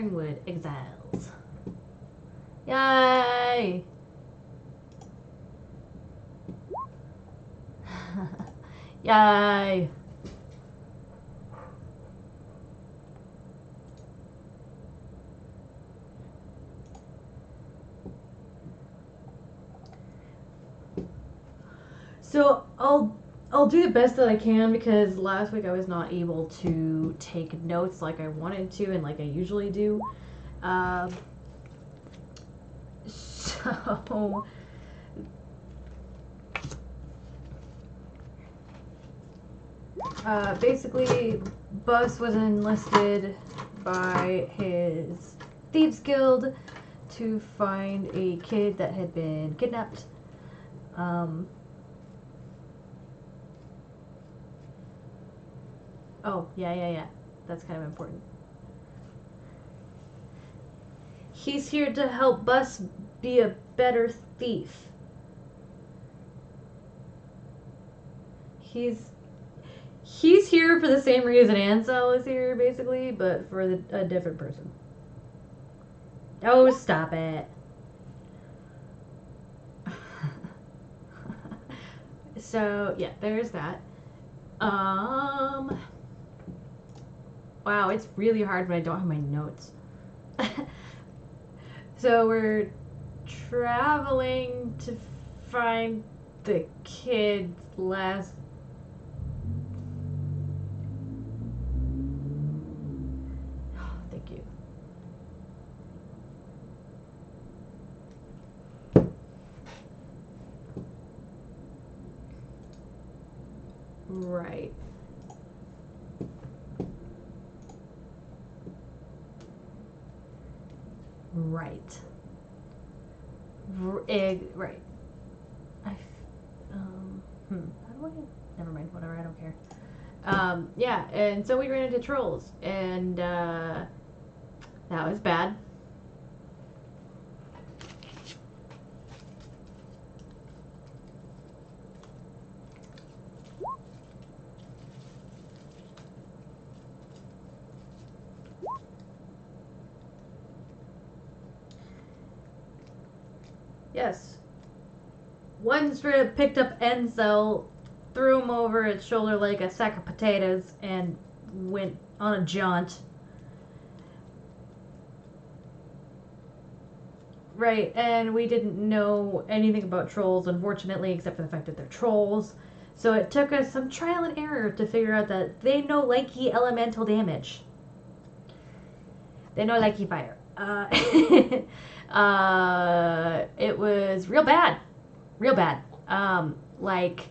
Ironwood exiles. Yay! Yay! So I'll do the best that I can because last week I was not able to take notes like I wanted to and like I usually do. So basically, Bus was enlisted by his Thieves Guild to find a kid that had been kidnapped. Oh, yeah. That's kind of important. He's here to help Bus be a better thief. He's here for the same reason Ansel is here, basically, but for a different person. Oh, stop it. So, yeah, there's that. Wow, it's really hard when I don't have my notes. So we're traveling to find the kid's last... Oh, thank you. Right. Right. Right. How do I... Never mind, whatever, I don't care. Yeah, and so we ran into trolls, and, that was bad. Yes. One straight up picked up Enzo, threw him over its shoulder like a sack of potatoes, and went on a jaunt. Right, and we didn't know anything about trolls, unfortunately, except for the fact that they're trolls. So it took us some trial and error to figure out that they know likey elemental damage. They know likey fire. It was real bad. Real bad. Like,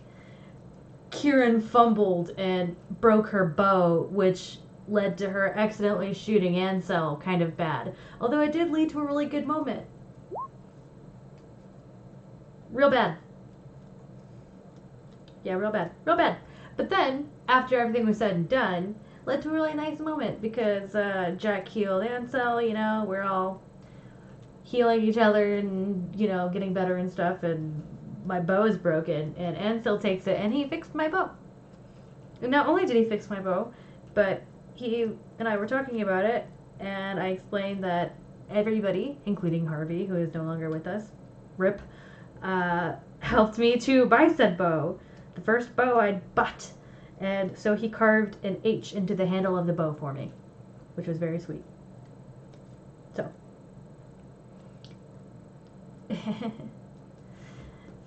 Kieran fumbled and broke her bow, which led to her accidentally shooting Ansel kind of bad. Although it did lead to a really good moment. Real bad. Yeah, real bad. Real bad. But then, after everything was said and done, led to a really nice moment because Jack healed Ansel, you know, we're all healing each other and, you know, getting better and stuff, and my bow is broken, and Ansel takes it, and he fixed my bow. And not only did he fix my bow, but he and I were talking about it, and I explained that everybody, including Harvey, who is no longer with us, RIP, helped me to buy said bow. The first bow I'd bought. And so he carved an H into the handle of the bow for me, which was very sweet. So.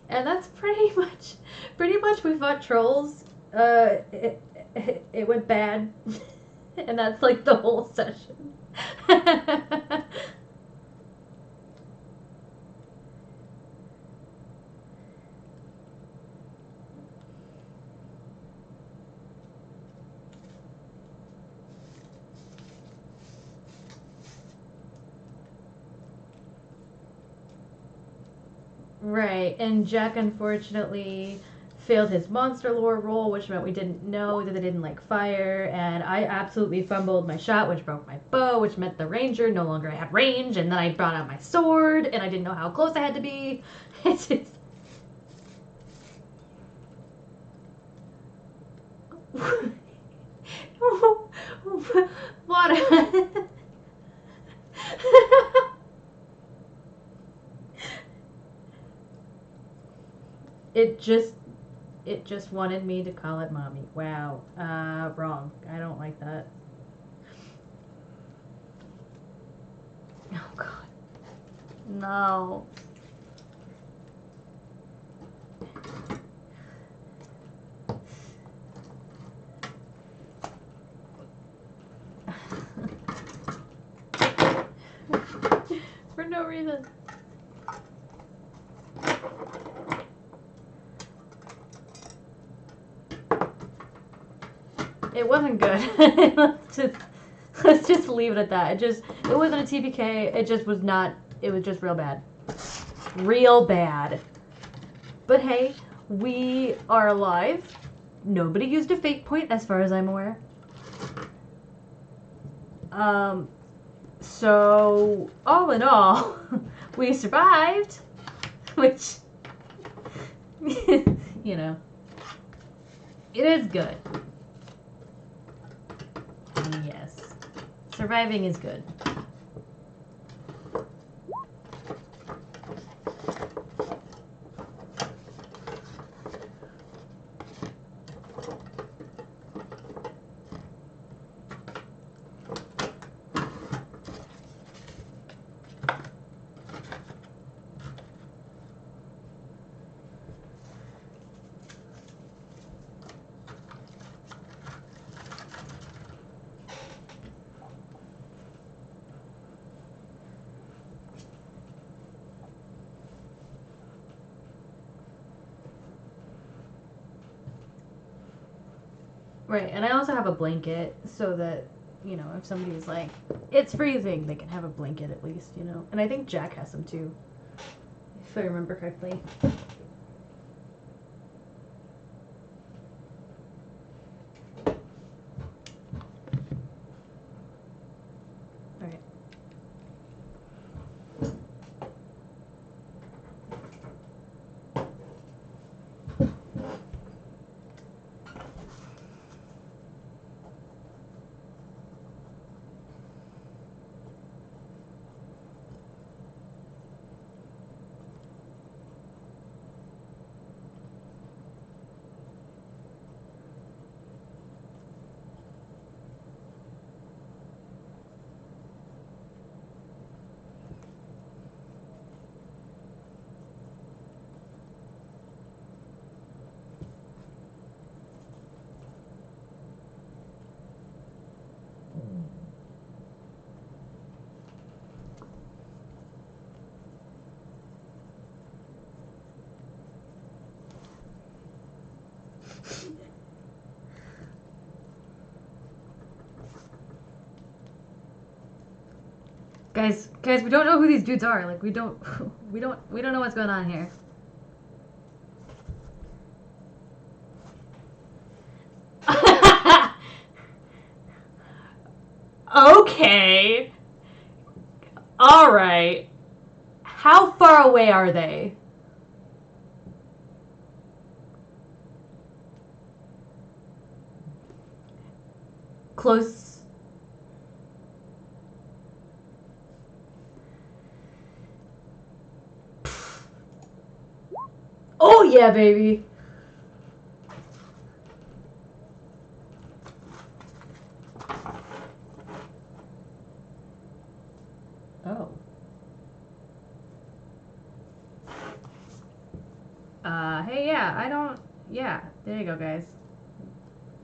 And that's pretty much we fought trolls. It went bad. And that's like the whole session. Right, and Jack unfortunately failed his monster lore roll, which meant we didn't know that they didn't like fire, and I absolutely fumbled my shot, which broke my bow, which meant the ranger no longer had range, and then I brought out my sword, and I didn't know how close I had to be. It's just... What? It just wanted me to call it mommy. Wow. Wrong. I don't like that. Oh god. No. For no reason. It wasn't good. let's just leave it at that. It wasn't a TPK. It just was not. It was just real bad. Real bad. But hey, we are alive. Nobody used a fake point as far as I'm aware. So all in all, we survived, which, you know, it is good. Yes, surviving is good. Right, and I also have a blanket so that, you know, if somebody's like, it's freezing, they can have a blanket at least, you know. And I think Jack has some too, if I remember correctly. Alright. Guys, we don't know who these dudes are. Like, we don't know what's going on here. Okay. All right. How far away are they? Close. Oh yeah, baby. Oh. Hey, yeah, I don't... Yeah, there you go, guys.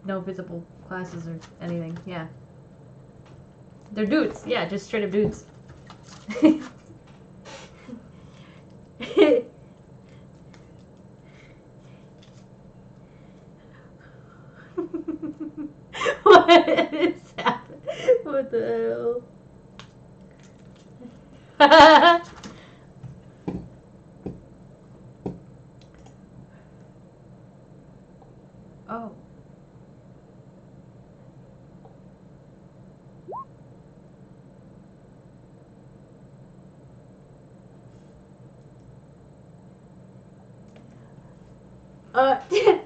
No visible classes or anything, yeah. They're dudes, yeah, just straight up dudes. What is happening? What the hell? Oh.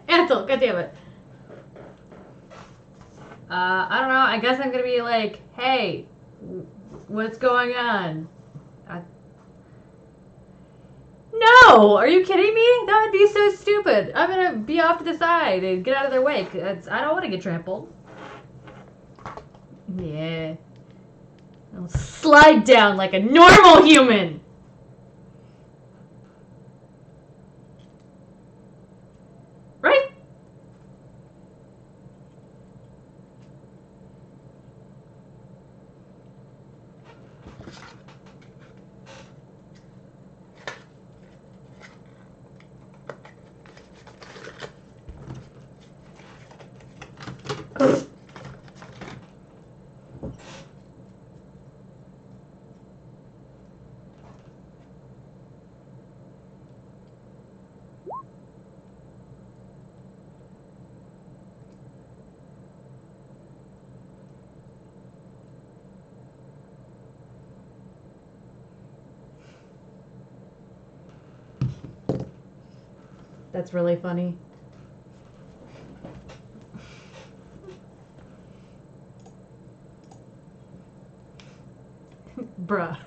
Ansel, goddammit. I don't know, I guess I'm gonna be like, hey, what's going on? No! Are you kidding me? That would be so stupid. I'm gonna be off to the side and get out of their way. I don't want to get trampled. Yeah. I'll slide down like a normal human. Right? That's really funny. Bruh.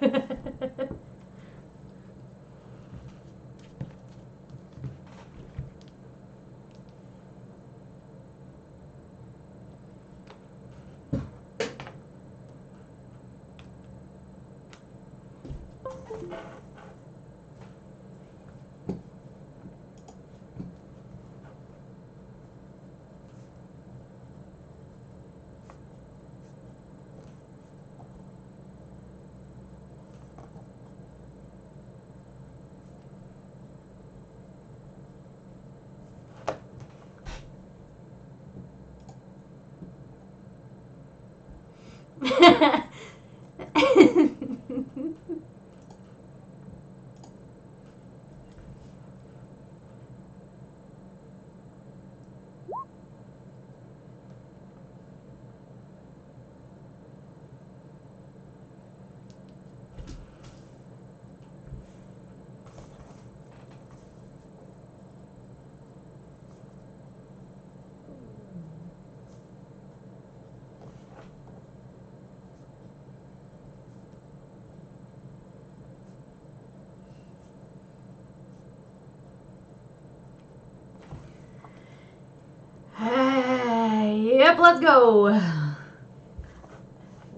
Yep, let's go.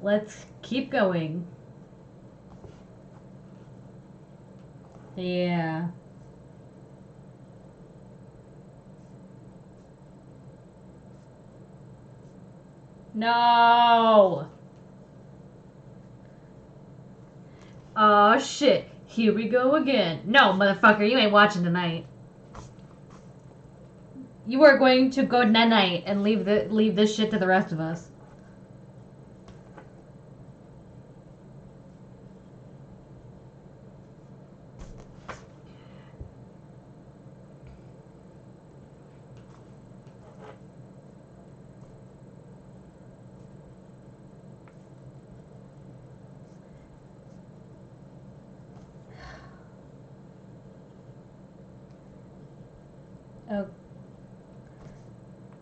Let's keep going. Yeah. No. Oh shit. Here we go again. No, motherfucker, you ain't watching tonight. You are going to go night and leave this shit to the rest of us. Oh.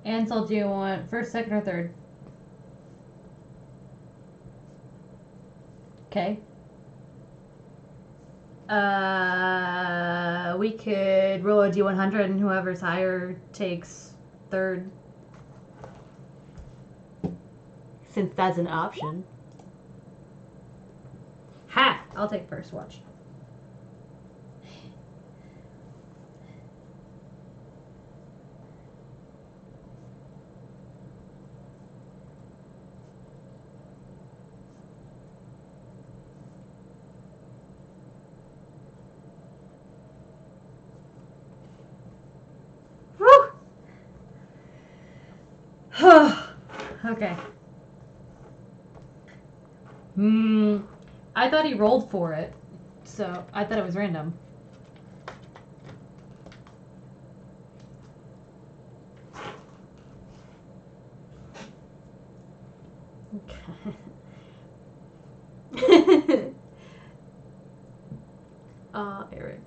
Ansel, do you want first, second, or third? Okay. We could roll a D100 and whoever's higher takes third. Since that's an option. Ha! I'll take first, watch. Okay. I thought he rolled for it, so I thought it was random. Okay. Eric.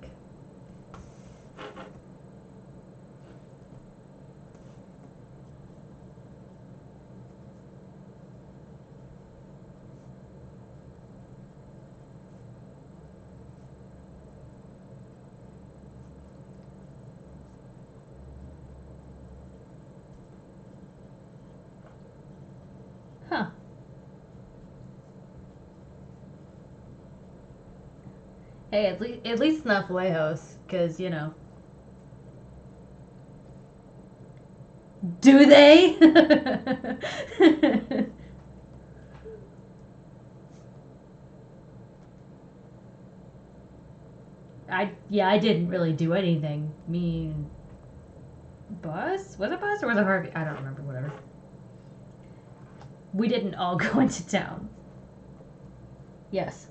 Hey, at least it's not Vallejo's, because Do they? I didn't really do anything. Me and Bus? Was it Bus or was it Harvey? I don't remember. Whatever. We didn't all go into town. Yes.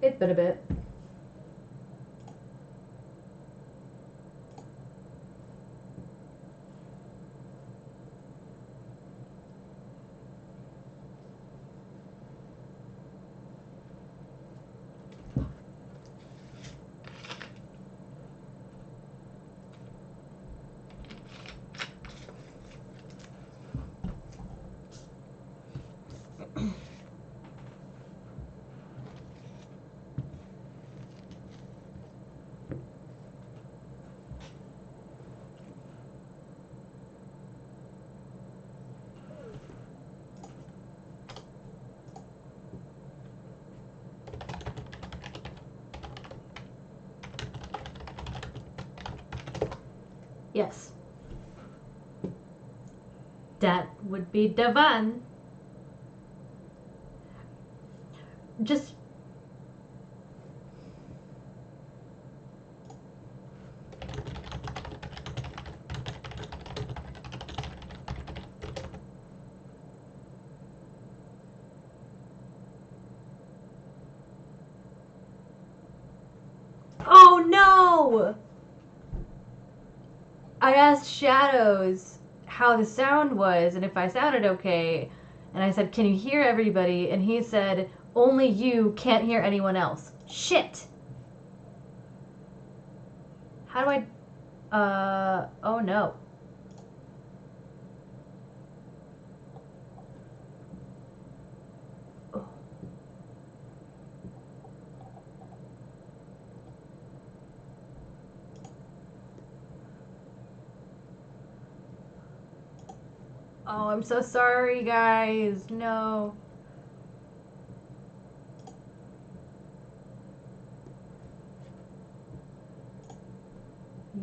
It's been a bit. Yes. That would be Devan. Just. Oh no! I asked Shadows how the sound was and if I sounded okay. And I said, "Can you hear everybody?" And he said, "Only you, can't hear anyone else." Shit! How do I. Oh no. Oh, I'm so sorry, guys. No.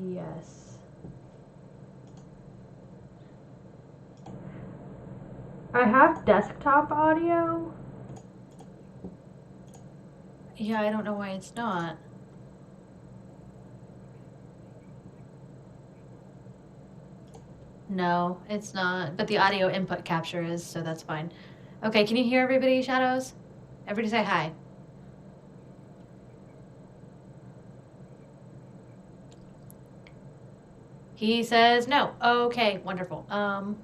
Yes. I have desktop audio. Yeah, I don't know why it's not. No, it's not. But the audio input capture is, so that's fine. Okay, can you hear everybody, Shadows? Everybody say hi. He says no. Okay, wonderful. Properties.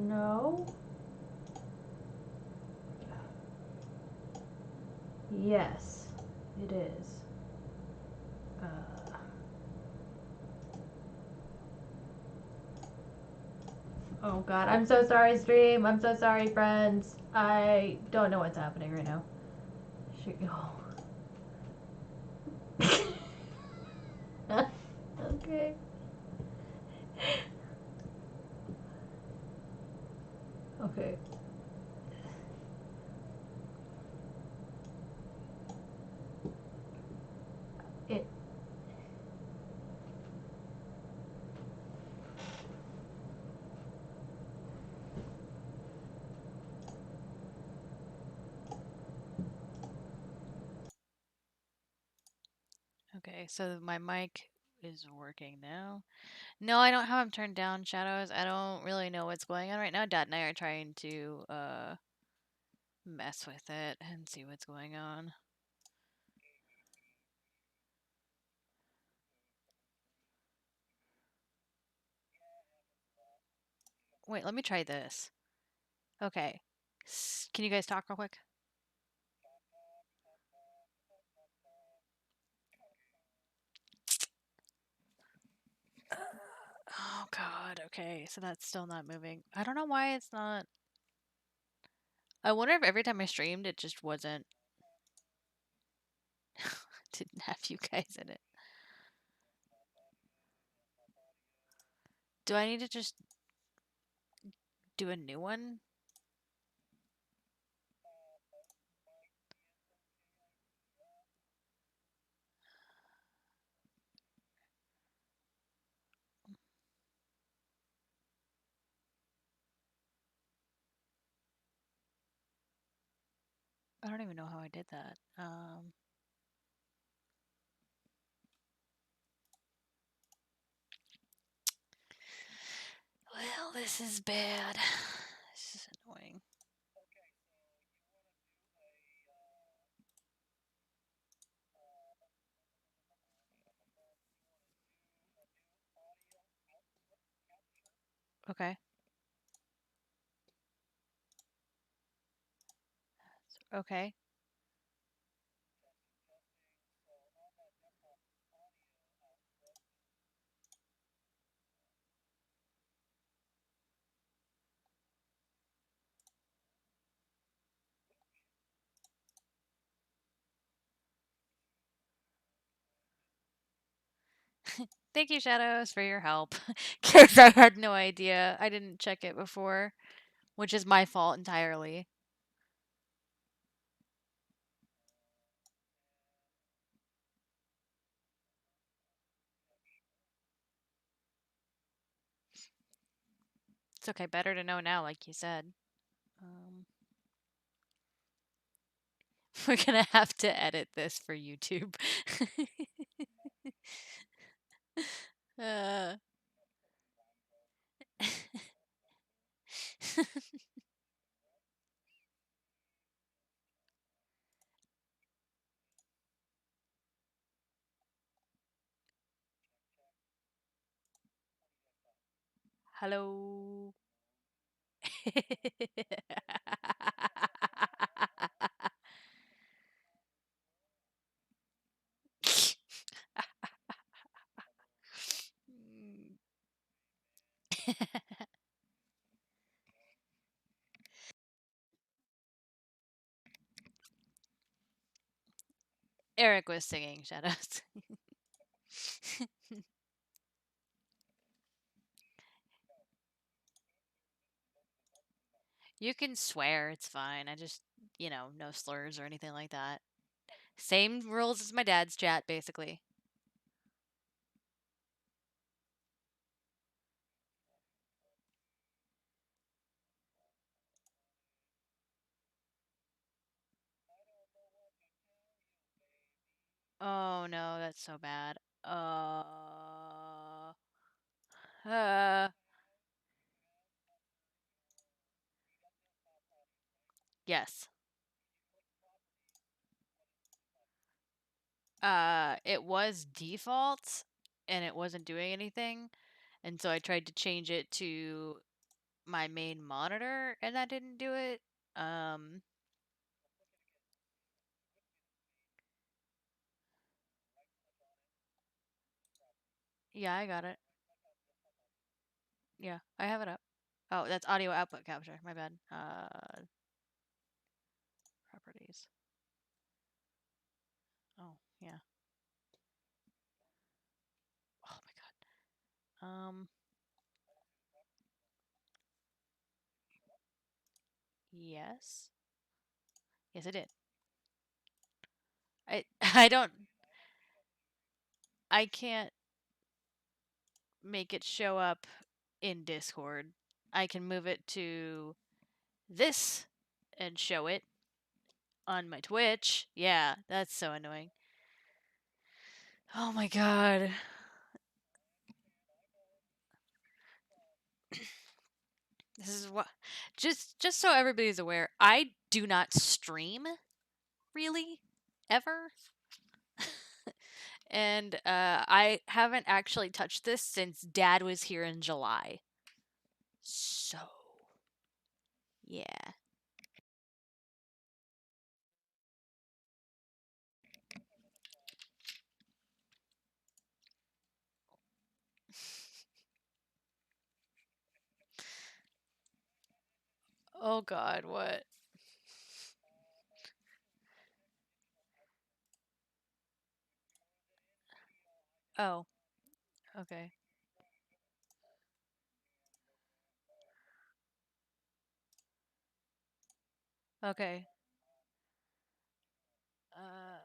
No. Yes, it is. Uh, oh god, I'm so sorry, stream. I'm so sorry, friends. I don't know what's happening right now. Shoot. Oh. Okay. Okay. It. Okay, so my mic is working now. No, I don't have them turned down, Shadows. I don't really know what's going on right now. Dad and I are trying to mess with it and see what's going on. Wait, let me try this. Okay. Can you guys talk real quick? Oh god, okay, so that's still not moving. I don't know why it's not. I wonder if every time I streamed it just wasn't didn't have you guys in it. Do I need to just do a new one? I don't even know how I did that. Well, this is bad. This is annoying. Okay. Okay. Thank you, Shadows, for your help. Because I had no idea. I didn't check it before, which is my fault entirely. It's okay. Better to know now, like you said. Um, we're gonna have to edit this for YouTube. uh, hello. Eric was singing Shadows. You can swear, it's fine. I just, no slurs or anything like that. Same rules as my dad's chat, basically. Oh no, that's so bad. Uh, yes. It was default and it wasn't doing anything. And so I tried to change it to my main monitor and that didn't do it. Um, yeah, I got it. Yeah, I have it up. Oh, that's audio output capture. My bad. Properties. Oh, yeah. Oh my god. Yes. Yes, I did. I I don't I can't make it show up in Discord. I can move it to this and show it on my Twitch. Yeah, that's so annoying. Oh my god. This is what just so everybody's aware, I do not stream really ever. And I haven't actually touched this since Dad was here in July. So, yeah. Oh God, what? Oh, okay. Okay. Uh,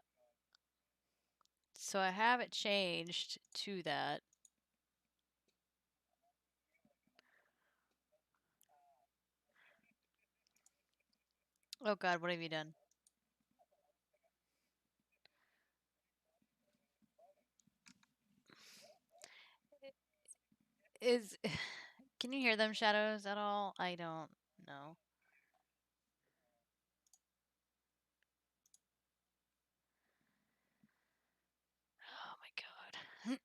so I have it changed to that. Oh God, what have you done? Is can you hear them shadows at all? I don't know. Oh my God.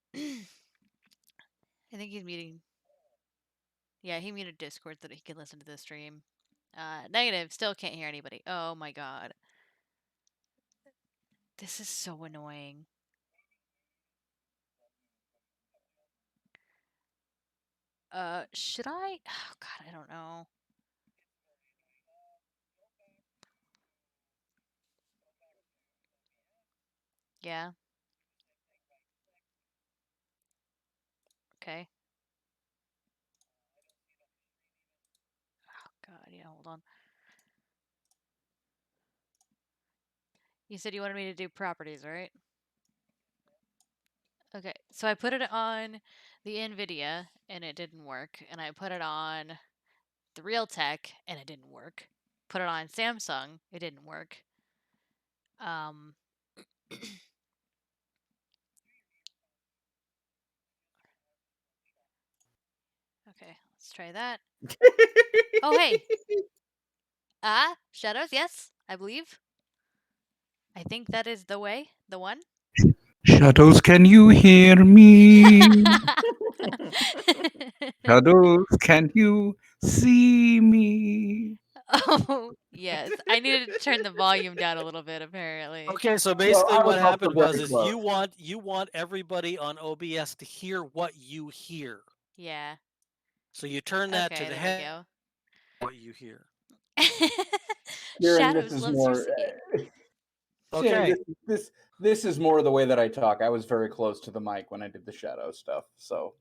I think he's muting. Yeah, he muted Discord so that he can listen to the stream. Negative. Still can't hear anybody. Oh my God. This is so annoying. Should I? Oh God, I don't know. Yeah. Okay. Oh God, yeah. Hold on. You said you wanted me to do properties, right? Okay. So I put it on the Nvidia and it didn't work, and I put it on the Realtek and it didn't work. Put it on Samsung, it didn't work. Um. Okay. Let's try that. Oh hey. Shadows. Yes, I believe. I think that is the way. The one. Shadows, can you hear me? Shadows, can you see me? Oh, yes. I needed to turn the volume down a little bit, apparently. Okay, so Well, basically I what was also happened very was is close. you want everybody on OBS to hear what you hear. Yeah. So you turn that to Okay, the there we head go. what you hear. Sharon, this Shadows is loves your more. singing. Sharon, Okay. this is more the way that I talk. I was very close to the mic when I did the shadow stuff, so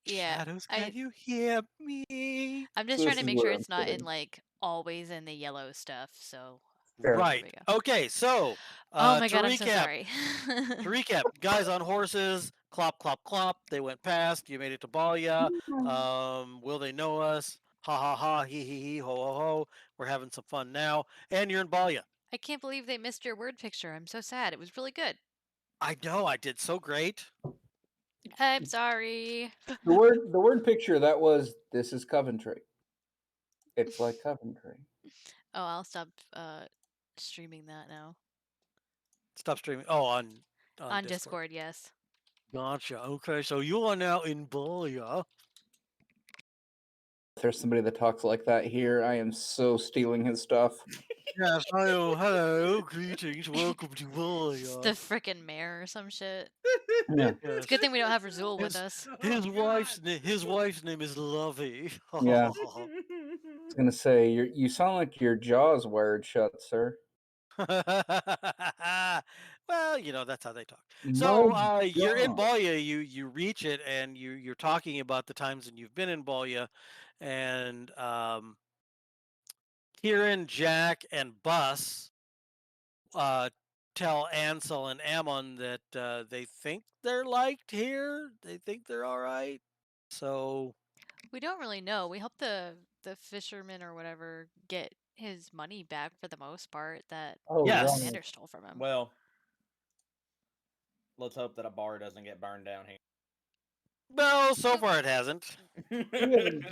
Yeah. Shadows, can you hear me? I'm just trying this to is make sure where I'm it's not in sitting. like always in the yellow stuff, so Fair. there Right. we go. Okay, so Oh my to God, I'm so recap, sorry. guys on horses, clop, clop, clop. They went past. You made it to Balia. Will they know us? Ha ha ha, he, ho ho ho. We're having some fun now. And you're in Balia. I can't believe they missed your word picture. I'm so sad. It was really good. I know, I did so great. I'm sorry. The word picture that was this is Coventry. It's like Coventry. Oh, I'll stop streaming that now. Stop streaming. Oh, on On Discord. Discord, yes. Gotcha. Okay, so you are now in Balia. If there's somebody that talks like that here, I am so stealing his stuff. Yes, hello, greetings, welcome to It's Balia. the frickin' mayor or some shit. Yeah. It's a Yes. good thing we don't have Razul with us. His wife's name is Lovey. Yeah. I was gonna say you sound like your jaw's wired shut, sir. Well, that's how they talk. My So you're in God. Balya, you reach it, and you're talking about the times that you've been in Balya, and Kieran, Jack, and Bus uh, tell Ansel and Ammon that they think they're liked here. They think they're all right. So We don't really know. We hope the fisherman or whatever get his money back for the most part that Oh, yes. right. Commander stole from him. Well, let's hope that a bar doesn't get burned down here. Well, so far it hasn't. We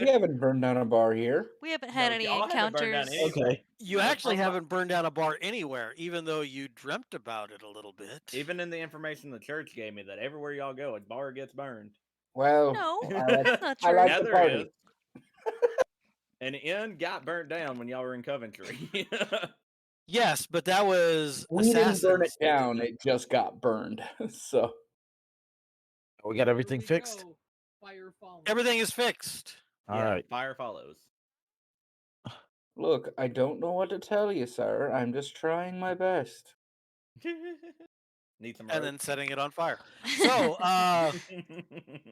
haven't burned down a bar here. We haven't had No, any y'all haven't burned down encounters. anything. Okay. You No, actually haven't burned down a bar anywhere, even though you dreamt about it a little bit. Even in the information the church gave me that everywhere y'all go, a bar gets burned. Well, No, I not I true. like Yeah, the there party. is. An inn got burnt down when y'all were in Coventry. Yes, but that was We didn't burn it assassins that did down. that. It just got burned. So We got everything fixed. Everything is fixed. All yeah, right. fire follows. Look, I don't know what to tell you, sir. I'm just trying my best. Need some And rope? then setting it on fire. So,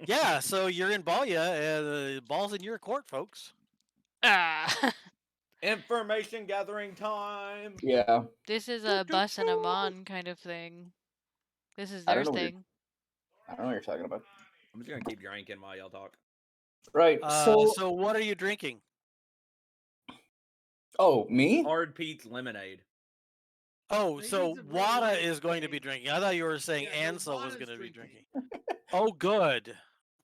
yeah, so you're in Balya, and the ball's in your court, folks. Ah. Information gathering time. Yeah. This is a bus and a mon kind of thing. This is I their don't know what thing. I don't know what you're talking about. I'm just gonna keep drinking while y'all talk. Right. So what are you drinking? Oh, me? Hard Pete's lemonade. Oh, He so needs a real Wada life is going to be thing. drinking. I thought you were saying Yeah, no, Ansel was Wada's going to be drinking. drinking. Oh, good.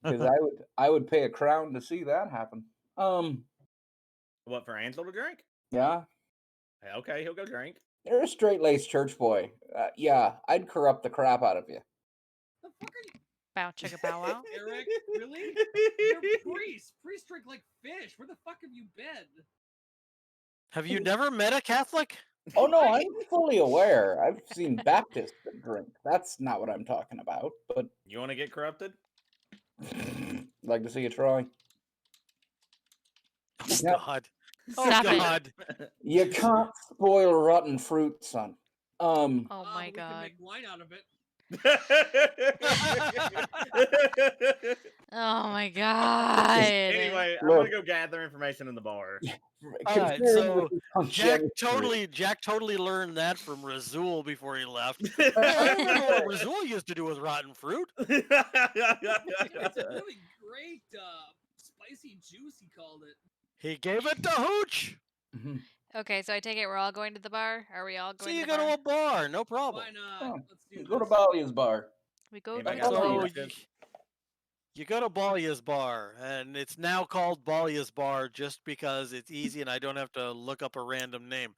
Because I would pay a crown to see that happen. What, for Ansel to drink? Yeah. Okay, he'll go drink. You're a straight-laced church boy. Yeah, I'd corrupt the crap out of you. The fuck are you, Bow chugga bow wow. Eric? Really? You're priests. Priests drink like fish. Where the fuck have you been? Have you never met a Catholic? Oh no, I'm fully aware. I've seen Baptists that drink. That's not what I'm talking about. But You want to get corrupted? like to see you try. Oh, Yep. God. Oh, Stop it. God. You can't spoil rotten fruit, son. Oh Ah, my but we can god. make wine out of it. Oh my god. Anyway, I'm Look. gonna go gather information in the bar. All right, Considering so this is Jack ungenerous. totally learned that from Razul before he left. I remember what Razul used to do with rotten fruit. It's a really great spicy juice, he called it. He gave it to Hooch. Mhm. Okay, so I take it we're all going to the bar? Are we all So going you to go the bar? to a bar, no problem. Why not? Oh, Let's do Go to this. Balia's bar. We go Anybody to got the some bar. biscuits? You go to Balya's bar, and it's now called Balya's bar just because it's easy and I don't have to look up a random name.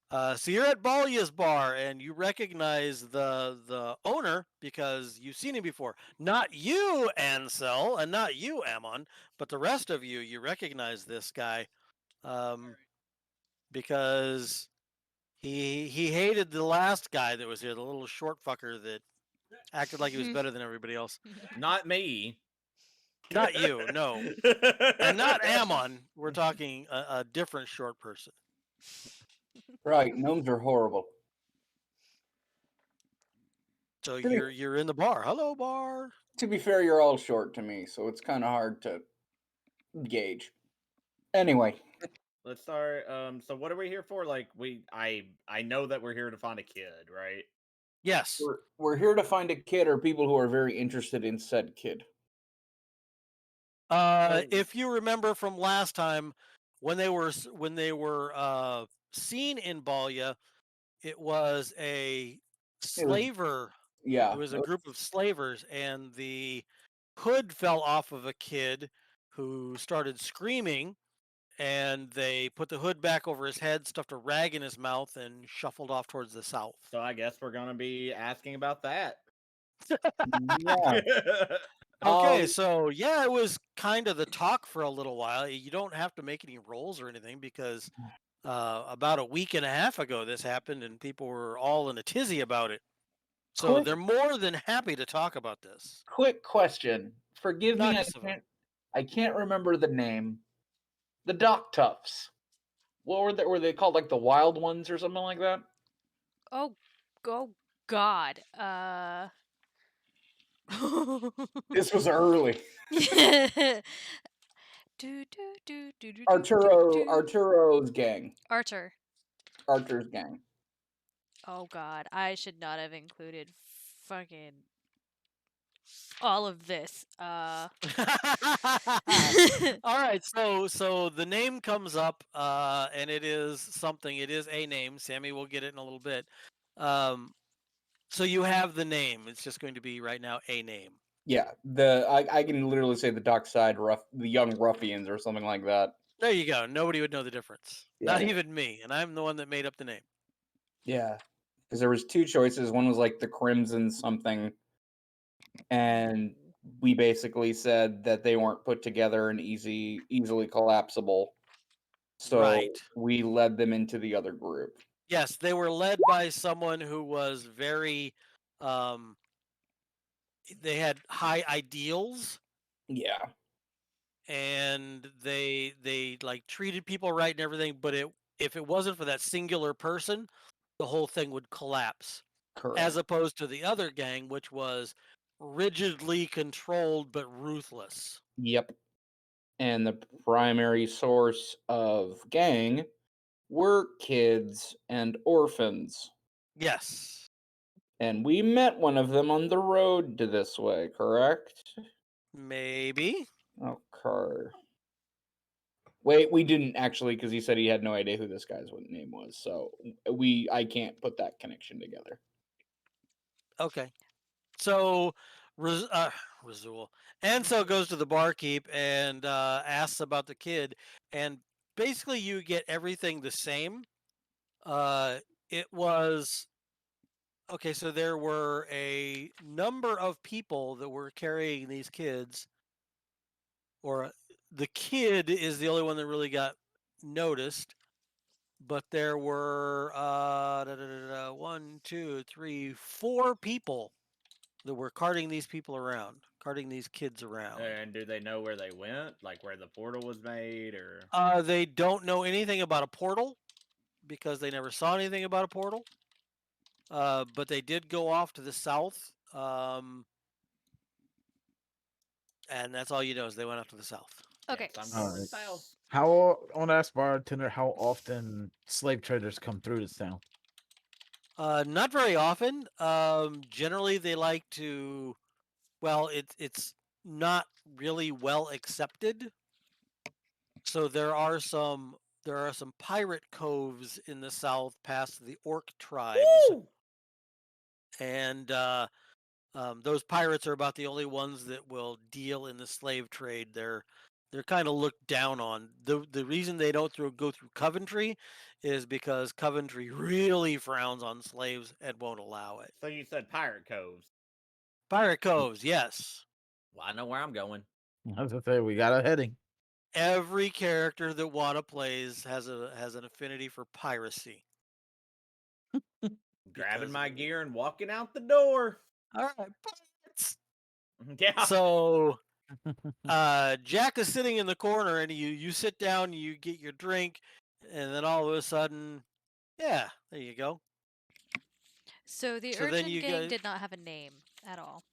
So you're at Balya's bar, and you recognize the owner because you've seen him before. Not you, Ansel, and not you, Ammon, but the rest of you. You recognize this guy because he hated the last guy that was here, the little short fucker that acted like he was better than everybody else. Not me. Not you, no. And not Ammon. We're talking a different short person. Right, gnomes are horrible. So To be- you're in the bar. Hello, bar. To be fair, you're all short to me, so it's kind of hard to gauge. Anyway, Let's start. So what are we here for? Like, I know that we're here to find a kid, right? Yes. we're here to find a kid or people who are very interested in said kid. If you remember from last time, when they were seen in Balya, it was a slaver. Yeah. It was a group of slavers, and the hood fell off of a kid who started screaming, and they put the hood back over his head, stuffed a rag in his mouth, and shuffled off towards the south. So I guess we're gonna be asking about that. Yeah. Okay, so yeah, it was kind of the talk for a little while. You don't have to make any rolls or anything because about a week and a half ago this happened, and people were all in a tizzy about it. So Quick- they're more than happy to talk about this. Quick question. Forgive me, Nuggets of 'em. I can't remember the name. The Doc Toughs. What were they? Were they called like the Wild Ones or something like that? Oh god. This was early. Arturo. Arturo's gang. Archer. Archer's gang. Oh god, I should not have included fucking all of this. All right, so the name comes up, and it is something. It is a name. Sammy will get it in a little bit. So you have the name. It's just going to be right now a name. Yeah, I can literally say the Dockside the Young Ruffians or something like that. There you go. Nobody would know the difference. Yeah. Not even me, and I'm the one that made up the name. Yeah, because there was two choices. One was like the Crimson something, and we basically said that they weren't put together and easily collapsible. So Right. we led them into the other group. Yes, they were led by someone who was very they had high ideals, Yeah. and they like treated people right and everything, but if it wasn't for that singular person, the whole thing would collapse. Correct. As opposed to the other gang, which was rigidly controlled but ruthless. Yep. And the primary source of gang were kids and orphans. Yes. And we met one of them on the road to this way, correct? Maybe. Okay. Wait, we didn't actually, because he said he had no idea who this guy's name was. So I can't put that connection together. Okay. So Razul Ansel goes to the barkeep and asks about the kid, and basically you get everything the same. It was okay. So there were a number of people that were carrying these kids, or the kid is the only one that really got noticed. But there were 1, 2, 3, 4 people that were carting these kids around. And do they know where they went? Like where the portal was made, or? They don't know anything about a portal because they never saw anything about a portal. But they did go off to the south. And that's all you know is they went off to the south. Okay. Yes, I'm going Alright. south. How on ask bartender how often slave traders come through this town? Not very often. Generally, they like to. Well, it's not really well accepted. So there are some pirate coves in the south past the orc tribes, Woo! and those pirates are about the only ones that will deal in the slave trade. They're kind of looked down on. The reason they don't go through Coventry is because Coventry really frowns on slaves and won't allow it. So you said pirate coves. Pirate coves, yes. Well, I know where I'm going. As I say, we got a heading. Every character that Wanda plays has an affinity for piracy. Grabbing my gear and walking out the door. All right, pirates. Yeah. So Jack is sitting in the corner, and you sit down, you get your drink, and then all of a sudden, yeah, there you go. So the So then urchin you gang guys- did not have a name at all.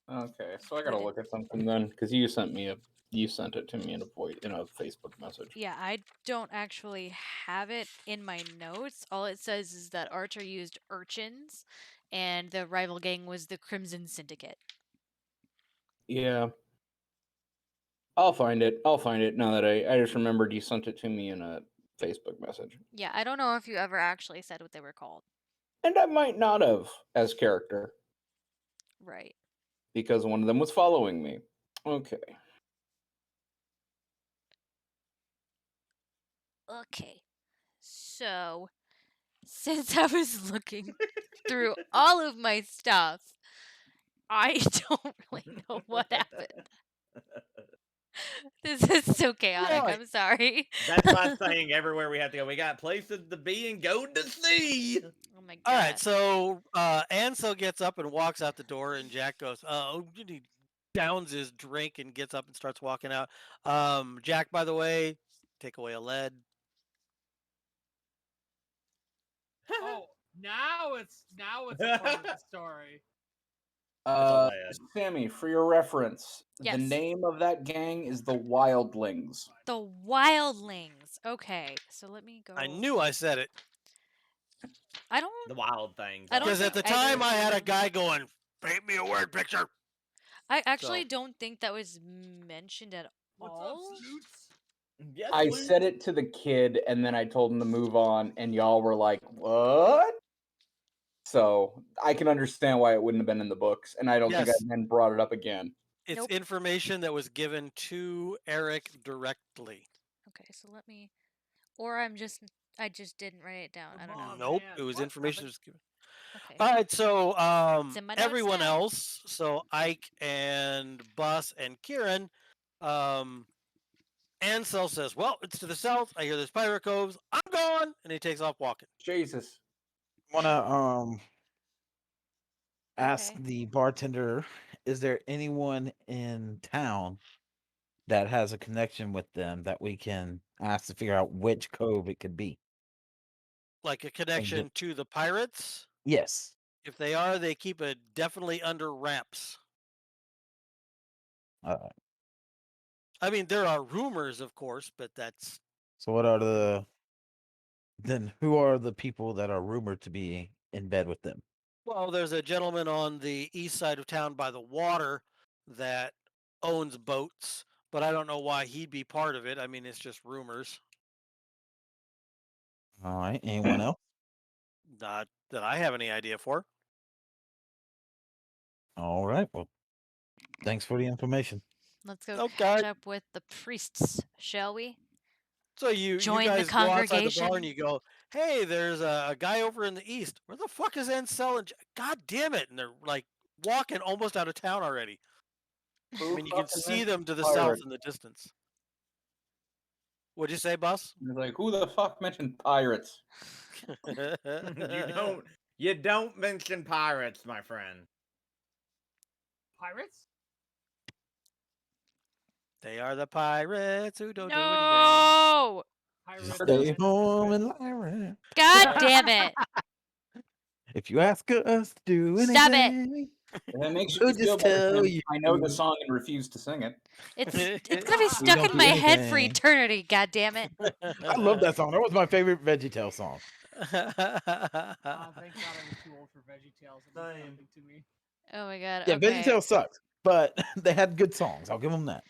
Okay, so I gotta look at something then, because you sent it to me in a Facebook message. Yeah, I don't actually have it in my notes. All it says is that Archer used urchins, and the rival gang was the Crimson Syndicate. Yeah. I'll find it now that I just remembered you sent it to me in a Facebook message. Yeah, I don't know if you ever actually said what they were called. And I might not have as character, Right. because one of them was following me. Okay. Okay. So, since I was looking through all of my stuff, I don't really know what happened. This is so chaotic. Right. I'm sorry. That's my saying everywhere we have to go. We got places to be and go to see. Oh my god. All right, so Ansel gets up and walks out the door, and Jack goes, he downs his drink and gets up and starts walking out. Jack, by the way, take away a lead. Oh, now it's a part of the story. Sammy, for your reference, Yes. the name of that gang is the Wildlings. The Wildlings. Okay, so let me go. I knew I said it. I don't. The wild things. I don't Because at the think either time of I had a them- guy going, paint me a word picture. I actually So- don't think that was mentioned at What's all. up, Scoots? Yes, I please. said it to the kid, and then I told him to move on, and y'all were like, "What?" So I can understand why it wouldn't have been in the books, and I don't think I Yes. then brought it up again. It's Nope. information that was given to Eric directly. Okay, so let me. Or I just didn't write it down. I don't know. Nope, man, it was what information that happened? was given. Okay. All right, so It's in my notes everyone now. else, so Ike and Bus and Kieran, Ansel says, "Well, it's to the south. I hear there's pirate coves. I'm going," and he takes off walking. Jesus. Wanna ask Okay. the bartender, is there anyone in town that has a connection with them that we can ask to figure out which cove it could be? Like a connection to the pirates? Yes. If they are, they keep it definitely under wraps. I mean, there are rumors, of course, but that's... So what are then who are the people that are rumored to be in bed with them? Well, there's a gentleman on the east side of town by the water that owns boats, but I don't know why he'd be part of it. I mean, it's just rumors. All right. Anyone else? Not that I have any idea for. All right. Well, thanks for the information. Let's go Okay. catch up with the priests, shall we? So you Join the guys go outside the bar congregation? and you go, hey, there's a guy over in the east. Where the fuck is Ansel? And God damn it. And they're like walking almost out of town already. I mean, you can see them to the south in the distance. What'd you say, boss? It's like, who the fuck mentioned pirates? You don't mention pirates, my friend. Pirates? They are the pirates who don't do anything. No! Pirates. Stay home and lie. God damn it! If you ask us to do anything, Stop it! And that makes We'll you feel just better tell than, you. I know the song and refuse to sing it. It's gonna be We stuck don't in do my head for anything. eternity. God damn it! I love that song. That was my favorite VeggieTales song. Thank God I was too old for VeggieTales. It meant nothing to me. Oh my god. Yeah, Okay. VeggieTales sucked, but they had good songs. I'll give them that.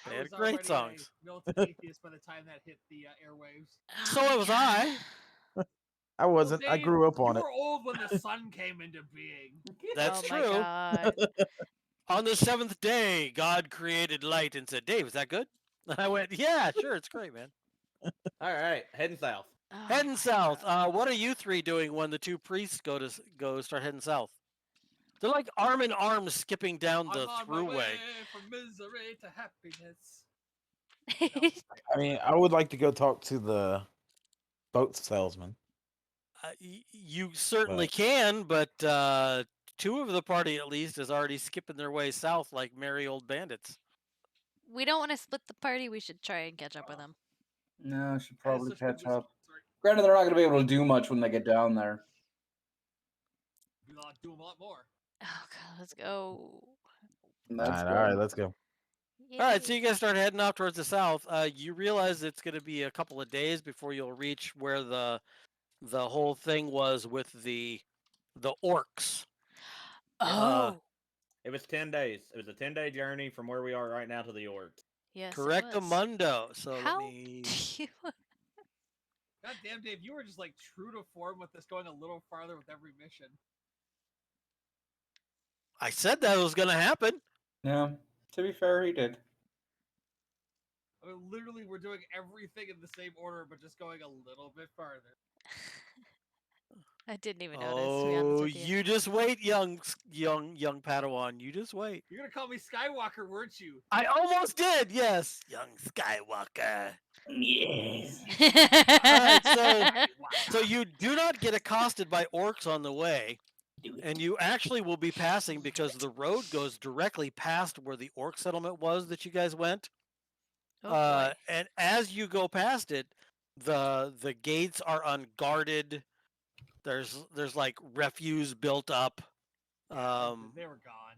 They I had was great already songs. a militant atheist by the time that hit the airwaves. So was I. I wasn't. Well, I Dave, grew up you on it. were old when the sun came into being. That's Oh my true. god. On the seventh day, God created light and said, Dave, is that good? And I went, yeah, sure, it's great, man. All right, heading south. Oh Heading my south. God. What are you three doing when the two priests go start heading south? They're like arm in arm skipping down the I'm on my way throughway. from misery to happiness. I mean, I would like to go talk to the boat salesman. You certainly But- can, but two of the party at least is already skipping their way south like merry old bandits. We don't want to split the party. We should try and catch up with them. No, I should I had probably such good catch up. whiskey. Sorry. Granted, they're not going to be able to do much when they get down there. Do a lot more. Oh god, let's go. That's all right, let's go. All right, so you guys start heading off towards the south. You realize it's going to be a couple of days before you'll reach where the whole thing was with the orcs. Oh. It was 10 days. It was a 10-day journey from where we are right now to the orcs. Yes. Correct, It was. Mundo. So How let me. do you... God damn, Dave, you were just like true to form with this, going a little farther with every mission. I said that was going to happen. Yeah, to be fair, he did. I mean, literally, we're doing everything in the same order, but just going a little bit farther. I didn't even notice. To be honest Oh, with you. you just wait, young Padawan. You just wait. You're gonna call me Skywalker, weren't you? I almost did. Yes, young Skywalker. Yes. Alright, so you do not get accosted by orcs on the way, and you actually will be passing because the road goes directly past where the orc settlement was that you guys went. Oh, boy. And as you go past it, the gates are unguarded. There's like refuse built up. They were gone.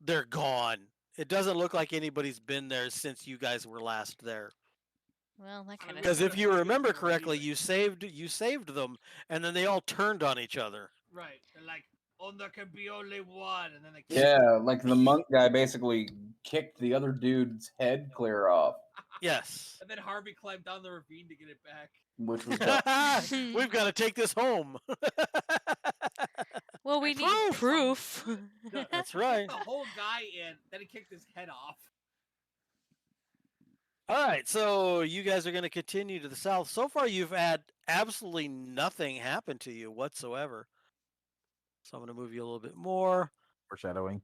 They're gone. It doesn't look like anybody's been there since you guys were last there. Well, that kind of. Because if you remember correctly, you saved them, and then they all turned on each other. Right. They're like, there can be only one, and then they. Yeah, like the monk guy basically kicked the other dude's head clear off, Yes. And then Harvey climbed down the ravine to get it back. which was dumb. We've got to take this home. Well, we need proof. That's right. The whole guy in, then he kicked his head off. All right, so you guys are going to continue to the south. So far, you've had absolutely nothing happen to you whatsoever. So I'm going to move you a little bit more. Foreshadowing.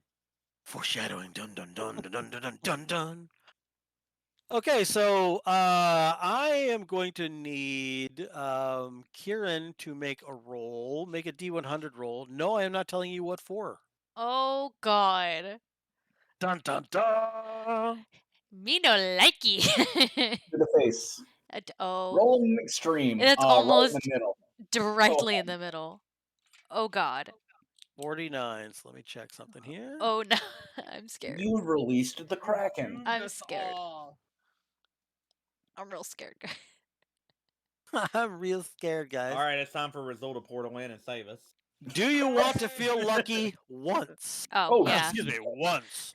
Foreshadowing. Dun dun dun dun dun dun dun dun. Okay, so I am going to need Kieran to make a roll, make a D100 roll. No, I am not telling you what for. Oh god. Dun dun dun. Me no likey. To the face. Oh, Rolling extreme. it's Right in almost the middle. directly in the middle. Oh God. 49. So let me check something here. Oh no, I'm scared. You released the Kraken. Doomed I'm us scared. all. I'm real scared, guys. I'm real scared, guys. All right, it's time for Rizzo to portal in and save us. Do you want to feel lucky once? Oh, Oh, yeah. Excuse me, once.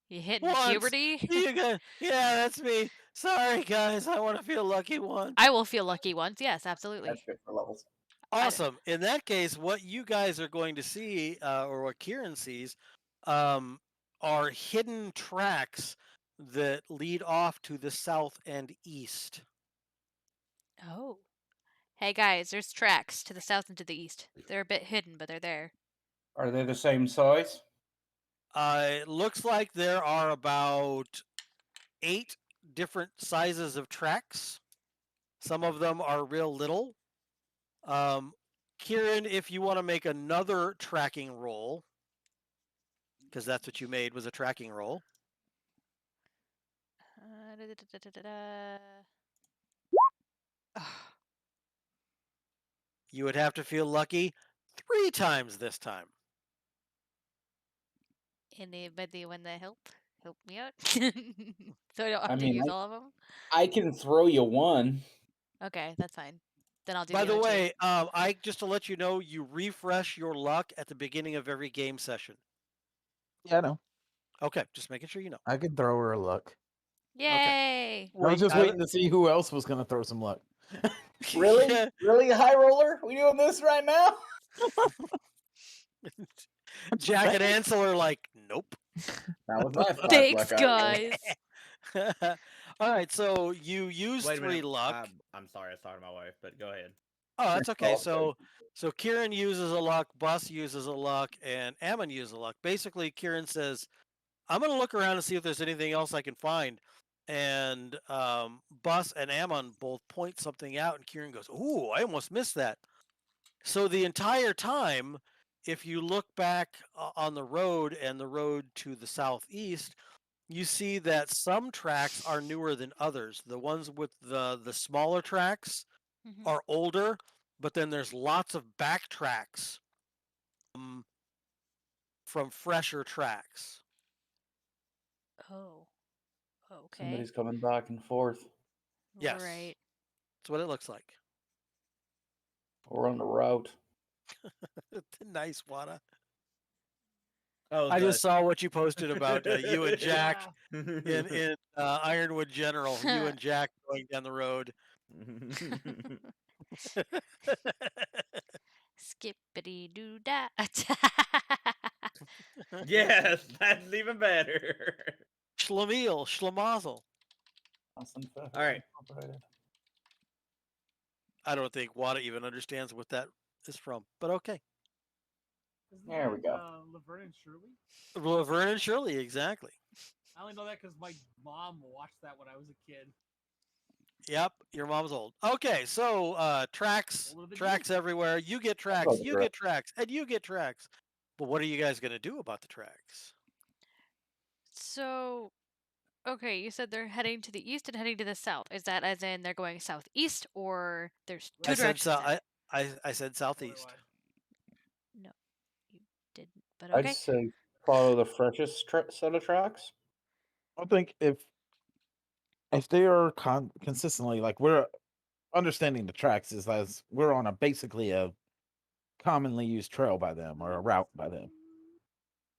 You hitting Once. puberty? You guys, yeah, that's me. Sorry, guys. I want to feel lucky once. I will feel lucky once. Yes, absolutely. That's good for levels. Awesome. In that case, what you guys are going to see, or what Kieran sees, are hidden tracks that lead off to the south and east. Oh. Hey guys, there's tracks to the south and to the east. They're a bit hidden, but they're there. Are they the same size? It looks like there are about 8 different sizes of tracks. Some of them are real little. Kieran, if you want to make another tracking roll, because that's what you made was a tracking roll. You would have to feel lucky 3 times this time. Anybody want to help? Help me out? So I don't have to mean, use all of them? I can throw you one. Okay, that's fine. Then I'll do By the the other way, I just to let you know, you refresh your luck at the beginning of every game session. Yeah, I know. Okay, just making sure you know. I could throw her a luck. two. Yay! I was just waiting to see who else was going to throw some luck. Really? Really, High Roller? We doing this right now? Jack and Ansel are like, nope. That was my 5 Thanks, luck, actually. guys. All right, so you use Wait a 3 minute. luck. I'm sorry, I was talking to my wife, but go ahead. Oh, that's okay. Oh, So Kieran uses a luck, Bus uses a luck, and Ammon uses a luck. Basically, Kieran says, I'm going to look around and see if there's anything else I can find. And Bus and Ammon both point something out, and Kieran goes, ooh, I almost missed that. So the entire time, if you look back on the road and the road to the southeast, you see that some tracks are newer than others. The ones with the smaller tracks are older, but then there's lots of back tracks from fresher tracks. Oh. Okay. Somebody's coming back and forth. Yes. Right. That's what it looks like. We're on the route. Nice, Wada. Oh, I just saw what you posted about you and Jack in Ironwood General. You and Jack going down the road. Skippity doo da. Yes, that's even better. Schlemiel, Schlemazel. All right. I don't think Wada even understands what that is from, but okay. There we go. Laverne and Shirley? Laverne and Shirley, exactly. I only know that because my mom watched that when I was a kid. Yep, your mom's old. Okay, so tracks everywhere. You get tracks, you get tracks, and you get tracks. But what are you guys going to do about the tracks? So, okay, you said they're heading to the east and heading to the south. Is that as in they're going southeast, or there's two directions? I said southeast. No, you didn't. But okay. I'd say follow the freshest set of tracks. I think if they are consistently, like, we're understanding the tracks is as we're on basically a commonly used trail by them or a route by them,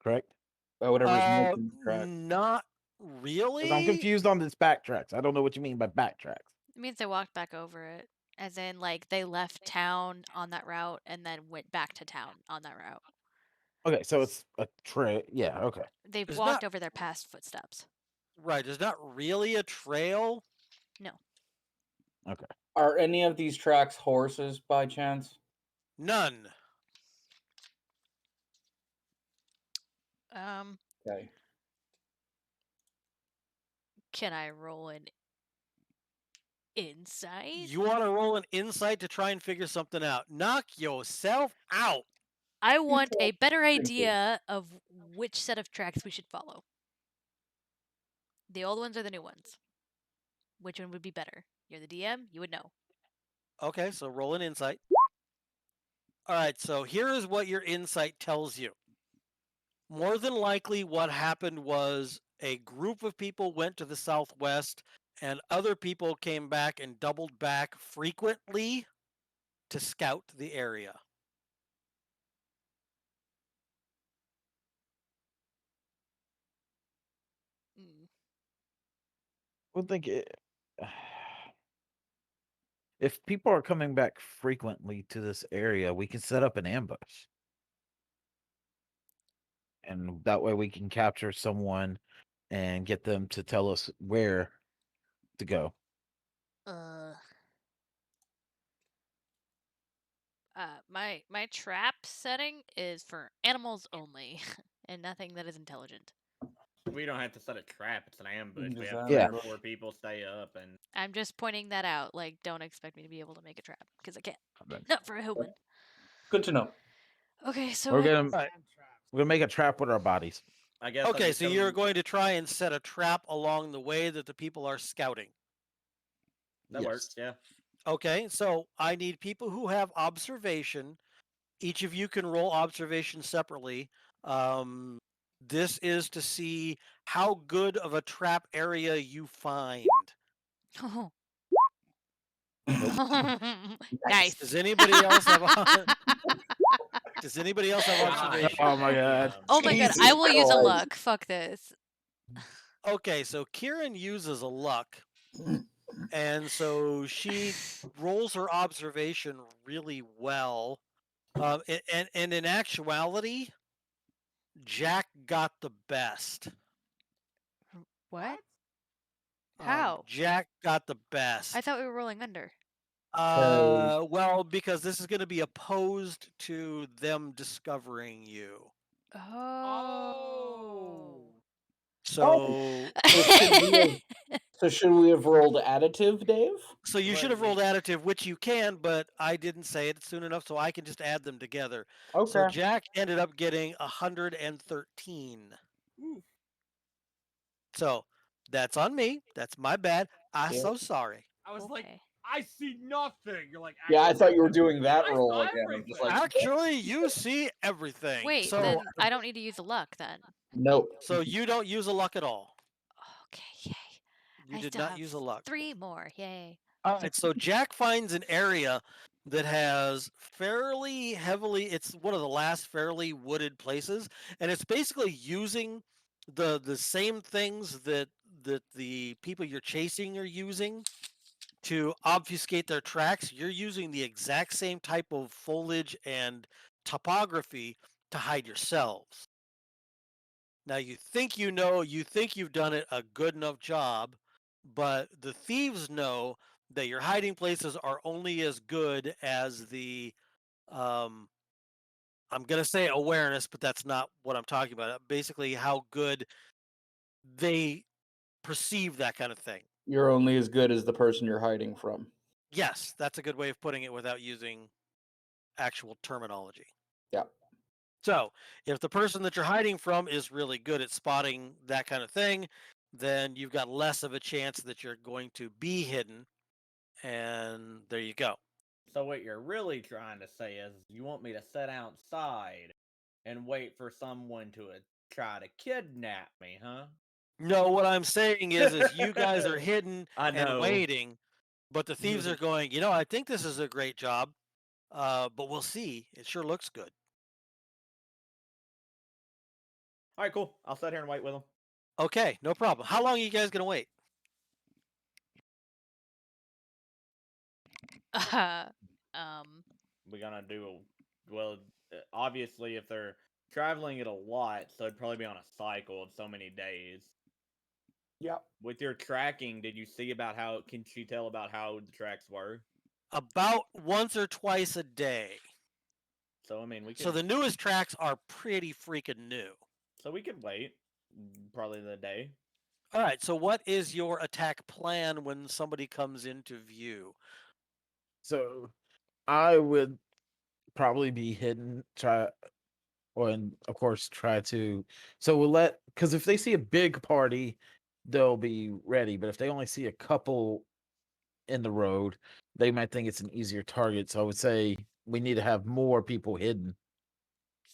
correct? Whatever's making the track. Not 'Cause really. I'm confused on this backtracks. I don't know what you mean by backtracks. It means they walked back over it, as in like they left town on that route and then went back to town on that route. Okay, so it's a trail. Yeah, okay. They've There's walked not- over their past footsteps. Right, there's not really a trail. No. Okay. Are any of these tracks horses by chance? None. Okay. Can I roll an insight? You want to roll an insight to try and figure something out. Knock yourself out. I want a better idea of which set of tracks we should follow. The old ones or the new ones? Which one would be better? You're the DM. You would know. Okay, so roll an insight. All right, so here is what your insight tells you. More than likely, what happened was a group of people went to the southwest, and other people came back and doubled back frequently to scout the area. Mm. I would think if people are coming back frequently to this area, we can set up an ambush. And that way we can capture someone and get them to tell us where to go. My trap setting is for animals only, and nothing that is intelligent. We don't have to set a trap. It's an ambush. We Just have Yeah. 3 or 4 people stay up, and I'm just pointing that out. Like, don't expect me to be able to make a trap because I can't. Okay. Not for a human. Good to know. Okay, so We're what- gonna Right. we're gonna make a trap with our bodies. I guess I'm Okay, just so you're going to try and set a trap along the way that the people are scouting. That works. Yeah. Okay, so I need people who have observation. Each of you can roll observation separately. This is to see how good of a trap area you find. Nice. Does anybody else have? Does anybody else have observation? Oh my god. Oh my god, I will use a luck. Fuck this. Okay, so Kieran uses a luck, and so she rolls her observation really well. And in actuality, Jack got the best. What? How? Jack got the best. I thought we were rolling under. Well, because this is going to be opposed to them discovering you. Oh. So, So should we have rolled additive, Dave? so you should have rolled additive, which you can, but I didn't say it soon enough, so I can just add them together. Okay. So Jack ended up getting 113. So that's on me. That's my bad. I'm Yeah. so sorry. I was like, Okay. I see nothing. You're like, Yeah, I thought you were "Actually, doing that I roll saw again. I'm just everything." like, Actually, you see everything. Wait, so then I don't need to use a luck then. nope. so you don't use a luck at all. Okay, yay. You I did still not have use a luck. 3 more. Yay. All right, so Jack finds an area that has fairly heavily, it's one of the last fairly wooded places, and it's basically using the same things that the people you're chasing are using to obfuscate their tracks. You're using the exact same type of foliage and topography to hide yourselves. Now you think you think you've done it a good enough job, but the thieves know that your hiding places are only as good as the I'm going to say awareness, but that's not what I'm talking about. Basically how good they perceive that kind of thing. You're only as good as the person you're hiding from. Yes, that's a good way of putting it without using actual terminology. Yeah. So, if the person that you're hiding from is really good at spotting that kind of thing, then you've got less of a chance that you're going to be hidden. And there you go. So what you're really trying to say is you want me to sit outside and wait for someone to try to kidnap me, huh? No, what I'm saying is you guys are hidden I and know. waiting, but the thieves are going, I think this is a great job, but we'll see. It sure looks good. All right, cool. I'll sit here and wait with them. Okay, no problem. How long are you guys going to wait? We're gonna do obviously if they're traveling it a lot, so it'd probably be on a cycle of so many days. Yep. With your tracking, did you see can she tell about how the tracks were? About once or twice a day. So I mean we could So the newest tracks are pretty freaking new. So we could wait probably the day. All right, so what is your attack plan when somebody comes into view? So I would probably be hidden, and of course try to. So we'll because if they see a big party, they'll be ready. But if they only see a couple in the road, they might think it's an easier target. So I would say we need to have more people hidden.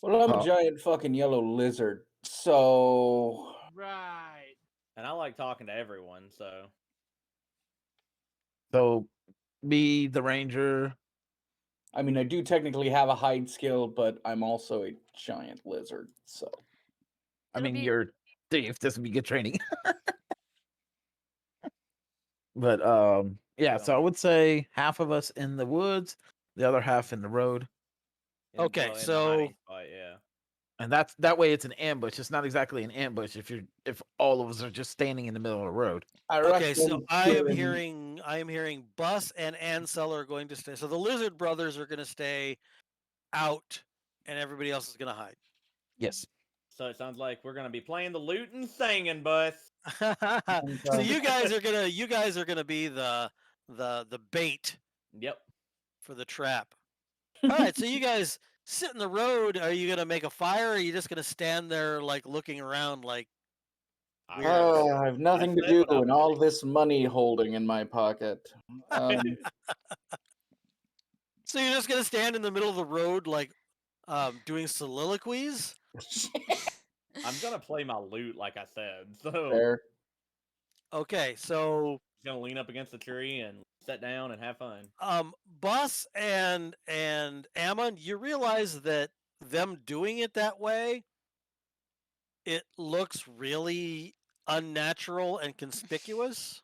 Well, I'm a Oh. giant fucking yellow lizard, so Right. And I like talking to everyone, so So me, the ranger. I mean, I do technically have a hide skill, but I'm also a giant lizard, so I It'll mean, be- you're thief. This would be good training. But yeah. So I would say half of us in the woods, the other half in the road, Okay, in the so hiding spot, yeah. and that way it's an ambush. It's not exactly an ambush if all of us are just standing in the middle of the road. I okay, so reckon I am Kieran- hearing Bus and Ansel are going to stay. So the Lizard Brothers are going to stay out, and everybody else is going to hide. Yes. So it sounds like we're gonna be playing the loot and singing, bus. So you guys are gonna be the bait Yep. for the trap. All right, so you guys sit in the road. Are you gonna make a fire? Or are you just gonna stand there like looking around like I weird? will- I have nothing to said do what I and was all this money holding in my pocket. So you're just gonna stand in the middle of the road like doing soliloquies? I'm gonna play my loot, like I said. So Fair. Okay, so just gonna lean up against the tree and sit down and have fun. Bus and Ammon, you realize that them doing it that way, it looks really unnatural and conspicuous.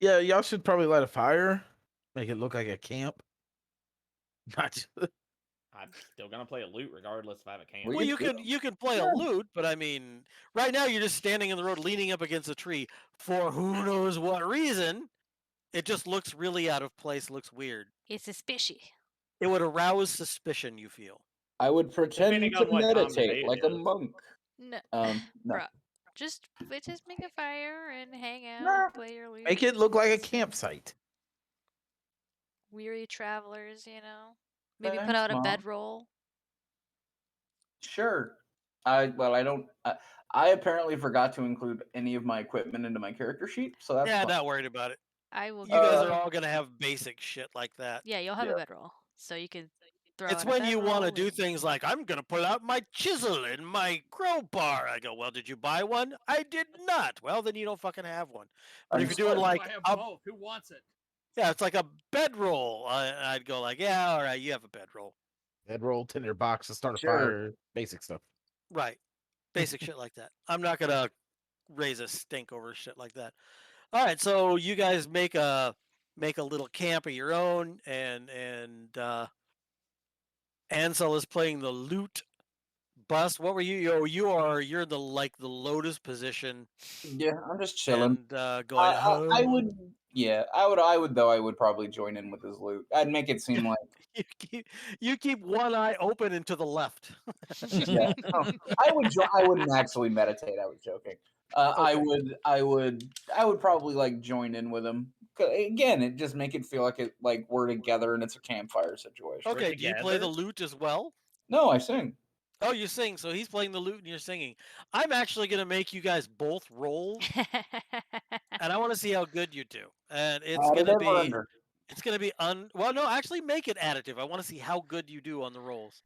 Yeah, y'all should probably light a fire, make it look like a camp. Not I'm still gonna play a loot regardless if I have a camp. We Well, can you can play a lute, but I mean, right now you're just standing in the road, leaning up against a tree for who knows what reason. It just looks really out of place. Looks weird. It's suspicious. It would arouse suspicion. You feel? I would pretend Depending to on what time of meditate day it like a is. monk. No, No. bruh. Just make a fire and hang out, Nah. play your lute. make it look like a stuff. campsite. Weary travelers, you know. Maybe put Thanks, out a Mom. bedroll. Sure. I don't. I apparently forgot to include any of my equipment into my character sheet, so that's Yeah, fine. not worried about it. I will. You guys give are you- all gonna have basic shit like that. Yeah, you'll have Yeah. a bedroll, so you can throw. It's out a when you want to bedroll do and- things like, I'm going to pull out my chisel and my crowbar. I go, well, did you buy one? I did not. Well, then you don't fucking have one. But if you're doing Understood. like, I have both. Who wants it? yeah, it's like a bedroll. I'd go like, yeah, all right, you have a bedroll. Bedroll, tinderbox to start a Sure. fire, basic stuff. Right. Basic shit like that. I'm not going to raise a stink over shit like that. All right, so you guys make a little camp of your own, and Ansel is playing the lute. Bus, what were you? You're in the lotus position Yeah, I'm just chilling. and going. I would. Yeah, I would probably join in with his loot. I'd make it seem like You keep one eye open and to the left. yeah. No, I wouldn't actually meditate. I was joking. I would probably like join in with him. Again, it just make it feel like we're together and it's a campfire situation. Okay, do you play the together? lute as well? No, I sing. Oh, you sing. So he's playing the lute and you're singing. I'm actually gonna make you guys both roll, and I want to see how good you do. And it's Added gonna ever be under. it's gonna be well, no, actually make it additive. I want to see how good you do on the rolls.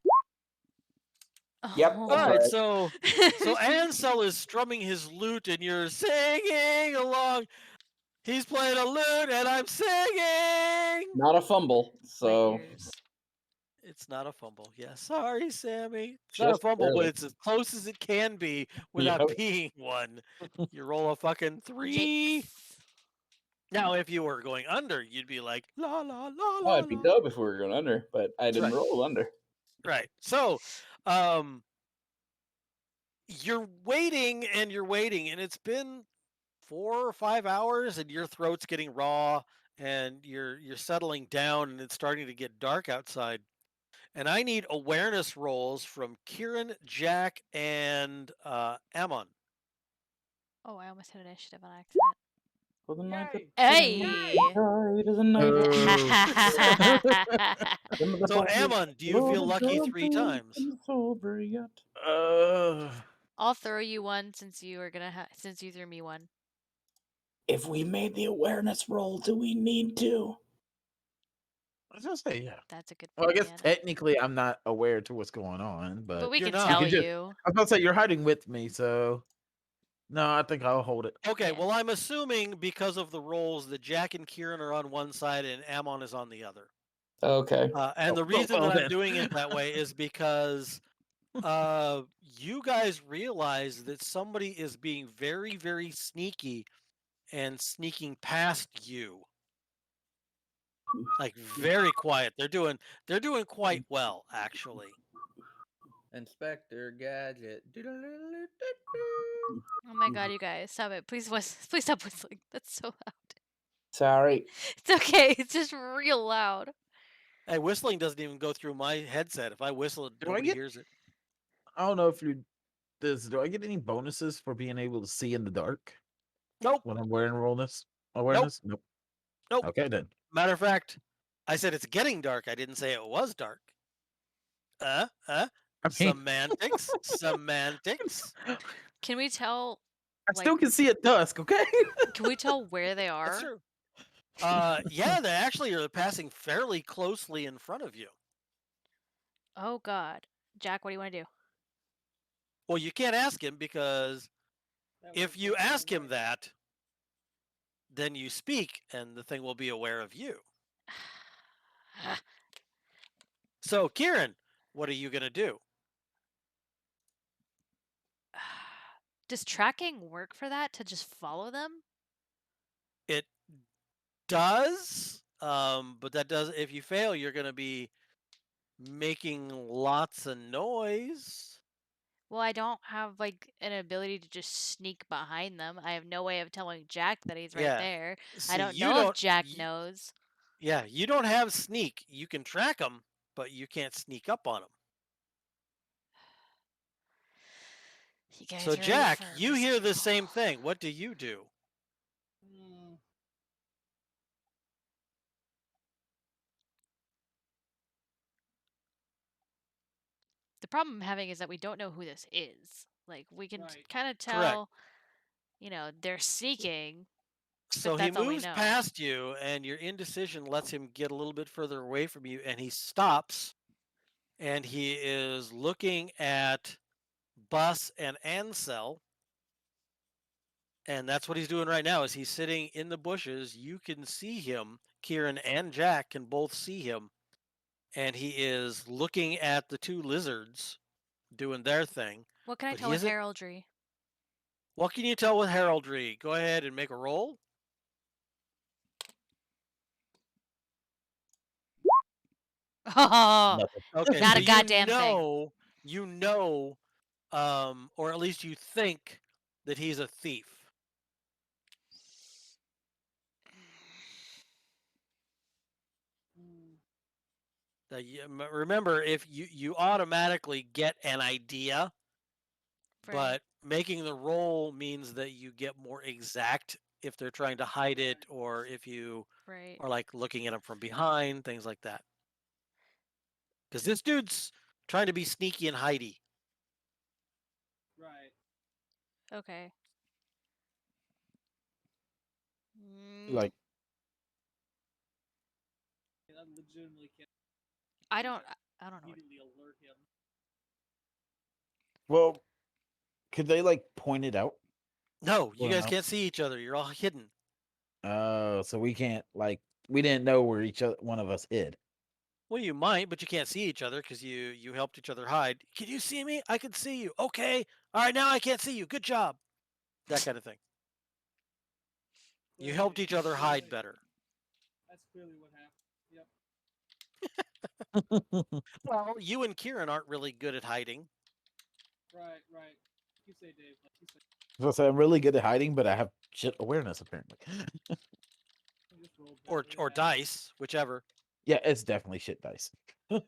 Yep, Oh. All that's right, right. so Ansel is strumming his lute and you're singing along. He's playing a lute and I'm singing. Not a fumble. My So ears. It's not a fumble. Yeah, sorry, Sammy. It's not a just fumble, but barely. it's as close as it can be without Yep. being one. You roll a fucking 3. Jakes. Now, if you were going under, you'd be like la la la Oh, la. it'd be la. dope if we were going under, but I didn't right. roll under. Right. So, you're waiting and you're waiting, and it's been 4 or 5 hours, and your throat's getting raw, and you're settling down, and it's starting to get dark outside. And I need awareness rolls from Kieran, Jack, and Ammon. Oh, I almost hit initiative on accident. For the night that Hey. died is a night that- So, Ammon, do you feel lucky 3 times? Sober yet. I'll throw you one since you were since you threw me one. If we made the awareness roll, do we need to? I was gonna say, yeah. That's a good Well, I point. guess yeah. technically I'm not aware to what's going on, But we You're can not. tell could just- you. I was gonna say you're hiding with me, so no, I think I'll hold it. Okay, Yeah. well, I'm assuming because of the rolls that Jack and Kieran are on one side and Ammon is on the other. Okay. And the Oh, reason well that I'm then. doing it that way is because you guys realize that somebody is being very, very sneaky and sneaking past you. Like very quiet. They're doing quite well, actually. Inspector Gadget. Oh my god, you guys, stop it! Please, please stop whistling. That's so loud. Sorry. It's okay. It's just real loud. Hey, whistling doesn't even go through my headset. If I whistle, Do I nobody get- hears it. I don't know if you do I get any bonuses for being able to see in the dark Nope. when I'm wearing awareness? Nope. Nope. Okay then. Matter of fact, I said it's getting dark. I didn't say it was dark. I mean, Semantics. Semantics. Can we tell? I still can see at dusk. Okay. Can we tell where they are? That's true. Yeah, they actually are passing fairly closely in front of you. Oh god, Jack, what do you want to do? Well, you can't ask him because if you ask him that, then you speak and the thing will be aware of you. So, Kieran, what are you going to do? Does tracking work for that to just follow them? It does, but that does. If you fail, you're going to be making lots of noise. Well, I don't have like an ability to just sneak behind them. I have no way of telling Jack that he's right Yeah. there. See, I don't you know don't. if Jack y- knows. Yeah, you don't have sneak. You can track them, but you can't sneak up on them. You guys So, are ready Jack, for a you hear the risky same roll. thing. What do you do? The problem I'm having is that we don't know who this is. Like we can Right. kind of Correct. tell, they're sneaking. So he that's all we moves know. past you, and your indecision lets him get a little bit further away from you, and he stops, and he is looking at Bus and Ansel, and that's what he's doing right now. Is he's sitting in the bushes? You can see him. Kieran and Jack can both see him, and he is looking at the two lizards doing their thing. What can I But tell he with isn't. heraldry? What can you tell with heraldry? Go ahead and make a roll. Oh, Nothing. Okay, not so a goddamn thing. you know, or at least you think that he's a thief. Remember, if you automatically get an idea, Right. but making the roll means that you get more exact if they're trying to hide it, or if you Right. are like looking at them from behind, things like that. Because this dude's trying to be sneaky and hidey. Right. Okay. Mm, Like, I legitimately can't I don't know. immediately alert him. well, could they like point it out? No, you Well, guys no. can't see each other. You're all hidden. So we can't we didn't know where one of us hid. Well, you might, but you can't see each other because you helped each other hide. Can you see me? I can see you. Okay. All right, now I can't see you. Good job. That kind of thing. You helped each other hide better. That's clearly what happened. Yep. Well, you and Kieran aren't really good at hiding. Right. You say, Dave. Like you say. So I say I'm really good at hiding, but I have shit awareness apparently. Just roll Or badly. dice, whichever. Yeah, it's definitely shit dice. That's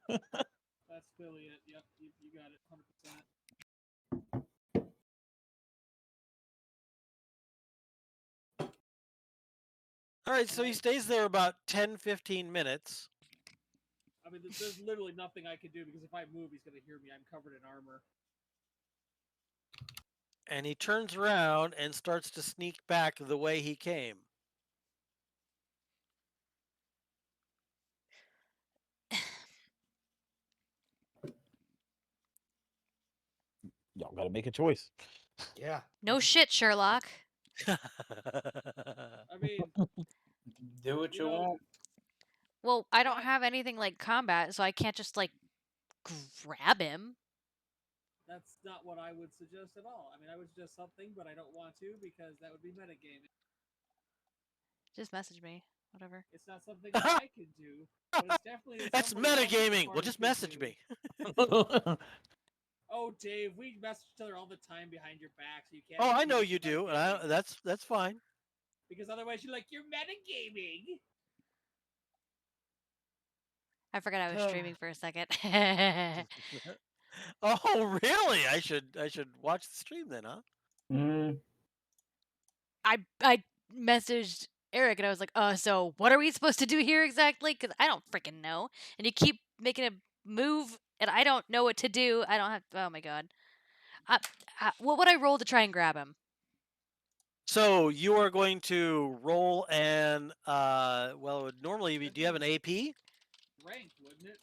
clearly it. Yep. You got it. 100%. All right, so he stays there about 10, 15 minutes. I mean, there's literally nothing I can do because if I move, he's going to hear me. I'm covered in armor. And he turns around and starts to sneak back the way he came. Y'all gotta make a choice. Yeah. No shit, Sherlock. I mean, Do what you want. Well, I don't have anything like combat, so I can't just like grab him. that's not what I would suggest at all. I mean, I would suggest something, but I don't want to because that would be metagaming. Just message me, whatever. It's not something that I can do, but it's definitely That's somebody else in the metagaming. Well, party just could message do. me. Oh, Dave, we message each other all the time behind your back, so you can't. Oh, I see know what you do, and metagaming. that's fine. Because otherwise, you're like, you're metagaming. I forgot I was streaming for a second. Oh, really? I should watch the stream then, huh? Mm. I messaged Eric and I was like, so what are we supposed to do here exactly? Because I don't freaking know. And you keep making a move and I don't know what to do. I don't have. Oh my god. What would I roll to try and grab him? So you are going to roll and well, it would normally be. Do you have an AP? Rank, wouldn't it?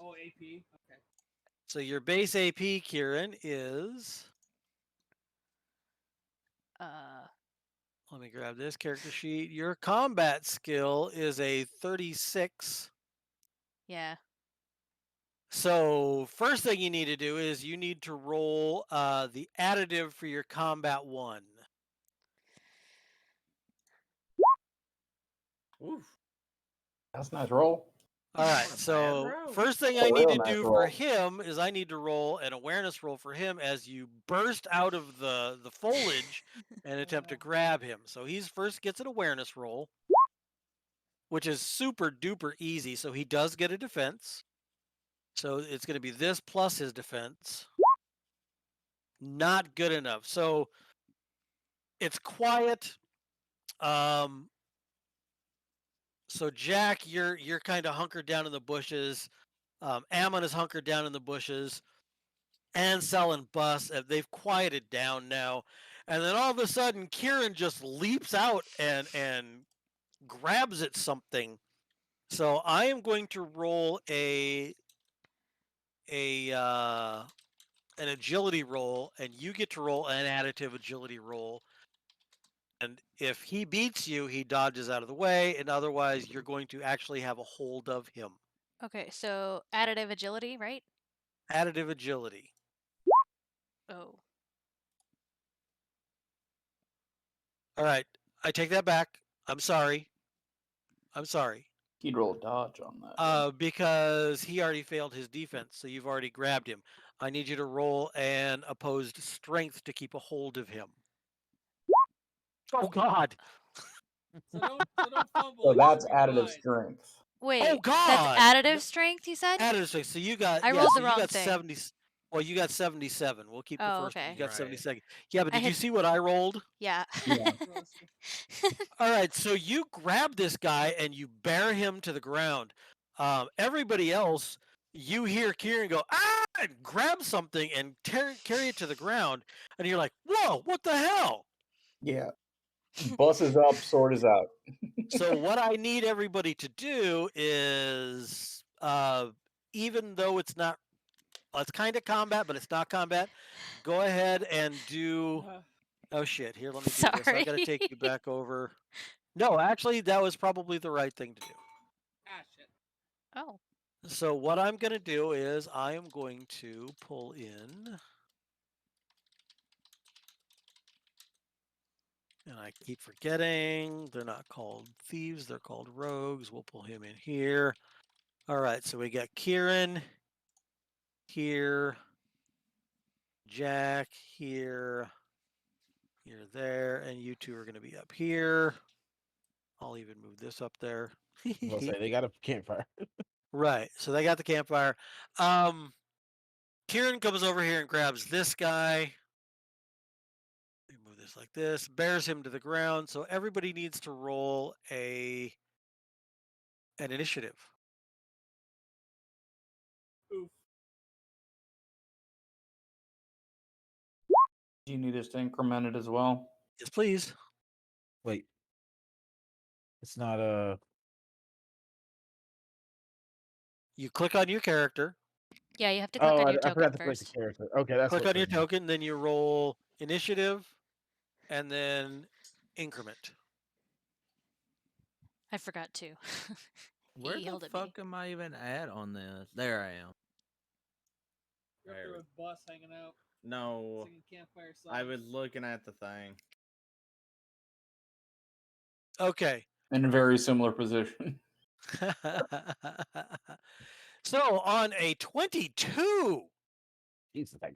Oh, AP. Okay. So your base AP, Kieran, is. Let me grab this character sheet. Your combat skill is a 36. Yeah. So first thing you need to do is you need to roll the additive for your combat 1. Oof. That's a nice roll. All right. Not a bad So roll. first thing A I need real to nice do roll. for him is I need to roll an awareness roll for him as you burst out of the foliage and attempt to grab him. So he's first gets an awareness roll, which is super duper easy. So he does get a defense. So it's going to be this plus his defense. Not good enough. So it's quiet. So Jack, you're kind of hunkered down in the bushes. Ammon is hunkered down in the bushes. Ansel and Bus, they've quieted down now. And then all of a sudden, Kieran just leaps out and grabs at something. So I am going to roll an agility roll, and you get to roll an additive agility roll. And if he beats you, he dodges out of the way, and otherwise, you're going to actually have a hold of him. Okay, so additive agility, right? Additive agility. Oh. All right, I take that back. I'm sorry. He'd roll a dodge on that. Because he already failed his defense, so you've already grabbed him. I need you to roll an opposed strength to keep a hold of him. Oh God! So don't fumble. So You that's should be additive fine. strength. Wait, Oh God! that's additive strength, you said? Additive strength. So you got. I yeah, rolled so the you wrong got thing. 70. Well, you got 77. We'll keep the Oh, first one. okay. You got Right. 72. Yeah, but I did you had- see what I rolled? Yeah. Yeah. All right, so you grab this guy and you bear him to the ground. Everybody else, you hear Kieran go, ah, and grab something and carry it to the ground. And you're like, whoa, what the hell? Yeah. Bus is up, sword is out. So what I need everybody to do is, even though it's not, it's kind of combat, but it's not combat, go ahead and do, oh shit, here, let me do this. I got to take you back over. No, actually, that was probably the right thing to do. Ah, shit. Oh. So what I'm going to do is I am going to pull in, and I keep forgetting, they're not called thieves, they're called rogues. We'll pull him in here. All right, so we got Kieran here, Jack here, you're there, and you two are going to be up here. I'll even move this up there. I'll say they got a campfire. Right, so they got the campfire. Kieran comes over here and grabs this guy. Move this like this, bears him to the ground. So everybody needs to roll an initiative. Oof. Do you need us to increment it as well? Yes, please. Wait. It's not a. You click on your character, Yeah, you have to click Oh, on your I forgot token to click the first. character. Okay, that's click what on your threw me off. token, then you roll initiative, and then increment. I forgot to. Where He the yelled at me. fuck am I even at on this? There I am. You're up there with Bus hanging out, No, singing campfire songs. I was looking at the thing. Okay. In a very similar position. So on a 22, Jesus, that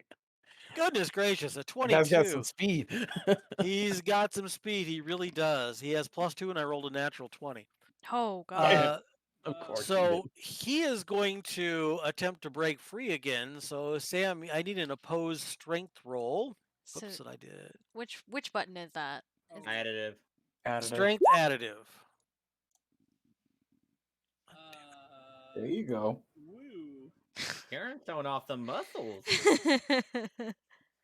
goodness gracious, a guy's got some 22. speed. He's got some speed. He really does. He has +2, and I rolled a natural 20. Oh god. Of course. So he is going to attempt to break free again. So Sam, I need an opposed strength roll. So Oops, what I did. which button is that? Oh, Is Additive. Strength additive. There you go. Woo. Karen's showing off the muscles.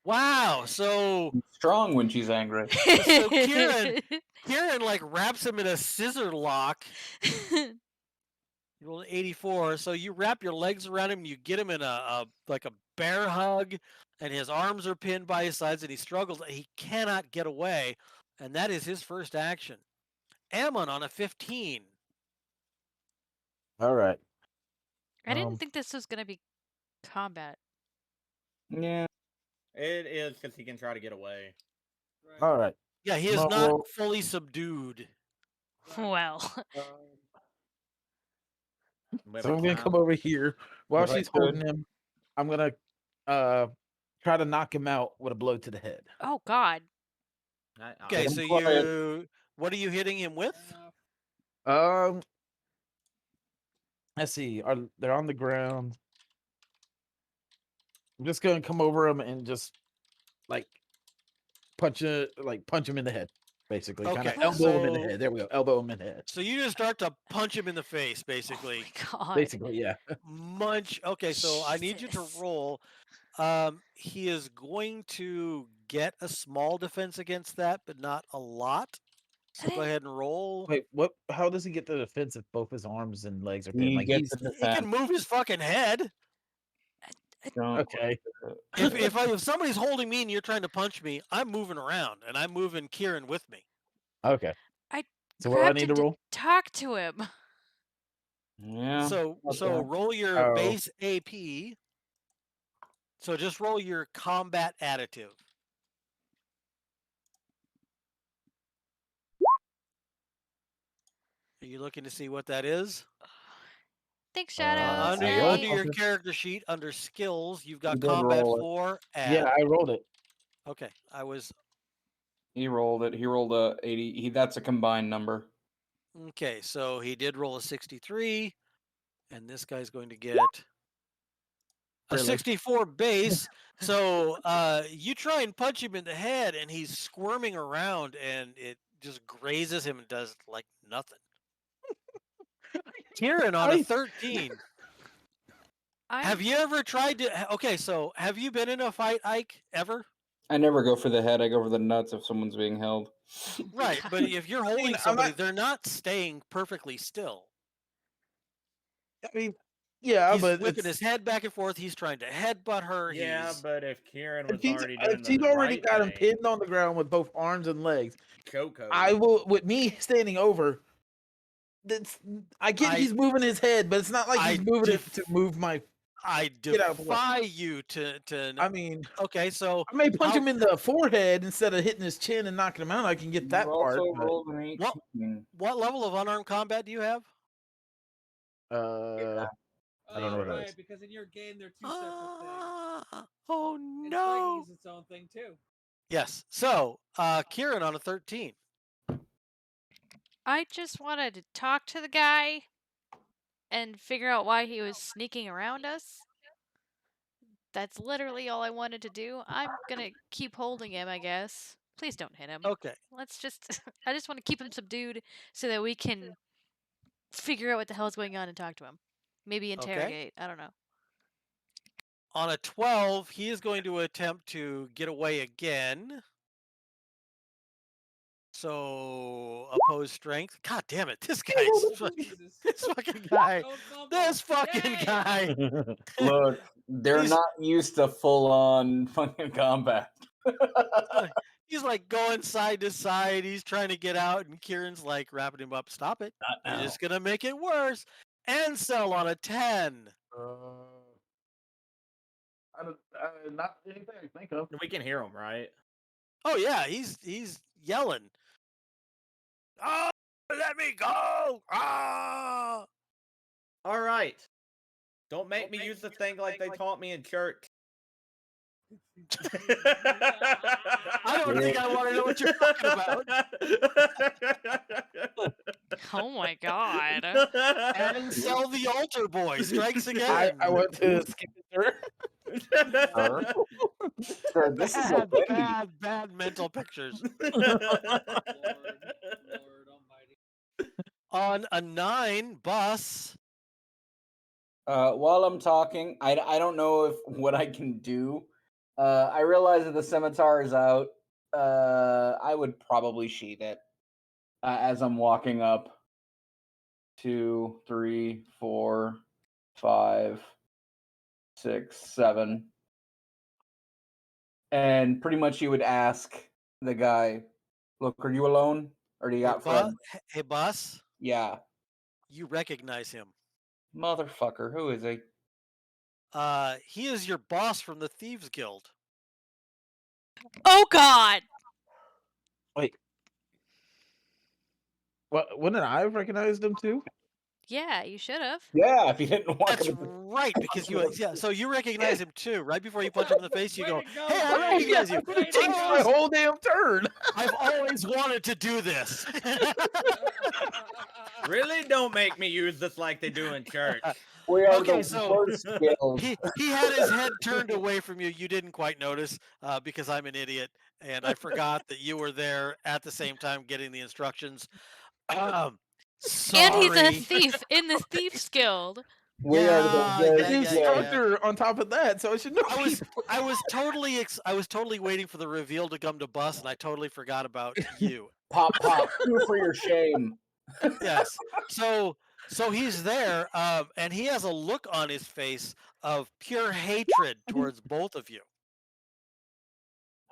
Wow. So She's strong when she's angry. so Kieran like wraps him in a scissor lock. You rolled an 84, so you wrap your legs around him, and you get him in a like a bear hug, and his arms are pinned by his sides, and he struggles. He cannot get away, and that is his first action. Ammon on a 15. All right. I didn't think this was gonna be combat. Yeah. It is because he can try to get away. Right. All right. Yeah, he is No, not well- fully subdued. Well. So I'm gonna come over here while If I she's holding could. him. I'm gonna try to knock him out with a blow to the head. Oh god. Okay, him so quiet. what are you hitting him with? Let's see. They're on the ground? I'm just gonna come over him and just like punch him in the head, basically. Kind of Okay, elbow him in the so- head. There we go. Elbow him in the head. So you just start to punch him in the face, basically. God. Basically, yeah. Munch. Okay, so I need you to Jesus. roll. He is going to get a small defense against that, but not a lot. So go ahead and roll. Wait, what? How does he get the defense if both his arms and legs are pinned? He Like gets he's the He can defense. move his fucking head. Don't okay. If somebody's holding me and you're trying to punch me, I'm moving around and I'm moving Kieran with me. Okay. I So what do I grabbed need him to roll? talk to him. Yeah. So okay. roll your Oh. base AP. So just roll your combat additive. Are you looking to see what that is? Thanks, Shadows. Under Night. your character sheet, under skills, you've got You did combat roll it. 4. Add. Yeah, I rolled it. Okay, He rolled it. He rolled a 80. That's a combined number. Okay, so he did roll a 63, and this guy's going to get a Really? 64 base. So you try and punch him in the head, and he's squirming around, and it just grazes him and does like nothing. Kieran on a 13. Have you ever tried to? Okay, so have you been in a fight, Ike, ever? I never go for the head. I go for the nuts if someone's being held. Right, but if you're holding I'm somebody, not- they're not staying perfectly still. I mean, yeah, He's but whipping his head back and forth. He's trying to headbutt her. Yeah, he's... but if Kieran was if he's, already doing if he's the already right got him thing, pinned on the ground with both arms and legs, Coco. I will. With me standing over, I get he's moving his head, but it's not like he's moving it to move my. I Get out of the way. defy you to. I mean, okay, so I may punch him in the forehead instead of hitting his chin and knocking him out. I can get that part. Also But, rolled an 18. what level of unarmed combat do you have? I don't know what that right, is. because in your game they're two separate things. Oh And no! Swinging is its own thing too. Yes. So Kieran on a 13. I just wanted to talk to the guy and figure out why he was sneaking around us. That's literally all I wanted to do. I'm gonna keep holding him, I guess. Please don't hit him. Okay. Let's just... I just want to keep him subdued so that we can figure out what the hell is going on and talk to him. Maybe interrogate. I don't know. On a 12, he is going to attempt to get away again. So opposed strength. God damn it! This guy, Jesus. this fucking guy, Don't fumble. this fucking Yay! guy. Look, they're He's- not used to full-on fucking combat. He's like going side to side. He's trying to get out, and Kieran's like wrapping him up. Stop it! Not You're now. just gonna make it worse. Ansel on a 10. I don't, not anything I can think of. We can hear him, right? Oh yeah, he's yelling. Oh, let me go! Ah! All right. Don't make me use the thing like they taught me in church. I don't think I want to know what you're talking about. Oh my god. Ansel the altar boy strikes again. I went to skip it through. Sir, this is a bad mental pictures. Lord almighty. On a 9, Bus. While I'm talking, I don't know what I can do. I realize that the scimitar is out. I would probably sheath it as I'm walking up. 2, 3, 4, 5, 6, 7. And pretty much you would ask the guy, look, are you alone? Or do you got friends? Hey, Bus. Yeah. You recognize him. Motherfucker, who is he? He is your boss from the Thieves Guild. Oh god. Wait. What? Wouldn't I have recognized him too? Yeah, you should have. Yeah, if you didn't walk That's up. right, because so you recognize him too. Right before you punch him in the face, you go, Way to go, "Hey, I buddy. recognize you." Way to Takes go. my whole damn turn. I've always wanted to do this. Really? Don't make me use this like they do in church. We are Okay, the so worst guild. he had his head turned away from you. You didn't quite notice because I'm an idiot and I forgot that you were there at the same time getting the instructions. Sorry. And he's a thief in the Thieves Guild. We are the He's worst guild. instructor on top of that, so I should know. I was totally waiting for the reveal to come to Bus, and I totally forgot about you. Pop, do for your shame. Yes. So he's there, and he has a look on his face of pure hatred towards both of you.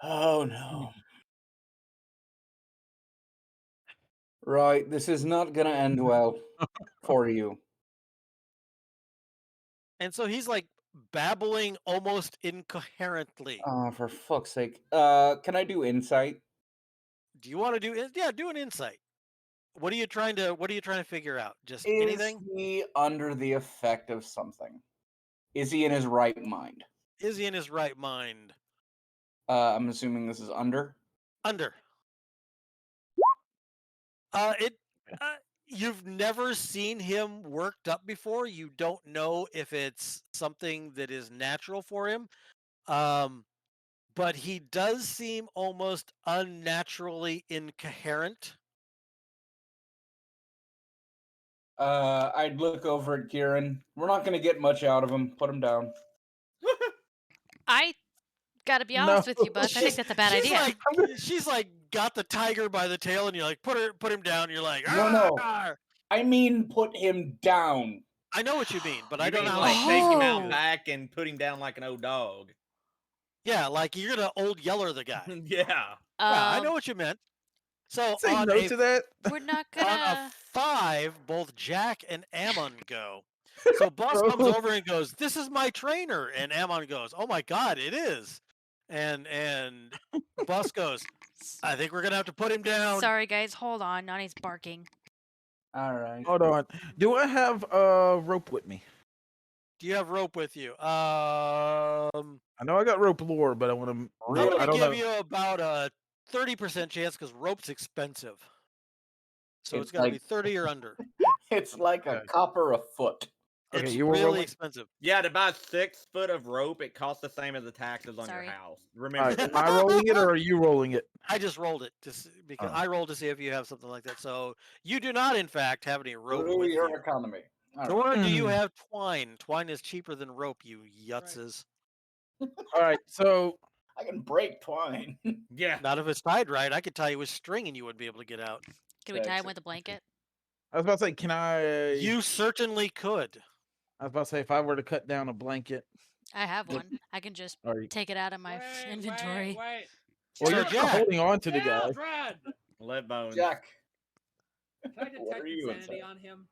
Oh no. Right, this is not gonna end well for you. And so he's like babbling almost incoherently. Oh, for fuck's sake. Can I do insight? Do you want to do it? Yeah, do an insight. What are you trying to figure out? Just Is anything? he under the effect of something? Is he in his right mind? Is he in his right mind? I'm assuming this is under. Under. You've never seen him worked up before. You don't know if it's something that is natural for him. But he does seem almost unnaturally incoherent. I'd look over at Kieran. We're not gonna get much out of him. Put him down. I gotta be honest with you, Bus. I think that's a bad idea. She's like got the tiger by the tail, and you're like, put him down. And you're like, No. "Arr!" I mean, put him down. I know what you mean, but I You don't mean know. like take him out Oh. back and put him down like an old dog. Yeah, like you're gonna old yeller the guy. Yeah. Yeah, I know what you meant. So Say on no a to that. We're not on a gonna. 5, both Jack and Ammon go. So Boss comes over and goes, "This is my trainer," and Ammon goes, "Oh my God, it is." And Boss goes, "I think we're gonna have to put him down." Sorry, guys. Hold on. Nani's barking. All right. Hold on. Do I have rope with me? Do you have rope with you? I know I got rope lore, but I want to. I'm I gonna don't give know. you about a 30% chance because rope's expensive. So it's It's gonna like- be 30 or under. It's like a copper a foot. Okay, It's you were really rolling- expensive. Yeah, to buy 6 foot of rope, it costs the same as the taxes on Sorry. your house. All Remember. right, am I rolling it or are you rolling it? I just rolled it because Oh. I rolled to see if you have something like that. So you do not, in fact, have any rope Ooh, with your you. economy. All right. Nor do you Hmm. have twine. Twine is cheaper than rope, you yutzes. All right, so I can break twine. Yeah. Not if it's tied right. I could tie you with string and you wouldn't be able to get out. Can we tie him Excellent. with a blanket? I was about to say, can I? You certainly could. I was about to say, if I were to cut down a blanket, I have one. I can just or take it out of my inventory. Wait. well, So you're Jack- holding on to the guy. Mildred! Let bones. Jack, Can I what detect are you insanity inside? on him?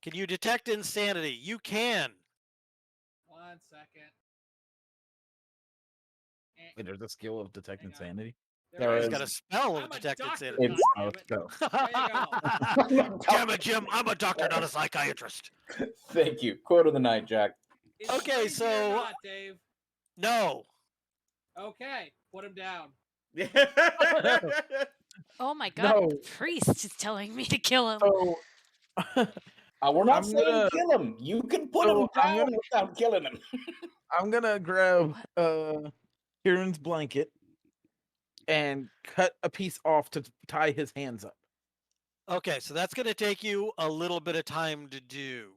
Can you detect insanity? You can. 1 second. Wait, there's a skill of detect Hang on. insanity. There He's is. got a spell of I'm a detect doctor, insanity. It's goddammit. go. There you go. Damn it, Jim. I'm a doctor, not a psychiatrist. Thank you. Quote of the night, Jack. Is Okay, he crazy or so- not, Dave? No. Okay, put him down. Oh my god, No. the priest is telling me to kill him. So, We're not I'm saying gonna- kill him. You can put So him I'm down gonna- without killing him. I'm gonna grab Kieran's blanket and cut a piece off to tie his hands up. Okay, so that's going to take you a little bit of time to do.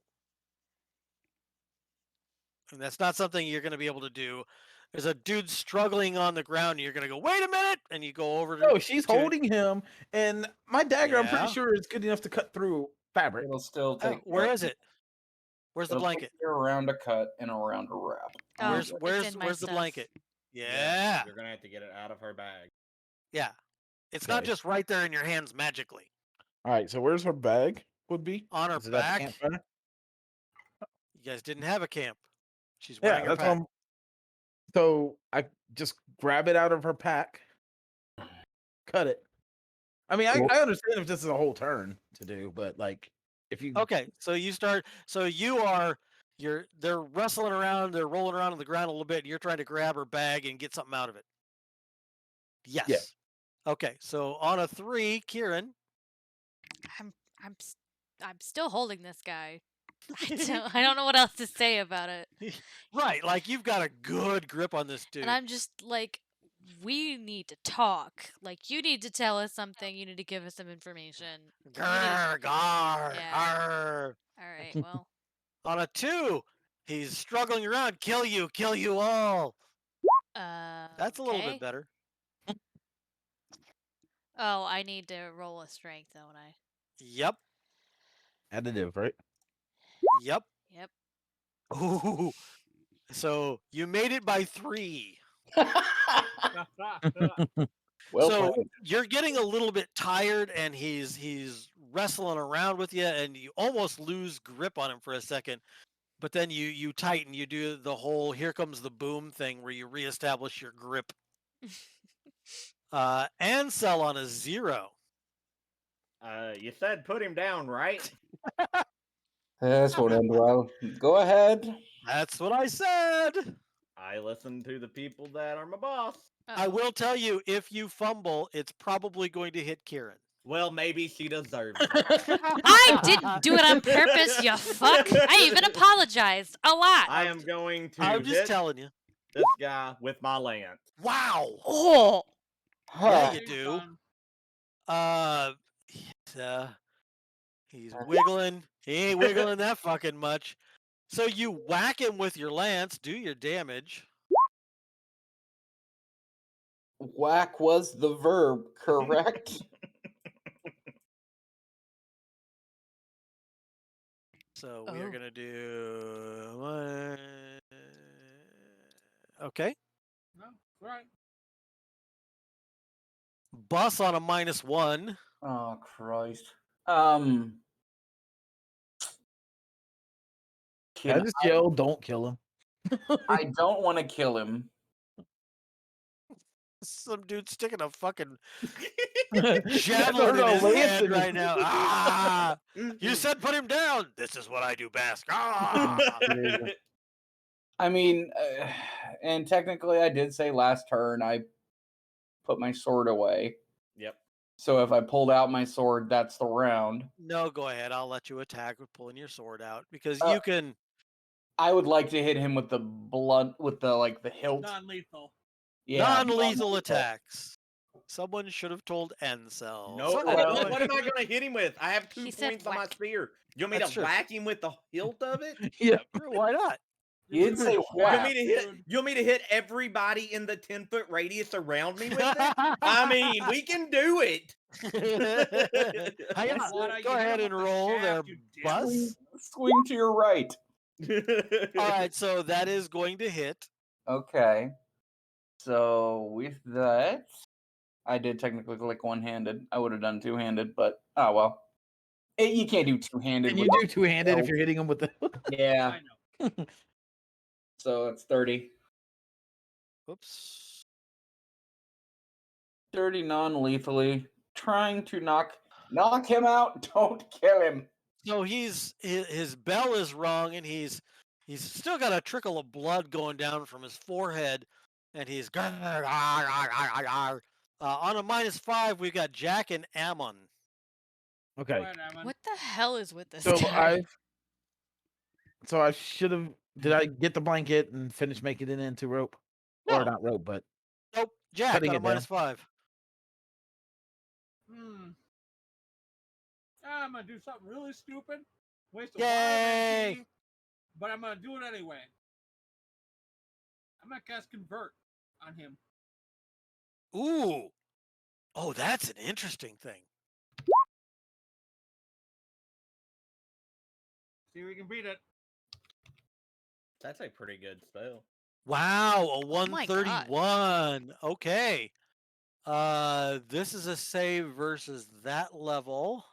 And that's not something you're going to be able to do. There's a dude struggling on the ground, and you're going to go, wait a minute! And you go over to. No, she's to- holding him, and my dagger, I'm pretty Yeah. sure, is good enough to cut through fabric. It'll still Oh, take. where is it? Where's the It'll take blanket? you around a cut and around a wrap. Oh, Where's it's where's in my where's the stuff. blanket? Yeah. You're gonna have to get it out of her bag. Yeah. It's not Okay. just right there in your hands magically. All right, so where's her bag? Would be On her Is it at the back. campfire? You guys didn't have a camp. She's Yeah, wearing her that's pack. what I'm. So I just grab it out of her pack, cut it. I mean, Cool. I understand if this is a whole turn to do, but like, if you Okay, so you start. So they're wrestling around. They're rolling around on the ground a little bit. And you're trying to grab her bag and get something out of it. Yes. Okay, so on a 3, Kieran. I'm still holding this guy. I don't know what else to say about it. Right, like you've got a good grip on this dude. And I'm just like, we need to talk. Like, you need to tell us something. You need to give us some information. Grr, gar, Yeah. arr. All right, well. On a 2, he's struggling around. Kill you all. That's a little Okay. bit better. Oh, I need to roll a strength, don't I? Yep. additive, right? Yep. Yep. Ooh. So you made it by 3. Well so played. you're getting a little bit tired, and he's wrestling around with you, and you almost lose grip on him for a second. But then you tighten. You do the whole "here comes the boom" thing, where you reestablish your grip. Ansel on a 0. You said put him down, right? This won't end well. Go ahead. That's what I said. I listen to the people that are my boss. I Uh-oh. will tell you, if you fumble, it's probably going to hit Kieran. Well, maybe she deserves it. I didn't do it on purpose, you fuck. I even apologized a lot. I am going to I'm just hit telling you. this guy with my lance. Wow. Oh. Yeah, Huh. you Pretty do. fun. He's wiggling. He ain't wiggling that fucking much. So you whack him with your lance. Do your damage. Whack was the verb, correct? So we are Oh. gonna do one. Okay. No, all right. Bus on a -1. Oh Christ. I Can just yell, "Don't kill him." I don't want to kill him. Some dude sticking a fucking Javelin javelin in his head right now. Ah! You said put him down. This is what I do best. Ah! I mean, and technically, I did say last turn I put my sword away. Yep. So if I pulled out my sword, that's the round. No, go ahead. I'll let you attack with pulling your sword out because Uh, you can. I would like to hit him with the blunt, with the hilt. Non-lethal. Yeah, Non-lethal non-lethal. attacks. Someone should have told Ansel. No, So what anyway, am I going to hit him with? I have 2 He said points on my whack. spear. You want me That's to true. whack him with the hilt of it? Yeah. sure, why not? You didn't say You what? want me to hit? You want me to hit everybody in the 10-foot radius around me with it? I mean, we can do it. Hang Why on. don't Go you hit ahead him and with the roll there, shaft, you dip? Bus. Swing to your right. All right, so that is going to hit. Okay. So with that, I did technically click one-handed. I would have done two-handed, but oh well. You can't do two-handed. Can you do two-handed if you're hitting them with the? Yeah. I know. So it's 30. Oops. 30 non-lethally. Trying to knock him out. Don't kill him. So his bell is rung, and he's still got a trickle of blood going down from his forehead, and he's on a -5. We've got Jack and Ammon. Go Okay. ahead, Ammon. What the hell is with this So guy? I should have. Did I get the blanket and finish making it into rope? No. Or not rope, but Nope, Jack cutting on a it down. -5. I'm gonna do something really stupid, waste a Yay! lot of MP, but I'm gonna do it anyway. I'm gonna cast Convert on him. Ooh. Oh, that's an interesting thing. See if we can beat it. That's a pretty good spell. Wow, a Oh my God. 131. Okay. This is a save versus that level.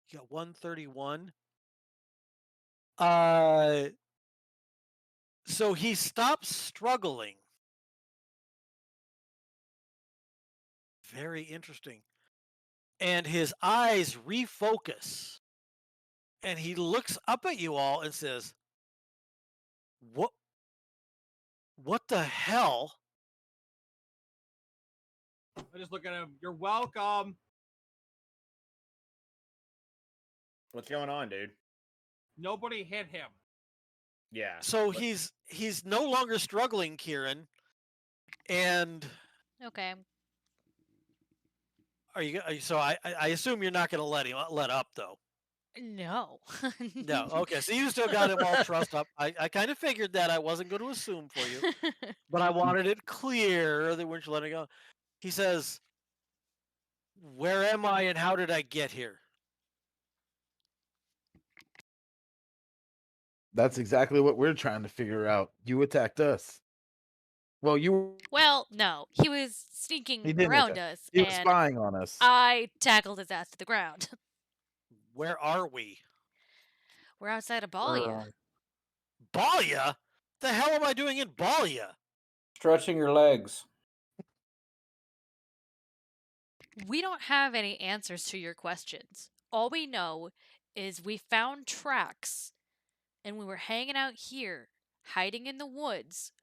You got 131. So he stops struggling. Very interesting. And his eyes refocus. And he looks up at you all and says, What the hell? I just look at him. You're welcome. What's going on, dude? Nobody hit him. Yeah. So he's no longer struggling, Kieran. And Okay. are you so I assume you're not going to let up though. No. No. Okay. So you still got him all trussed up. I kind of figured that. I wasn't going to assume for you, but I wanted it clear that weren't letting go. He says, "Where am I and how did I get here?" That's exactly what we're trying to figure out. You attacked us. Well, Well, no. He was he sneaking didn't around attack. us, He was and spying on us. I tackled his ass to the ground. Where are we? We're outside of Balia. Balia? The hell am I doing in Balia? Stretching your legs. We don't have any answers to your questions. All we know is we found tracks, and we were hanging out here, hiding in the woods,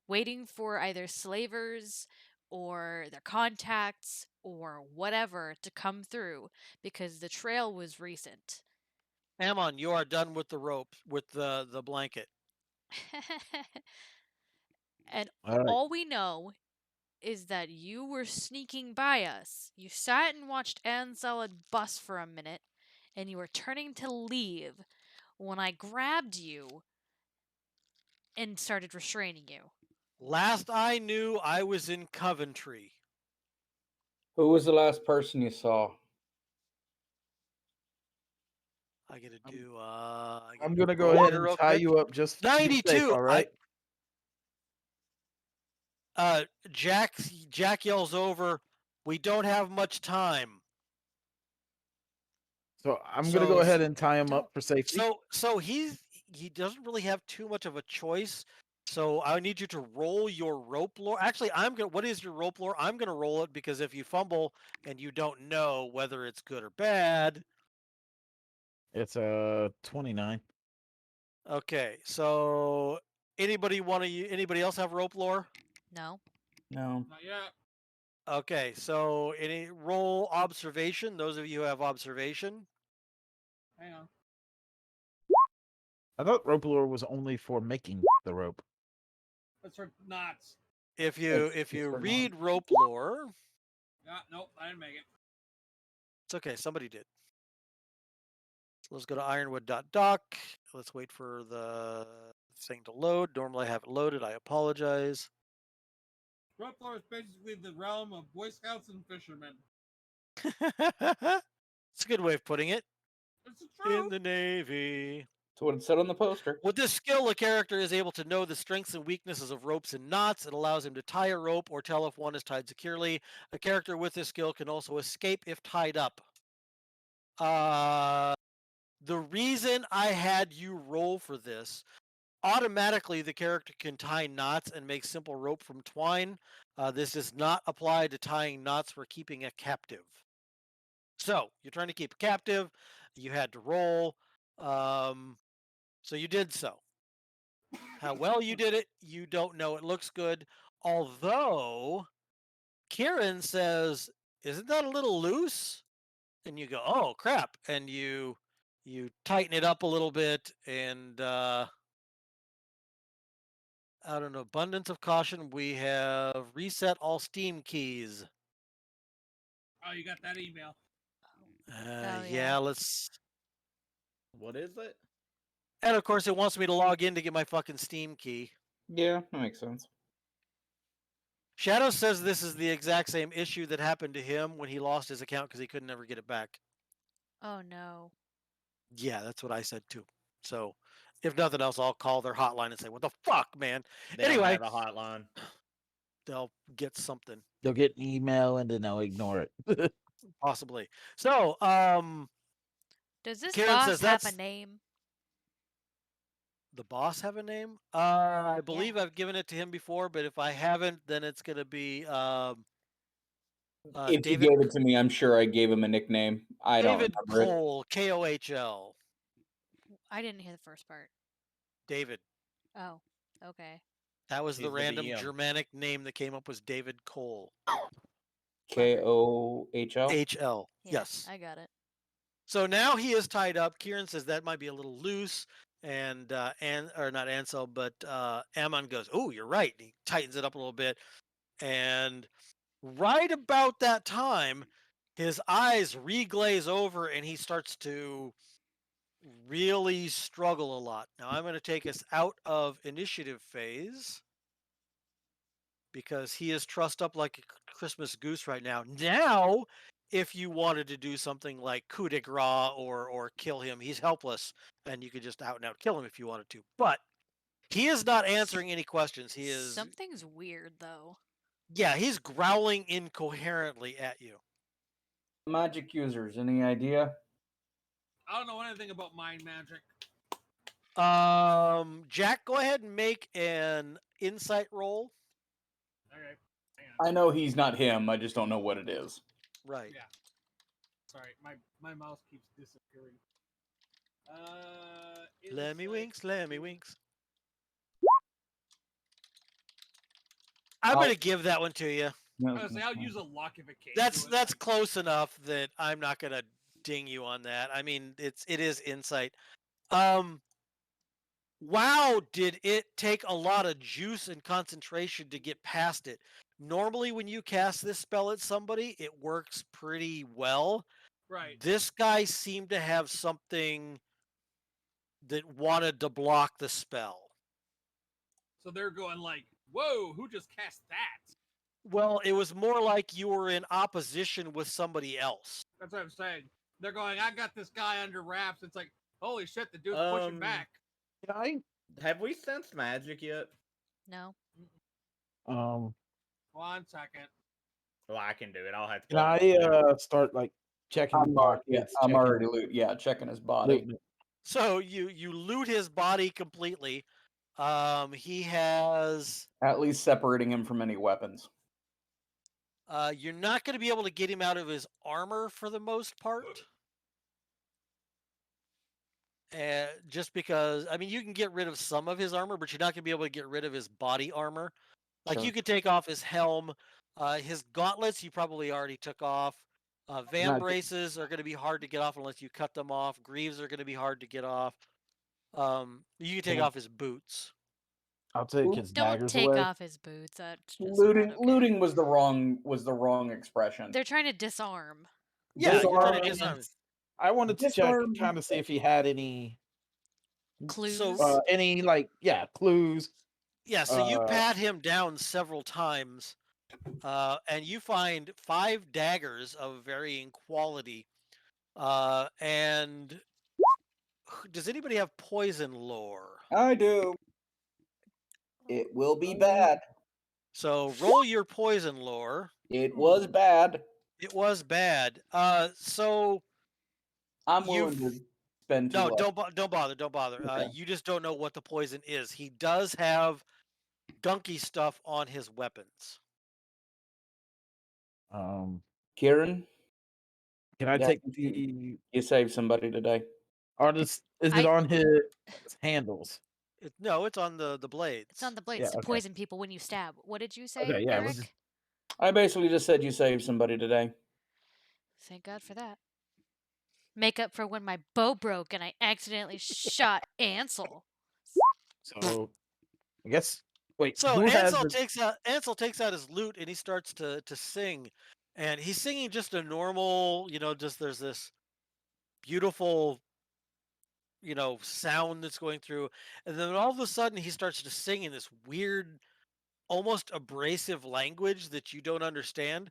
waiting for either slavers or their contacts or whatever to come through because the trail was recent. Ammon, you are done with the rope, with the blanket. And All right. all we know is that you were sneaking by us. You sat and watched Anselid bust for a minute, and you were turning to leave when I grabbed you and started restraining you. Last I knew, I was in Coventry. Who was the last person you saw? I gotta do. I'm gonna go ahead and tie you up just to be safe, 92. all right? Jack yells over. We don't have much time. So I'm gonna go ahead and tie him up for safety. So he doesn't really have too much of a choice. So I need you to roll your rope lore. Actually, what is your rope lore? I'm gonna roll it because if you fumble and you don't know whether it's good or bad. It's a 29. Okay, so anybody else have rope lore? No. No. Not yet. Okay, so any roll observation. Those of you who have observation. Hang on. I thought rope lore was only for making the rope. That's for knots. if you read rope lore, Nope, I didn't make it. it's okay. Somebody did. So let's go to ironwood.doc. Let's wait for the thing to load. Normally I have it loaded. I apologize. Rope lore is basically the realm of Boy Scouts and fishermen. It's a good way of putting it. It's the truth. In the Navy. That's what it said on the poster. With this skill, a character is able to know the strengths and weaknesses of ropes and knots. It allows him to tie a rope or tell if one is tied securely. A character with this skill can also escape if tied up. The reason I had you roll for this, automatically the character can tie knots and make simple rope from twine. This does not apply to tying knots for keeping a captive. So you're trying to keep a captive. You had to roll. So you did so. How well you did it, you don't know. It looks good. Although Kieran says, "Isn't that a little loose?" And you go, "Oh crap!" And you tighten it up a little bit, and out of an abundance of caution, we have reset all Steam keys. Oh, you got that email. Yeah, let's. What is it? And of course, it wants me to log in to get my fucking Steam key. Yeah, that makes sense. Shadow says this is the exact same issue that happened to him when he lost his account because he couldn't ever get it back. Oh no. Yeah, that's what I said too. So, if nothing else, I'll call their hotline and say, "What the fuck, man?" They Anyway, don't have a hotline. they'll get something, They'll get an email and then they'll ignore it. possibly. So, Does this Karen boss says have a that's- name? the boss have a name? I believe Yeah. I've given it to him before, but if I haven't, then it's gonna be If David. you gave it to me, I'm sure I gave him a nickname. I David don't remember it. Cole, Kohl. I didn't hear the first part. David. Oh, okay. That was the He's the random DM. Germanic name that came up was David Cole. Kohl. HL. Yeah, Yes. I got it. So now he is tied up. Kieran says that might be a little loose, and or not Ansel, but Ammon goes, "Oh, you're right." And he tightens it up a little bit, and right about that time, his eyes reglaze over, and he starts to really struggle a lot. Now I'm going to take us out of initiative phase because he is trussed up like a Christmas goose right now. Now, if you wanted to do something like coup de grace or kill him, he's helpless, and you could just out and out kill him if you wanted to. But he is not answering any questions. He is. Something's weird though. Yeah, he's growling incoherently at you. Magic users, any idea? I don't know anything about mind magic. Jack, go ahead and make an insight roll. Okay. Hang on. I know he's not him. I just don't know what it is. Right. Yeah. Sorry, my mouse keeps disappearing. Lemmy winks, Lemmy winks. I'm gonna give that one to you. Honestly, I'll use a luck if it came. That's close enough that I'm not gonna ding you on that. I mean, it is insight. Wow, did it take a lot of juice and concentration to get past it? Normally, when you cast this spell at somebody, it works pretty well. Right. This guy seemed to have something that wanted to block the spell. So they're going like, "Whoa, who just cast that?" Well, it was more like you were in opposition with somebody else. That's what I'm saying. They're going, "I got this guy under wraps." It's like, holy shit, the dude's pushing back. Have we sensed magic yet? No. One second. Well, I can do it. I'll have to. Can I start like checking I'm, pockets? I'm checking- already checking his body. looting it? So you loot his body completely. He has. At least separating him from any weapons. You're not going to be able to get him out of his armor for the most part. Just because, I mean, you can get rid of some of his armor, but you're not going to be able to get rid of his body armor. Like, Sure. you could take off his helm. His gauntlets, you probably already took off. Van Not- braces are going to be hard to get off unless you cut them off. Greaves are going to be hard to get off. You can take Mhm. off his boots. I'll take his Don't daggers take away. off his boots. That's just Looting, not okay. looting was the wrong expression. They're trying to disarm. Yeah, you're trying to Disarm. disarm. I wanted to check, Disarm. kind of see if he had any Clues. So any clues. yeah, so you Uh, pat him down several times, and you find 5 daggers of varying quality. And does anybody have poison lore? I do. It will be bad. So roll your poison lore. It was bad. It was bad. So I'm you willing to spend 2 no, luck. don't bother. Okay. You just don't know what the poison is. He does have gunky stuff on his weapons. Kieran, can I yeah, take the you saved somebody today. artist? Is it I- on his handles? No, it's on the blades. It's on the blades Yeah, to okay. poison people when you stab. What did you say, Okay, yeah, Eric? let's I basically just said you saved somebody today. Thank God for that. Make up for when my bow broke and I accidentally shot Ansel. So I guess wait, So who has Ansel the takes out his lute and he starts to sing, and he's singing just a normal, just there's this beautiful, sound that's going through, and then all of a sudden he starts to sing in this weird, almost abrasive language that you don't understand.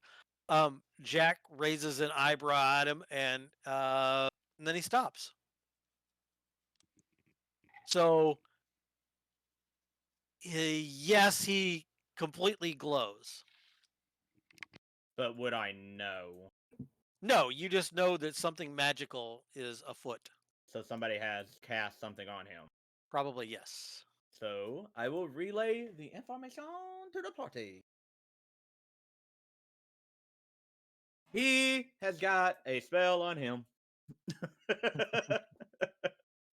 Jack raises an eyebrow at him, and then he stops. So yes, he completely glows. But would I know? No, you just know that something magical is afoot. So somebody has cast something on him. Probably yes. So I will relay the information to the party. He has got a spell on him.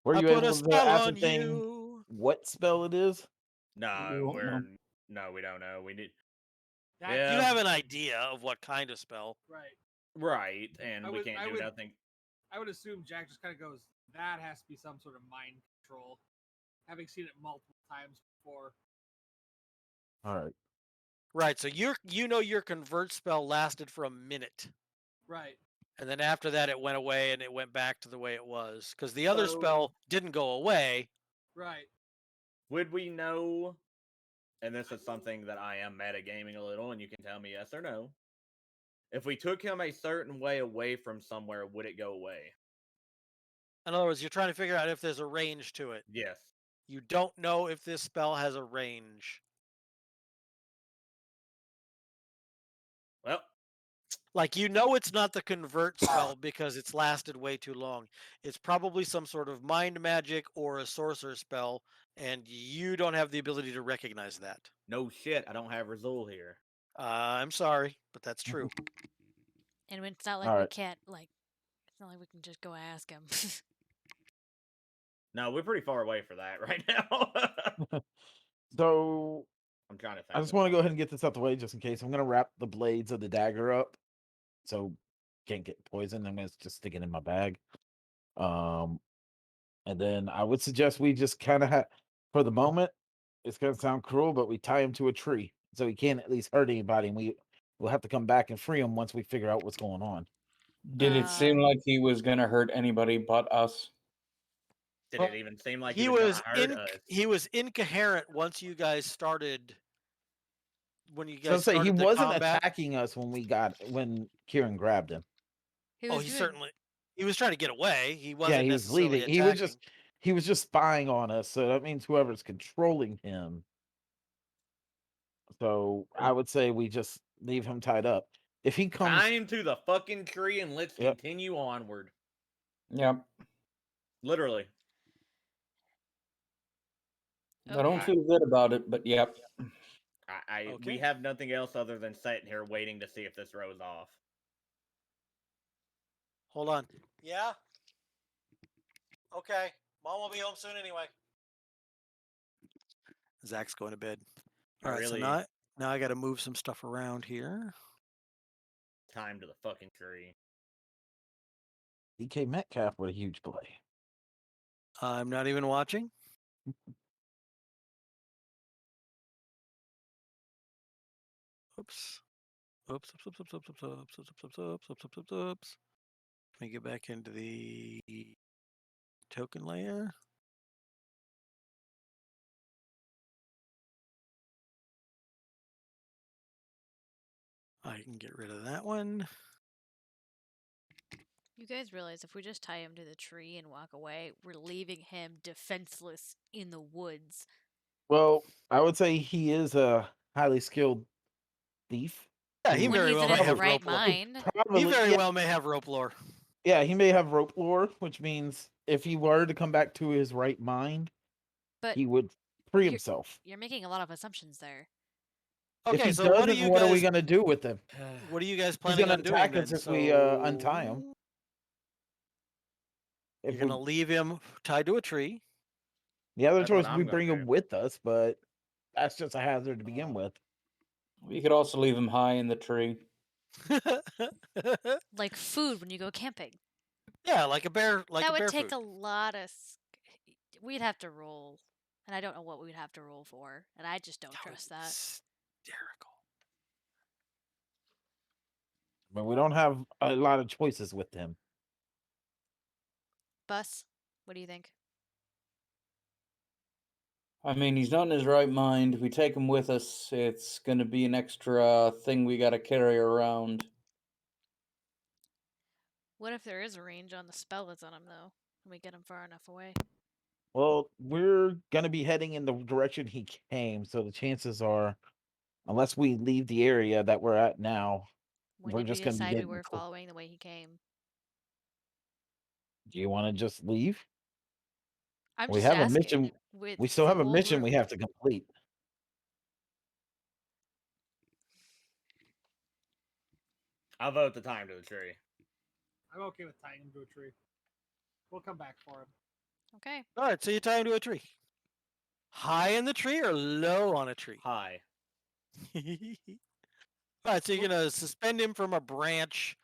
were I you put a able to spell on ascertain you. what spell it is? No, We don't we don't know. We need That, Yeah. You have an idea of what kind of spell. right. right, and I we would- can't I do would- nothing. I would assume Jack just kind of goes, that has to be some sort of mind control. Having seen it multiple times before. All right. Right, so your convert spell lasted for a minute. Right. And then after that it went away and it went back to the way it was. Because the other So- spell didn't go away. Right. Would we know? And this is something that I am metagaming a little, and you can tell me yes or no. If we took him a certain way away from somewhere, would it go away? In other words, you're trying to figure out if there's a range to it. Yes. You don't know if this spell has a range. Well, Like, it's not the convert spell because it's lasted way too long. It's probably some sort of mind magic or a sorcerer spell, and you don't have the ability to recognize that. no shit, I don't have Razul here. I'm sorry, but that's true. And it's not like All we right. can't, it's not like we can just go ask him. No, we're pretty far away for that right now. So I'm trying to think. I just want to go ahead and get this out the way just in case. I'm gonna wrap the blades of the dagger up so can't get poisoned. I'm gonna just stick it in my bag. And then I would suggest we just kind of for the moment, it's gonna sound cruel, but we tie him to a tree so he can't at least hurt anybody, and we'll have to come back and free him once we figure out what's going on. Did it seem like he was going to hurt anybody but us? Did Well, it even seem like he he was was gonna hurt us? he was incoherent once you guys started. When you So guys say he started the wasn't combat. attacking us when Kieran grabbed him. He Oh, was he doing- certainly. He was trying to get away. He Yeah, wasn't he was necessarily leaving. attacking. He was just spying on us. So that means whoever's controlling him. So I would say we just leave him tied up. If he comes, Tie him to the fucking tree and let's Yep. continue onward. Yep. Literally. I don't Okay. feel good about it, but yep. We Okay. have nothing else other than sitting here waiting to see if this rolls off. Hold on. Yeah. Okay. Mom will be home soon anyway. Zach's going to bed. All right. Really? So now I got to move some stuff around here. Time to the fucking tree. DK Metcalf with a huge play. I'm not even watching. Oops. Oops. Let me get back into the token layer. I can get rid of that one. You guys realize if we just tie him to the tree and walk away, we're leaving him defenseless in the woods. Well, I would say he is a highly skilled thief. Yeah, he When very he's well in may his have right rope lore. mind. He Probably, very yeah, well may have rope lore. yeah, he may have rope lore, which means if he were to come back to his right mind, But he would free you're- himself. You're making a lot of assumptions there. If Okay, he so what are doesn't, you what are we guys? gonna do with him? What are you guys He's planning gonna on doing attack us then? if we untie him. You're If gonna we, leave him tied to a tree. the other That's choice what is we I'm gonna bring him do. with us, but that's just a hazard to begin with. You could also leave him high in the tree. Like food when you go camping. Yeah, like a bear. Like that a would bear take food. a lot of. We'd have to roll, and I don't know what we'd have to roll for, and I just don't trust that. Hysterical. But we don't have a lot of choices with him. Bus, what do you think? I mean, he's not in his right mind. If we take him with us, it's going to be an extra thing we got to carry around. What if there is a range on the spell that's on him, though, and we get him far enough away? Well, we're gonna be heading in the direction he came, so the chances are, unless we leave the area that we're at now, When we're did we just gonna be decide we getting. were following the way he came? Do you want to just leave? I'm We just have a asking. mission. With We still have the a whole mission we group. have to complete. I'll vote the time to the tree. I'm okay with tying him to a tree. We'll come back for him. Okay. All right, so you tie him to a tree. High in the tree or low on a tree? High. All right, so you're gonna suspend him from a branch.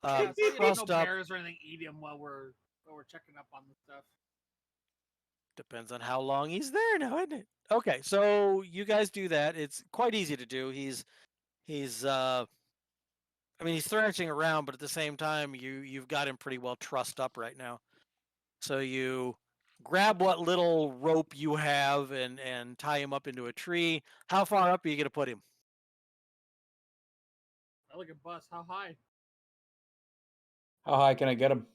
Yeah, so Trussed no up. bears or anything eat him while we're checking up on the stuff. Depends on how long he's there now, isn't it? Okay, so you guys do that. It's quite easy to do. He's I mean, he's thrashing around, but at the same time, you've got him pretty well trussed up right now. So you grab what little rope you have and tie him up into a tree. How far up are you gonna put him? I look at Bus. How high? How high can I get him?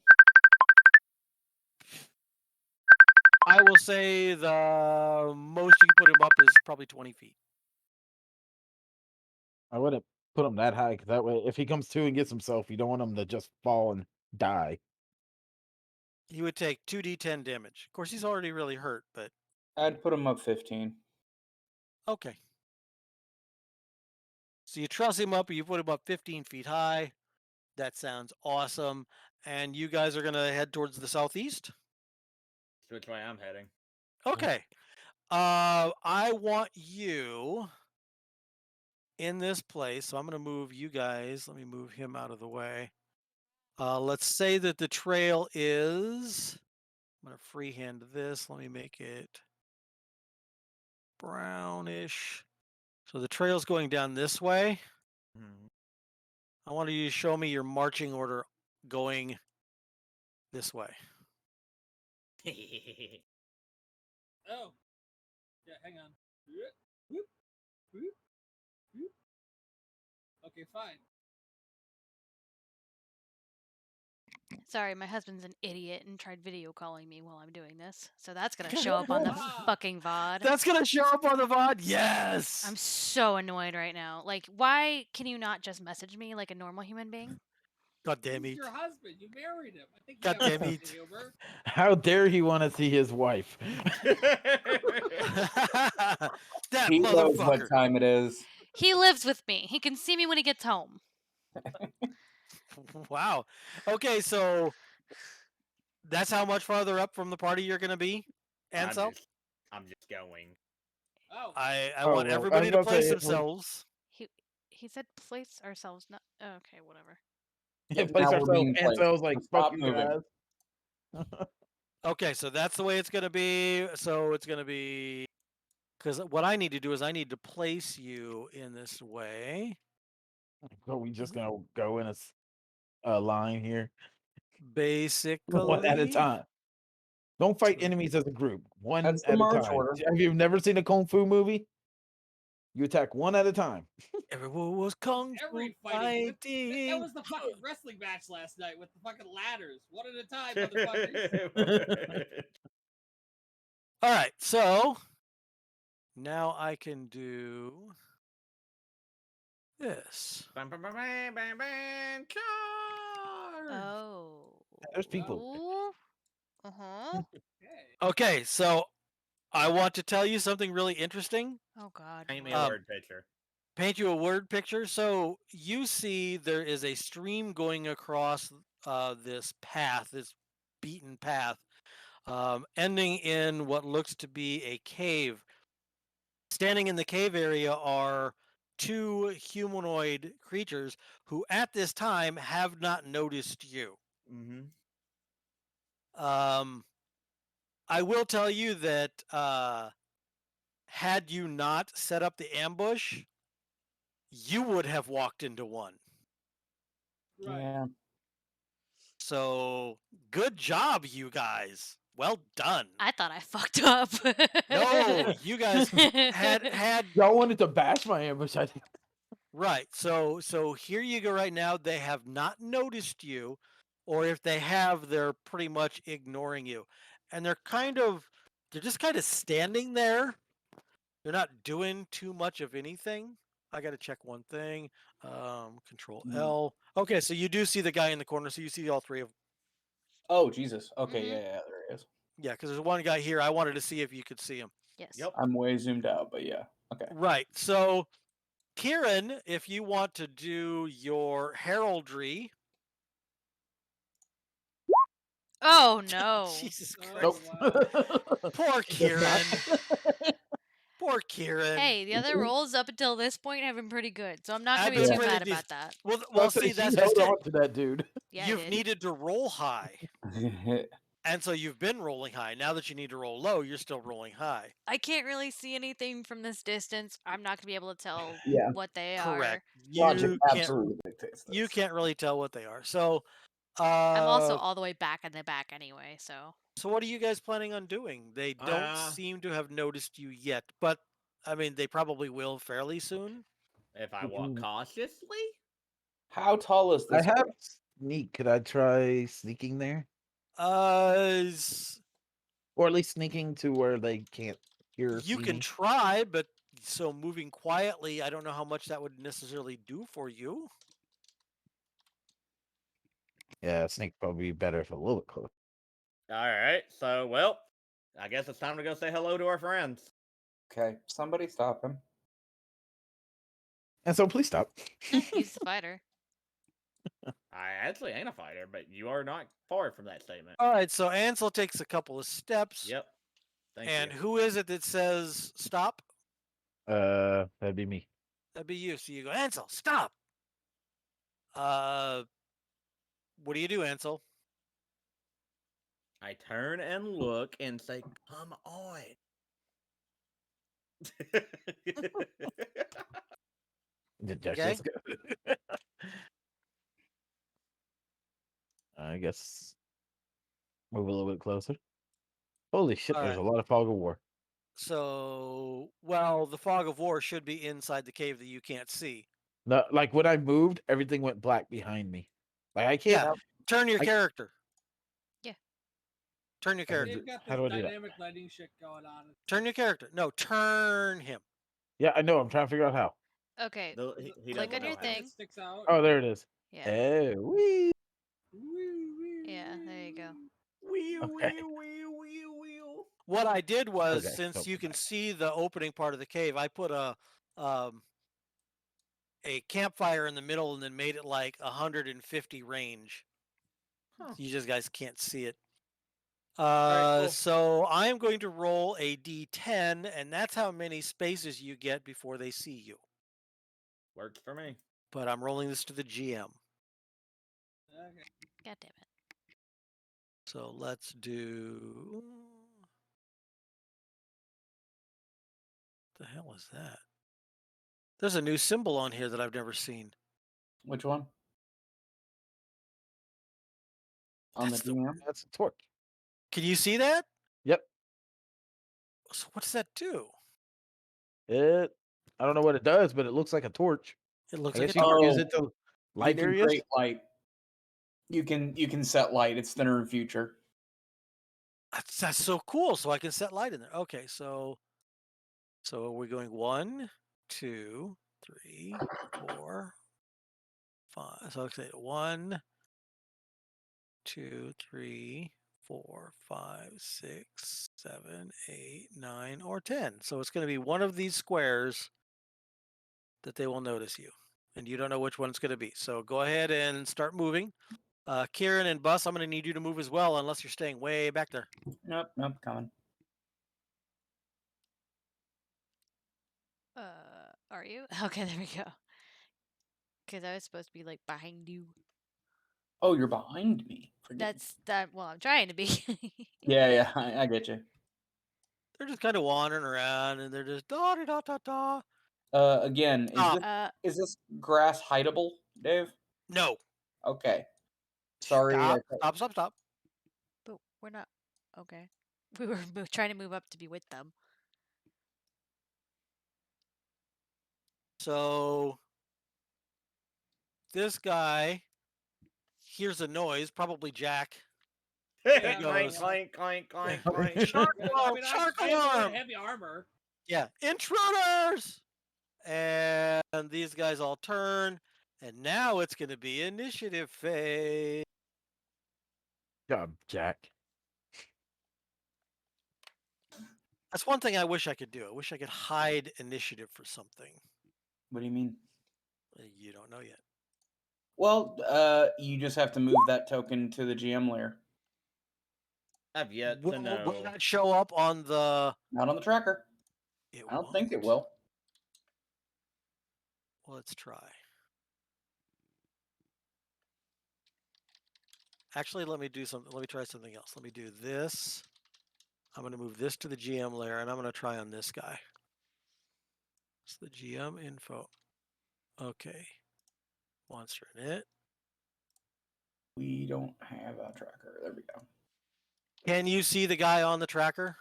I will say the most you can put him up is probably 20 feet. I wouldn't put him that high, because that way, if he comes to and gets himself, you don't want him to just fall and die. He would take 2d10 damage. Of course, he's already really hurt, but I'd put him up 15. okay. So you truss him up, you put him up 15 feet high. That sounds awesome. And you guys are going to head towards the southeast? That's which way I'm heading. Okay. I want you in this place. So I'm going to move you guys. Let me move him out of the way. Let's say that the trail is... I'm going to freehand this. Let me make it brownish. So the trail's going down this way. I want you to show me your marching order going this way. Oh. Yeah, hang on. Whoop, whoop, whoop. Okay, fine. Sorry, my husband's an idiot and tried video calling me while I'm doing this. So that's going to show up on the fucking VOD. That's going to show up on the VOD? Yes! I'm so annoyed right now. Like, why can you not just message me like a normal human being? God damn He's it. your husband. You married him. I think you God have damn a it. sense of humor. How dare he want to see his wife? That He knows what motherfucker. time it is. He lives with me. He can see me when he gets home. Wow. Okay, so that's how much farther up from the party you're going to be, Ansel? I'm just going. Oh. I Oh, want well, I everybody was to about to place say, themselves. He said place ourselves. Not okay. Whatever. Place now we're ourselves. being And placed. so I was like, So stop fuck you moving. guys. Okay, so that's the way it's going to be. So it's going to be... Because what I need to do is I need to place you in this way. Are we just gonna go in a line here, Basically. one at a time? Don't fight So- enemies as a group, one That's the at a march time. order. Have you never seen a kung fu movie? You attack one at a time. Everyone was kung fu Every fighting. That fighting. was the fucking wrestling match last night with the fucking ladders. One at a time, motherfuckers. All right, so now I can do this. Bam, bam, bam, bam, bam, bam, charge! Oh. There's people. Ooh. Uh-huh. Okay. Okay, so I want to tell you something really interesting. Oh God. Paint me what? a word picture. Paint you a word picture. So you see there is a stream going across this path, this beaten path, ending in what looks to be a cave. Standing in the cave area are two humanoid creatures who at this time have not noticed you. Mm-hmm. I will tell you that had you not set up the ambush, you would have walked into one. Right. Yeah. So good job, you guys. Well done. I thought I fucked up. No, you guys had Y'all wanted to bash my ambush. I think. right. So here you go right now. They have not noticed you, or if they have, they're pretty much ignoring you. And they're just kind of standing there. They're not doing too much of anything. I got to check one thing. Control L. Okay, so you do see the guy in the corner. So you see all three of them. Oh Jesus. Okay, Mhm. yeah, there he is. Yeah, because there's one guy here. I wanted to see if you could see him. Yes. Yep. I'm way zoomed out, but yeah. Okay. Right. So, Kieran, if you want to do your heraldry. Oh no. Jesus Oh, Christ. wow. Poor Does not. Kieran. Poor Kieran. Hey, the other rolls up until this point have been pretty good, so I'm not I've gonna be been too pretty mad decent. about that. Well, Well, see, she that's held just it. on to that dude. Yeah, I You've did. needed to roll high. And so you've been rolling high. Now that you need to roll low, you're still rolling high. I can't really see anything from this distance. I'm not gonna be able to tell Yeah. what they Correct. Logic You can't absolutely dictates this. you can't really tell what they are. So are. I'm also all the way back in the back anyway, so. So what are you guys planning on doing? They don't seem to have noticed you yet, but I mean they probably will fairly soon. If I walk cautiously? How tall is I this? have sneak. Could I try sneaking there, S- or at least sneaking to where they can't hear or you see can me? try, but so moving quietly, I don't know how much that would necessarily do for you. Yeah, sneak probably be better if a little bit closer. Alright, so, well, I guess it's time to go say hello to our friends. Okay, somebody stop him. And so, please stop. He's the fighter. I actually ain't a fighter, but you are not far from that statement. All right, so Ansel takes a couple of steps. Yep. Thank And you. who is it that says stop? That'd be me. That'd be you. So you go, Ansel, stop. What do you do, Ansel? I turn and look and say, "Come on." Just go. I guess move a little bit closer. Holy shit! All There's right. a lot of fog of war. So, well, the fog of war should be inside the cave that you can't see. No, like when I moved, everything went black behind me. Like I can't. Yeah, turn your I- character. Yeah. Turn your character. They've got How this do I do that? dynamic lighting shit going on. Turn your character. No, turn him. Yeah, I know. I'm trying to figure out how. Okay. He Click doesn't on know your how. thing. It sticks out. Oh, there it is. Yeah. Oh, wee. Yeah, there you go. Okay. What I did was, Okay, since so you can see the opening part of the cave, I put a campfire in the middle and then made it like 150 range. Huh. You just guys can't see it. right, cool. So I am going to roll a d10, and that's how many spaces you get before they see you. Works for me. But I'm rolling this to the GM. Okay. God damn it. So let's do. What the hell is that? There's a new symbol on here that I've never seen. Which one? On That's the the- DM? That's a torch. Can you see that? Yep. So what does that do? It. I don't know what it does, but it looks like a torch. It looks I like guess a you torch. can use Oh, it to You light can areas. create light. You can set light. It's thinner in future. That's so cool. So I can set light in there. Okay, so we're going 1, 2, 3, 4, 5. So I'll say 1, 2, 3, 4, 5, 6, 7, 8, 9, or 10. So it's going to be one of these squares that they will notice you, and you don't know which one it's going to be. So go ahead and start moving. Kieran and Bus, I'm going to need you to move as well, unless you're staying way back there. Nope, coming. Are you? Okay, there we go. Because I was supposed to be like behind you. Oh, you're behind me. That's that. Well, I'm trying to be. Yeah, I get you. They're just kind of wandering around, and they're just da da da da da. Again, Stop. is this grass hideable, Dave? No. Okay. Sorry. Stop. But we're not. Okay. We were trying to move up to be with them. So this guy hears a noise, probably Jack. clank, goes- clank, clank, clank, Yeah. clank. Shark I alarm! mean, Shark I have alarm! heavy armor. Yeah, intruders! And these guys all turn, and now it's going to be initiative phase. Good job, Jack. That's one thing I wish I could do. I wish I could hide initiative for something. What do you mean? You don't know yet. Well, you just have to move that token to the GM layer. I've yet Will, to know. will that show up on the... Not on the tracker. I don't think it will. Let's try. Actually, let me do something. Let me try something else. Let me do this. I'm going to move this to the GM layer, and I'm going to try on this guy. It's the GM info. Okay. Monster in it. We don't have a tracker. There we go. Can you see the guy on the tracker?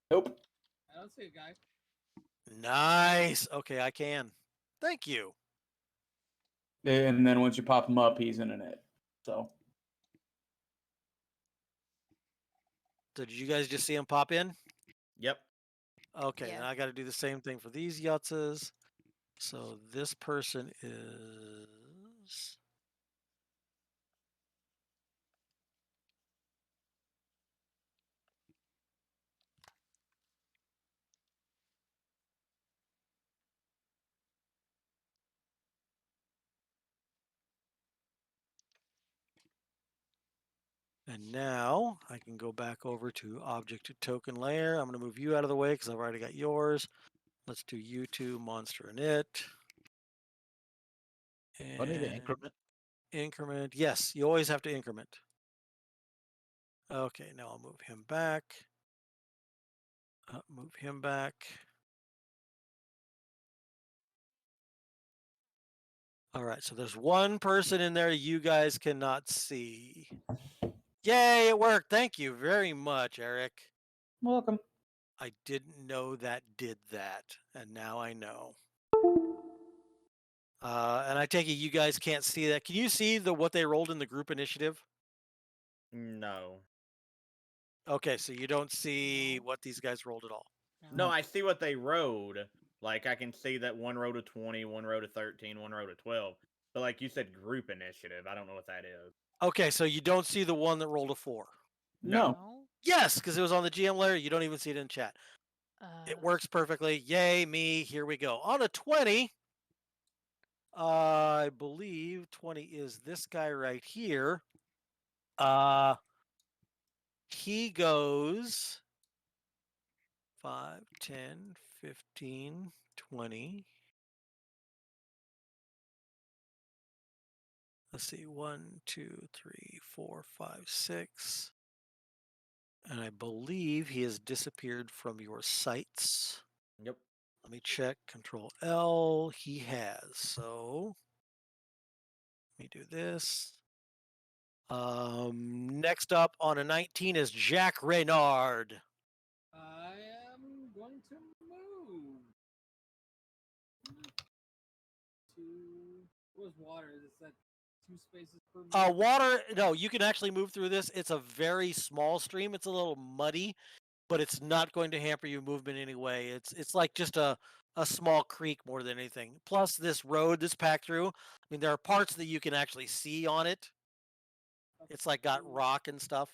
Nope. I don't see a guy. Nice. Okay, I can. Thank you. And then once you pop him up, he's in it. So Did you guys just see him pop in? Yep. Okay, Yeah. now I got to do the same thing for these yutzes. So this person is... And now I can go back over to object to token layer. I'm going to move you out of the way because I've already got yours. Let's do you two, monster and it. Do I need to And increment? increment. Yes, you always have to increment. Okay, now I'll move him back. Move him back. All right, so there's one person in there you guys cannot see. Yay, it worked. Thank you very much, Eric. welcome. I didn't know that did that, and now I know. And I take it you guys can't see that. Can you see what they rolled in the group initiative? No. Okay, so you don't see what these guys rolled at all. No, I see what they rode. Like, I can see that one rode a 20, one rode a 13, one rode a 12. But like you said, group initiative. I don't know what that is. Okay, so you don't see the one that rolled a 4. No. Yes, because it was on the GM layer. You don't even see it in chat. It works perfectly. Yay, me. Here we go. On a 20, I believe 20 is this guy right here. He goes 5, 10, 15, 20. Let's see, 1, 2, 3, 4, 5, 6. And I believe he has disappeared from your sights. Yep. Let me check. Control L. He has. So do this. Next up on a 19 is Jack Reynard. I am going to move to. What was water? Is that 2 spaces per move? Water. No, you can actually move through this. It's a very small stream. It's a little muddy, but it's not going to hamper your movement anyway. It's like just a small creek more than anything. Plus, this road, this pack through. I mean, there are parts that you can actually see on it. It's like got rock and stuff.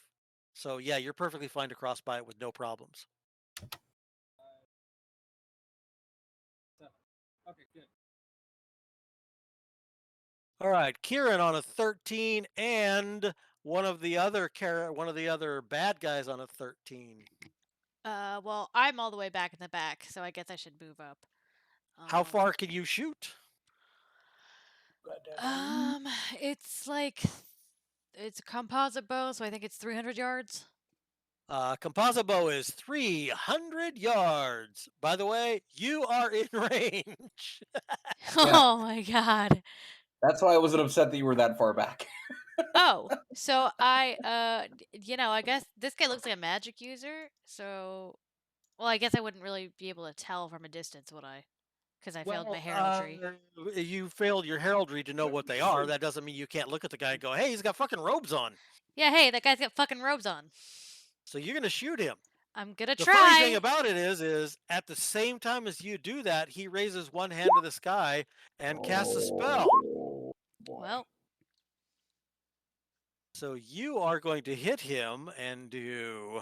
So yeah, you're perfectly fine to cross by it with no problems. Okay, good. All right, Kieran on a 13, and one of the other bad guys on a 13. Well, I'm all the way back in the back, so I guess I should move up. How far can you shoot? It's like it's a composite bow, so I think it's 300 yards. Composite bow is 300 yards. By the way, you are in range. Oh my god. That's why I wasn't upset that you were that far back. Oh, so I I guess this guy looks like a magic user, so well, I guess I wouldn't really be able to tell from a distance, would I? Because I failed my heraldry. You failed your heraldry to know what they are. That doesn't mean you can't look at the guy and go, hey, he's got fucking robes on. Yeah, hey, that guy's got fucking robes on. So you're going to shoot him. I'm gonna The try. funny thing about it is at the same time as you do that, he raises one hand to the sky and casts a spell. Well, so you are going to hit him and do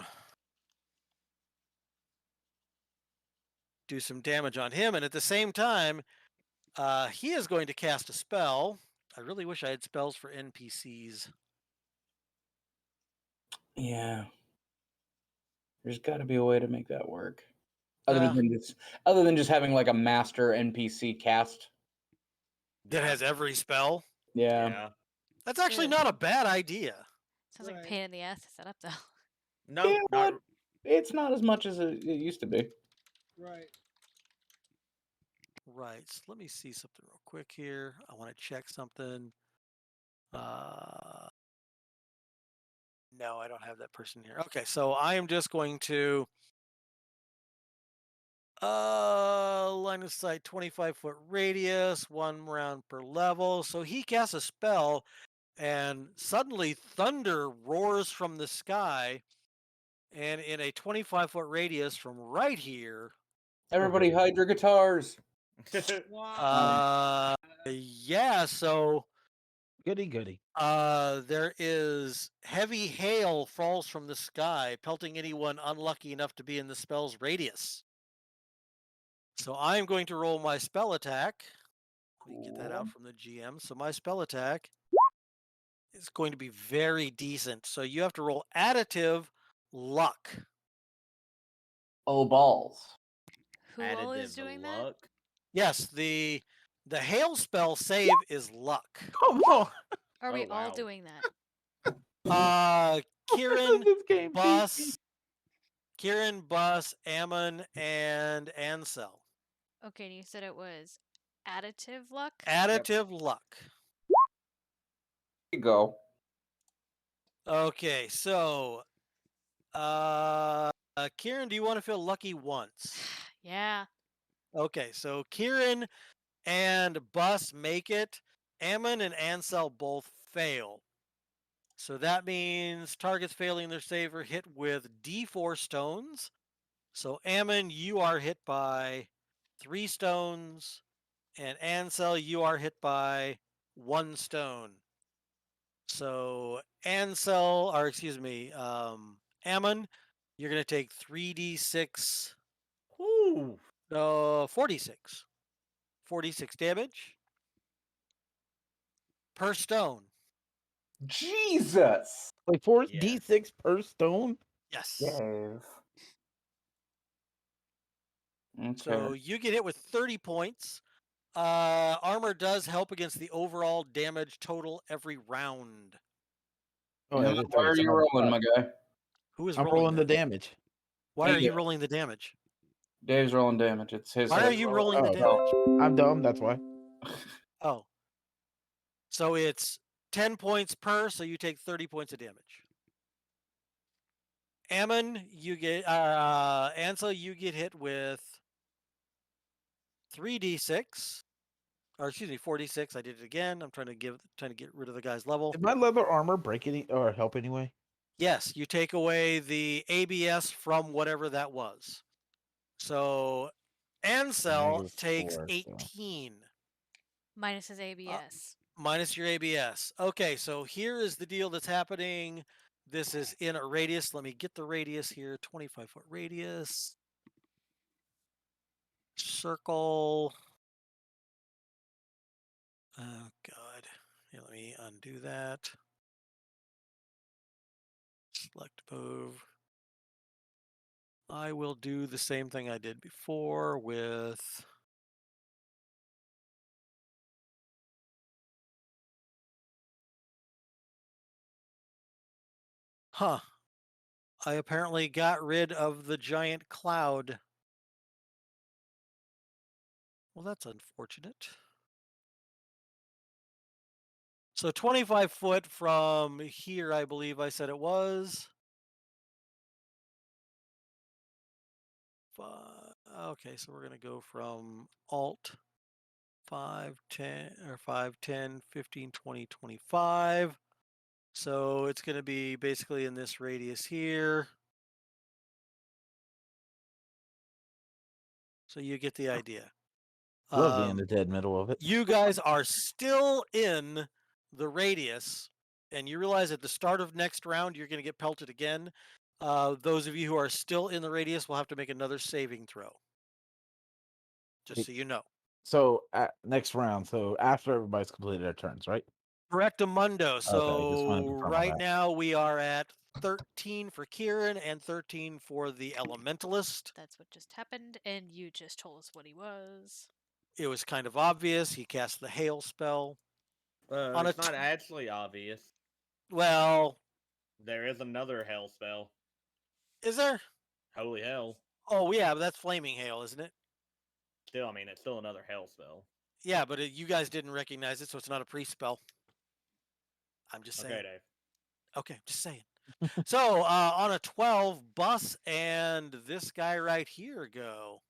some damage on him. And at the same time, he is going to cast a spell. I really wish I had spells for NPCs. Yeah. There's got to be a way to make that work. Other than just having like a master NPC cast. That has every spell? Yeah. That's actually not a bad idea. Sounds like a pain in the ass to set up, though. No, Yeah, but it's not as much as it used to be. Right. Right. So let me see something real quick here. I want to check something. No, I don't have that person here. Okay, so I am just going to line of sight 25-foot radius, 1 round per level. So he casts a spell and suddenly thunder roars from the sky, and in a 25-foot radius from right here. Everybody hide your guitars. Yeah, so goody. There is heavy hail falls from the sky, pelting anyone unlucky enough to be in the spell's radius. So I'm going to roll my spell attack. Let me get that out from the GM. So my spell attack is going to be very decent. So you have to roll additive luck. Oh, balls. Who all is doing that? Yes, the hail spell save is luck. Come on. Are we all doing that? Kieran, Bus, Ammon, and Ansel. Okay, and you said it was additive luck? Additive luck. There you go. Okay, so Kieran, do you want to feel lucky once? Yeah. Okay, so Kieran and Bus make it. Ammon and Ansel both fail. So that means targets failing their save are hit with D4 stones. So Ammon, you are hit by 3 stones, and Ansel, you are hit by 1 stone. So Ammon, you're going to take 3d6. Ooh. 46. 46 damage per stone. Jesus. Like 4d6 per stone? Yes. Okay. So you get hit with 30 points. Armor does help against the overall damage total every round. Oh, yeah, that's Why right. are you rolling, my guy? Who is I'm rolling the damage. Why are you rolling the damage? Dave's rolling damage. It's his. Why are you rolling the damage? I'm dumb, that's why. Oh. So it's 10 points per, so you take 30 points of damage. Ammon, you get Ansel, you get hit with 3d6. Or excuse me, 4d6. I did it again. I'm trying to get rid of the guy's level. Did my leather armor break any or help anyway? Yes, you take away the ABS from whatever that was. So Ansel -4, takes so- 18. Minus his ABS. Minus your ABS. Okay, so here is the deal that's happening. This is in a radius. Let me get the radius here. 25-foot radius. Circle. Oh, God. Here, let me undo that. Select move. I will do the same thing I did before with... Huh. I apparently got rid of the giant cloud. Well, that's unfortunate. So 25 foot from here, I believe I said it was. Okay, so we're going to go from Alt 5, 10, or 5, 10, 15, 20, 25. So it's going to be basically in this radius here. So you get the idea. Love being in the dead middle of it. You guys are still in the radius, and you realize at the start of next round you're going to get pelted again. Those of you who are still in the radius will have to make another saving throw. Just so you know. So next round. So after everybody's completed their turns, right? Correctamundo. just wanted to So confirm on right that. now we are at 13 for Kieran and 13 for the Elementalist. That's what just happened, and you just told us what he was. It was kind of obvious. He cast the hail spell. It's not actually obvious. Well, there is another hell spell. Is there? Holy hell. Oh, yeah, but that's flaming hail, isn't it? Still, I mean, it's still another hell spell. Yeah, but you guys didn't recognize it, so it's not a pre-spell. I'm just saying. Okay, Dave. Okay, just saying. So, on a 12, Bus and this guy right here go.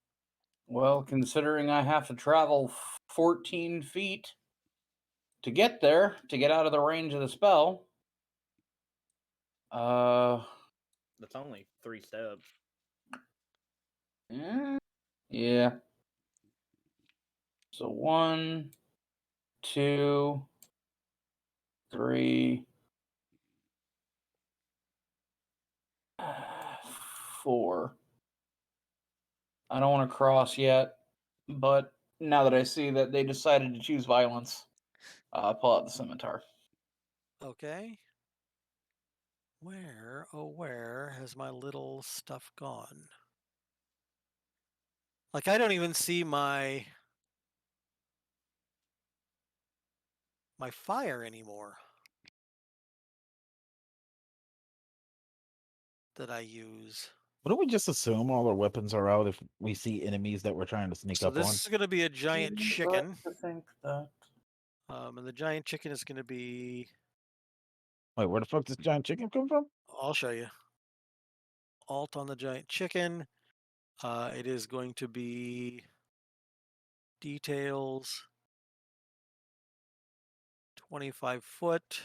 Well, considering I have to travel 14 feet to get there, to get out of the range of the spell. That's only 3 steps. Yeah. So 1, 2, 3, 4. I don't want to cross yet, but now that I see that they decided to choose violence, pull out the scimitar. Okay. Where has my little stuff gone? Like, I don't even see my fire anymore that I use. Wouldn't we just assume all our weapons are out if we see enemies that we're trying to sneak So up this on? is going to be a giant chicken. I think that. And the giant chicken is going to be... Wait, where the fuck does giant chicken come from? I'll show you. Alt on the giant chicken. It is going to be details. 25 foot.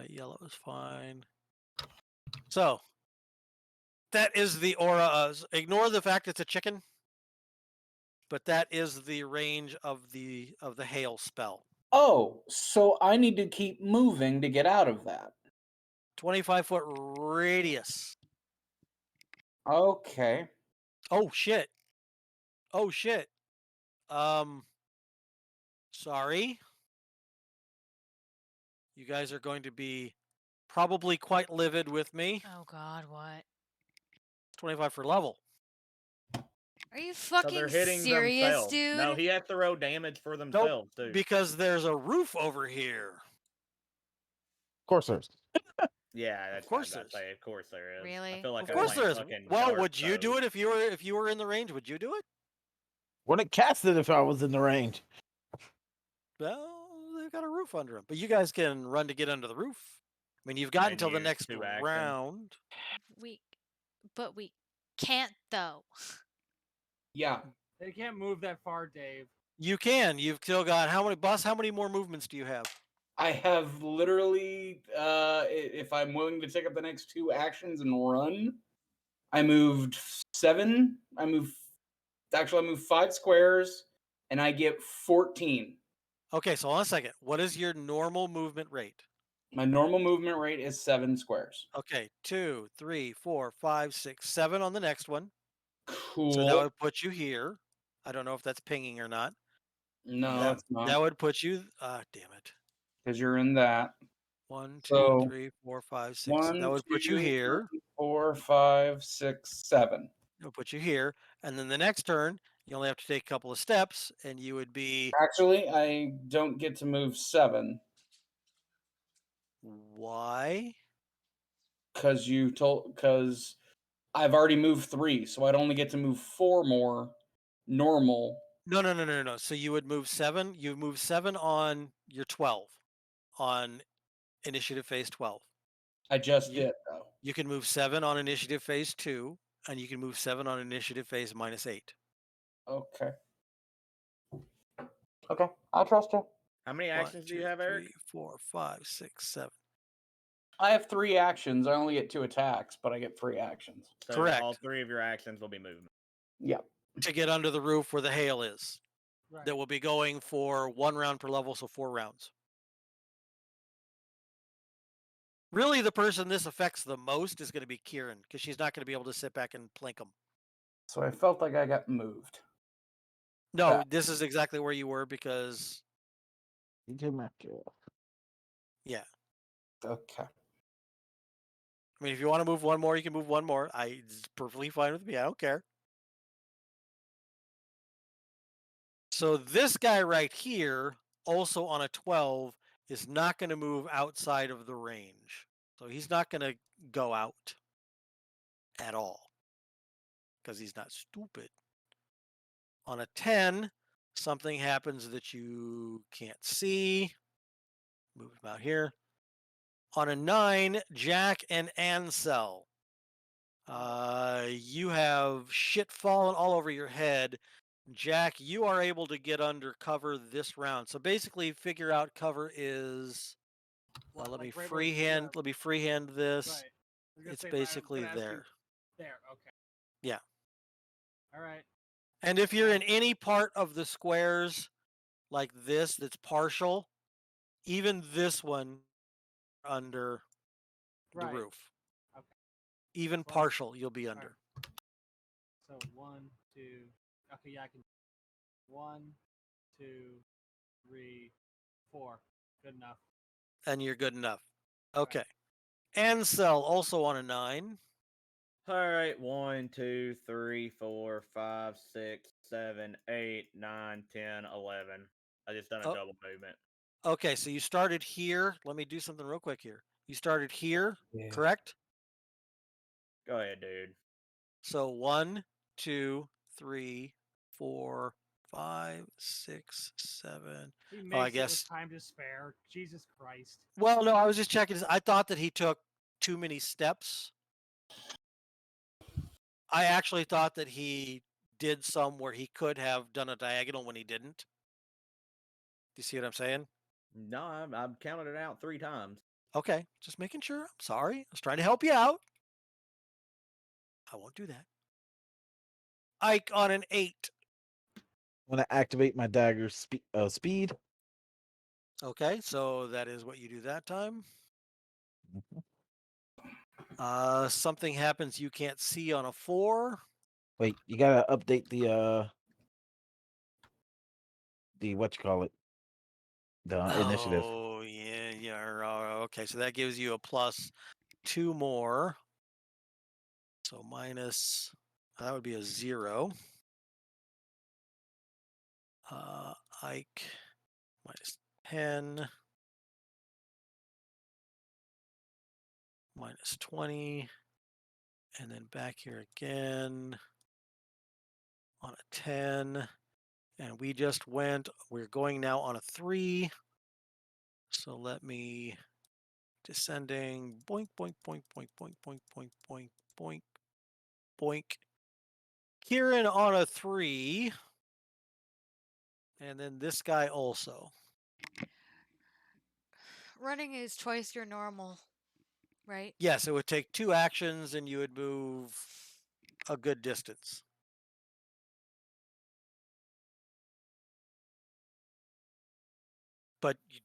Yellow is fine. So that is the aura. Ignore the fact it's a chicken, but that is the range of the hail spell. Oh, so I need to keep moving to get out of that. 25-foot radius. Okay. Oh shit. Oh shit. Sorry. You guys are going to be probably quite livid with me. Oh God, what? 25 for level. Are you So fucking they're hitting serious, themselves. dude? No, he has to roll damage for themselves, too. Because there's a roof over here. Of course there's. Yeah, that's course what I'd there's. say. Of course there is. I Really? feel like Of I'm course playing there is. fucking Well, Dark would you do Souls. it if you were in the range? Would you do it? Wouldn't cast it if I was in the range. Well, they've got a roof under them, but you guys can run to get under the roof. I mean, you've got And until the use next 2 actions. round. But we can't though. Yeah. They can't move that far, Dave. You can. You've still got how many? Boss, how many more movements do you have? I have literally, if I'm willing to take up the next 2 actions and run, I moved 7. I moved 5 squares, and I get 14. Okay, so hold on a second. What is your normal movement rate? My normal movement rate is 7 squares. Okay, 2, 3, 4, 5, 6, 7 on the next one. Cool. So that would put you here. I don't know if that's pinging or not. No, it's not. That would put you. Damn it. Because you're in that. 1, 2, So 3, 4, 5, 6. 1, That would put you 2, here. 3, 4, 5, 6, 7. It would put you here. And then the next turn, you only have to take a couple of steps, and you would be. Actually, I don't get to move 7. Why? Because I've already moved 3, so I'd only get to move 4 more normal. No. So you would move 7. You move 7 on your 12, on initiative phase 12. I just did, though. You can move 7 on initiative phase 2, and you can move 7 on initiative phase -8. Okay. Okay, I trust you. How many 1, actions do 2, you have, 3, Eric? 4, 5, 6, 7. I have 3 actions. I only get 2 attacks, but I get 3 actions. So Correct. all 3 of your actions will be movement. Yep. To get under the roof where the hail is. Right. That will be going for 1 round per level, so 4 rounds. Really, the person this affects the most is going to be Kieran, because she's not going to be able to sit back and plink them. So I felt like I got moved. No, back. this is exactly where you were because, You came after. yeah. Okay. I mean, if you want to move 1 more, you can move 1 more. It's perfectly fine with me. I don't care. So this guy right here, also on a 12, is not going to move outside of the range. So he's not going to go out at all because he's not stupid. On a 10, something happens that you can't see. Move him out here. On a 9, Jack and Ansel. You have shit falling all over your head. Jack, you are able to get under cover this round. So basically, figure out cover is. What, let me like right where freehand. Let me freehand this. Right. I was gonna It's say, right, I was basically gonna ask you- there. There. Okay. Yeah. All right. And if you're in any part of the squares like this that's partial, even this one under the Right. roof. Okay. Even So I'm- partial, you'll be under. So 1, 2. Okay, yeah, I can. 1, 2, 3, 4. Good enough. And you're good enough. Okay. Ansel also on a 9. All right, 1, 2, 3, 4, 5, 6, 7, 8, 9, 10, 11. I just done a Oh. double movement. Okay, so you started here. Let me do something real quick here. You started here, Yeah. correct? Go ahead, dude. So 1, 2, 3, 4, 5, 6, 7. He makes I it guess. with time to spare. Jesus Christ. Well, no, I was just checking. I thought that he took too many steps. I actually thought that he did some where he could have done a diagonal when he didn't. Do you see what I'm saying? No, I've counted it out 3 times. Okay, just making sure. I'm sorry. I was trying to help you out. I won't do that. Ike on an 8. Want to activate my dagger speed? Okay, so that is what you do that time. Mhm. Something happens you can't see on a 4. Wait, you gotta update the what you call it, the initiative. Oh yeah. Okay, so that gives you a +2 more. So minus. That would be a 0. Ike minus 10. minus 20. And then back here again on a 10. And we just we're going now on a 3. So let me, descending, boink, boink, boink, boink, boink, boink, boink, boink, boink, boink. Kieran on a 3. And then this guy also. Running is twice your normal, right? Yes, it would take 2 actions and you would move a good distance. But you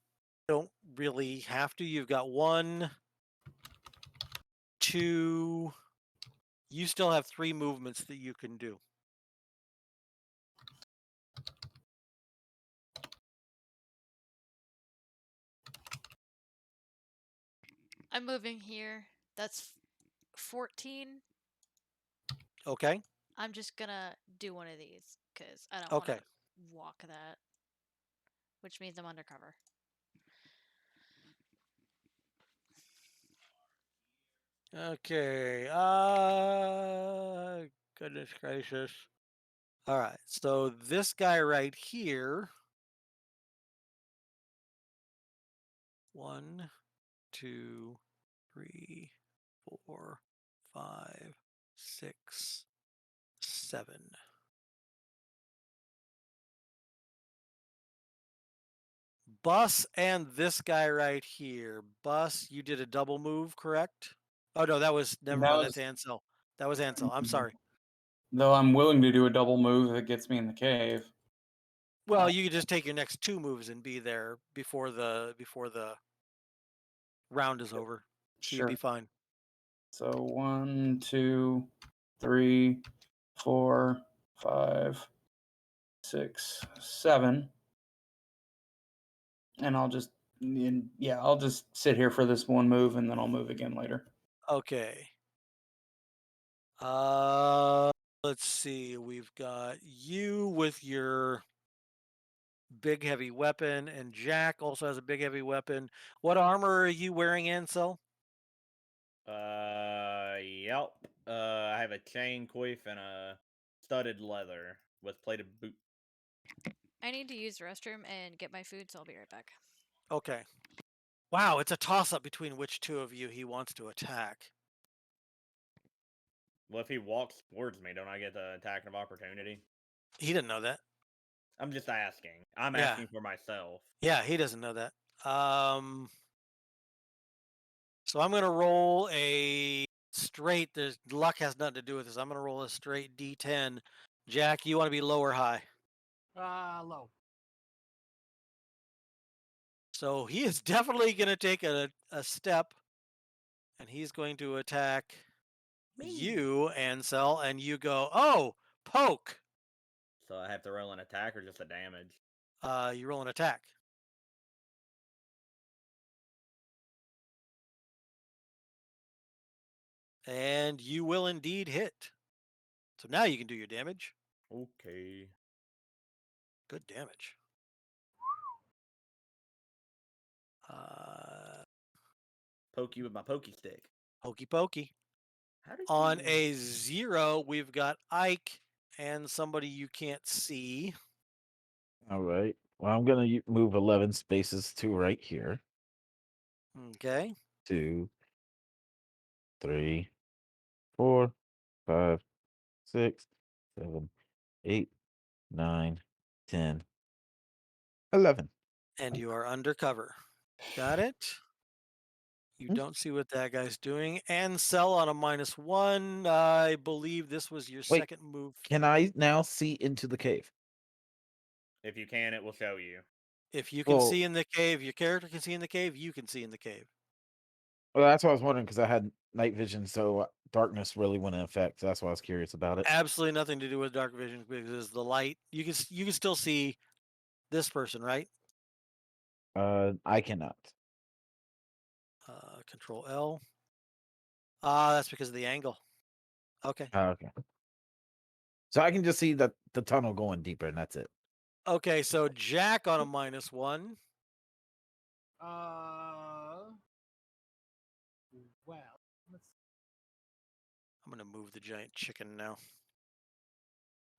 don't really have to. You've got 1, 2. You still have 3 movements that you can do. I'm moving here. That's 14. Okay. I'm just gonna do one of these because I don't Okay. want to walk that, which means I'm undercover. Okay. Goodness gracious. All right. So this guy right here. 1, 2, 3, 4, 5, 6, 7. Bus and this guy right here. Bus, you did a double move, correct? Oh no, never That mind. was- That's Ansel. That was Ansel. I'm sorry. Though I'm willing to do a double move if it gets me in the cave. Well, you could just take your next 2 moves and be there before the round is over. So you'd Sure. be fine. So 1, 2, 3, 4, 5, 6, 7. And I'll just sit here for this one move and then I'll move again later. Okay. Let's see. We've got you with your big heavy weapon, and Jack also has a big heavy weapon. What armor are you wearing, Ansel? Yep. I have a chain coif and a studded leather with plated boot. I need to use the restroom and get my food, so I'll be right back. Okay. Wow, it's a toss-up between which 2 of you he wants to attack. Well, if he walks towards me, don't I get the attack of opportunity? He didn't know that. I'm just asking. I'm Yeah. asking for myself. Yeah, he doesn't know that. So I'm gonna roll a straight. There's luck has nothing to do with this. I'm gonna roll a straight D10. Jack, you want to be low or high? Low. So he is definitely gonna take a step, and he's going to attack you, Ansel, and you go, oh, poke. So I have to roll an attack or just a damage? You roll an attack. And you will indeed hit. So now you can do your damage. Okay. Good damage. Poke you with my pokey stick. Hokey pokey. How did On you... a 0, we've got Ike and somebody you can't see. All right. Well, I'm going to move 11 spaces to right here. Okay. 2, 3, 4, 5, 6, 7, 8, 9, 10, 11. And you are undercover. Got it? You Hmm. don't see what that guy's doing. Ansel on a -1. I believe this was your Wait. second move. Can I now see into the cave? If you can, it will show you. If you can Well- see in the cave, your character can see in the cave, you can see in the cave. Well, that's what I was wondering because I had night vision, so darkness really wouldn't affect. So that's why I was curious about it. Absolutely nothing to do with dark vision because the light. You can still see this person, right? I cannot. Control L. That's because of the angle. Okay. Okay. So I can just see the tunnel going deeper, and that's it. Okay, so Jack on a -1. Well, I'm gonna move the giant chicken now.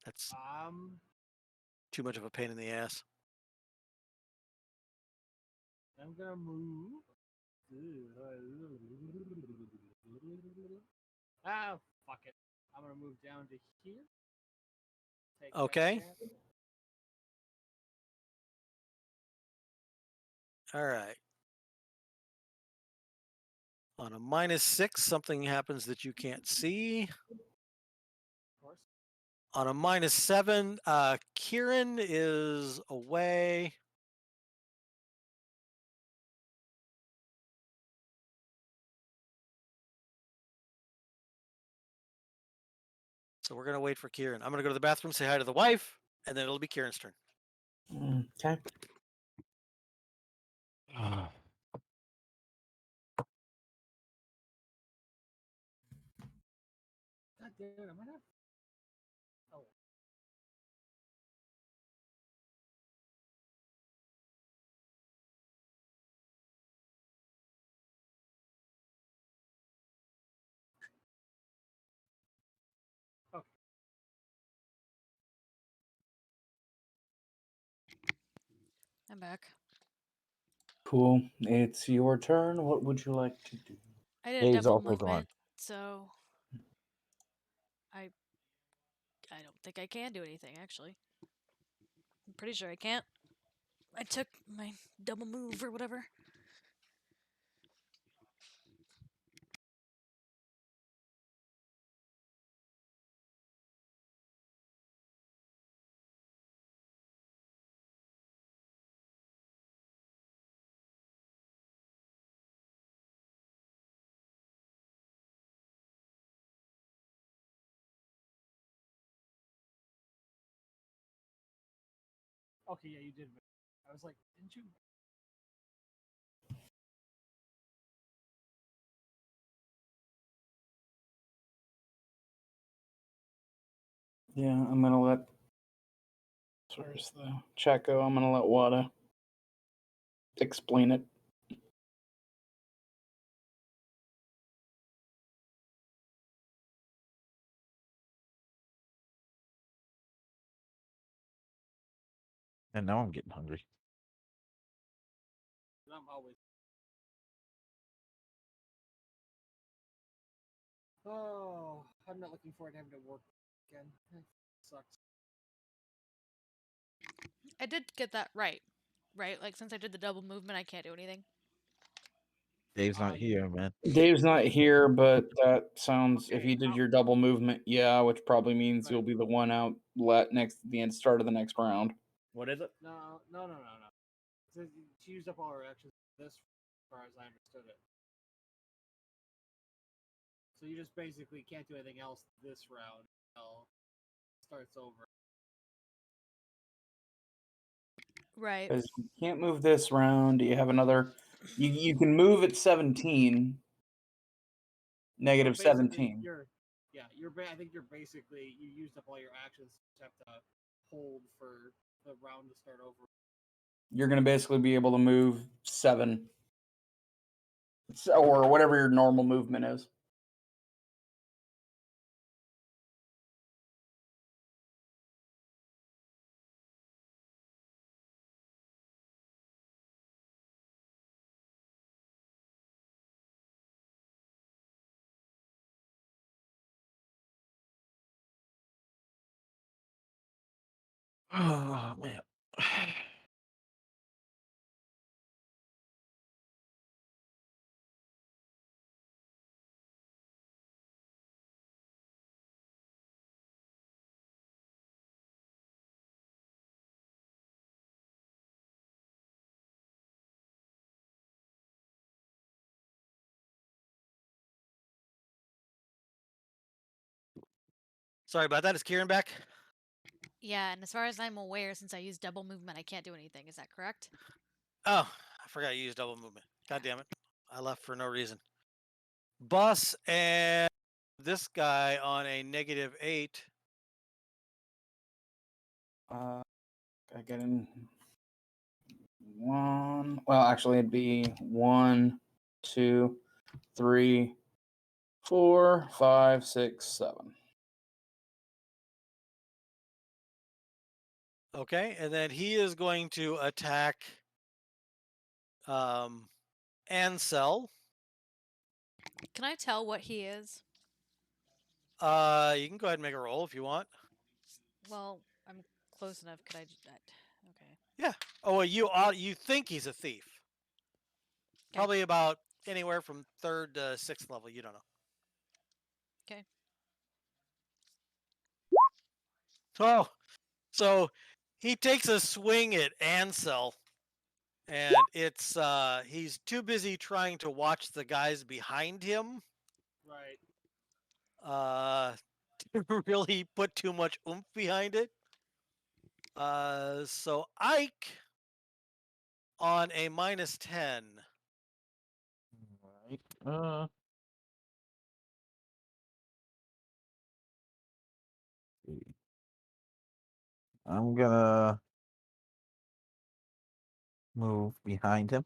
That's too much of a pain in the ass. I'm gonna move. Fuck it. I'm gonna move down to here. Take that Okay. cat. All right. On a -6, something happens that you can't see. Of course. On a -7, Kieran is away. So we're gonna wait for Kieran. I'm gonna go to the bathroom, say hi to the wife, and then it'll be Kieran's turn. Okay. God damn it, I might have. Oh. Okay. I'm back. Cool. It's your turn. What would you like to do? I did a Dave's double also gone. movement, so I don't think I can do anything, actually. I'm pretty sure I can't. I took my double move or whatever. Okay, yeah, you did. I was like, didn't you? Yeah, I'm gonna let. Where's the Chaco? I'm gonna let Wada explain it. And now I'm getting hungry. I'm always. Oh, I'm not looking forward to having to work again. That sucks. I did get that right. Right? Like, since I did the double movement, I can't do anything. Dave's not here, man. Dave's not here, but that sounds. If Okay, you did your double movement, yeah, which probably means Right. you'll be the one out let next the end start of the next round. What is it? No. So she used up all her actions this, as far as I understood it. So you just basically can't do anything else this round until it starts over. Right. Because you can't move this round. You have another. You can move at 17. Negative So basically, 17. I think you're basically you used up all your actions. You just have to hold for the round to start over. You're gonna basically be able to move 7, or whatever your normal movement is. Oh man. Sorry about that. Is Kieran back? Yeah, and as far as I'm aware, since I used double movement, I can't do anything. Is that correct? Oh, I forgot you used double movement. God damn it. I left for no reason. Bus and this guy on a -8. I get in 1. Well, actually, it'd be 1, 2, 3, 4, 5, 6, 7. Okay, and then he is going to attack Ansel. Can I tell what he is? You can go ahead and make a roll if you want. Well, I'm close enough. Could I? Okay. Yeah. Oh, well, you think he's a thief. Probably about anywhere from 3rd to 6th level. You don't know. Okay. Oh, so he takes a swing at Ansel, and it's he's too busy trying to watch the guys behind him Right. to really put too much oomph behind it. So Ike on a -10. Right. I'm gonna move behind him.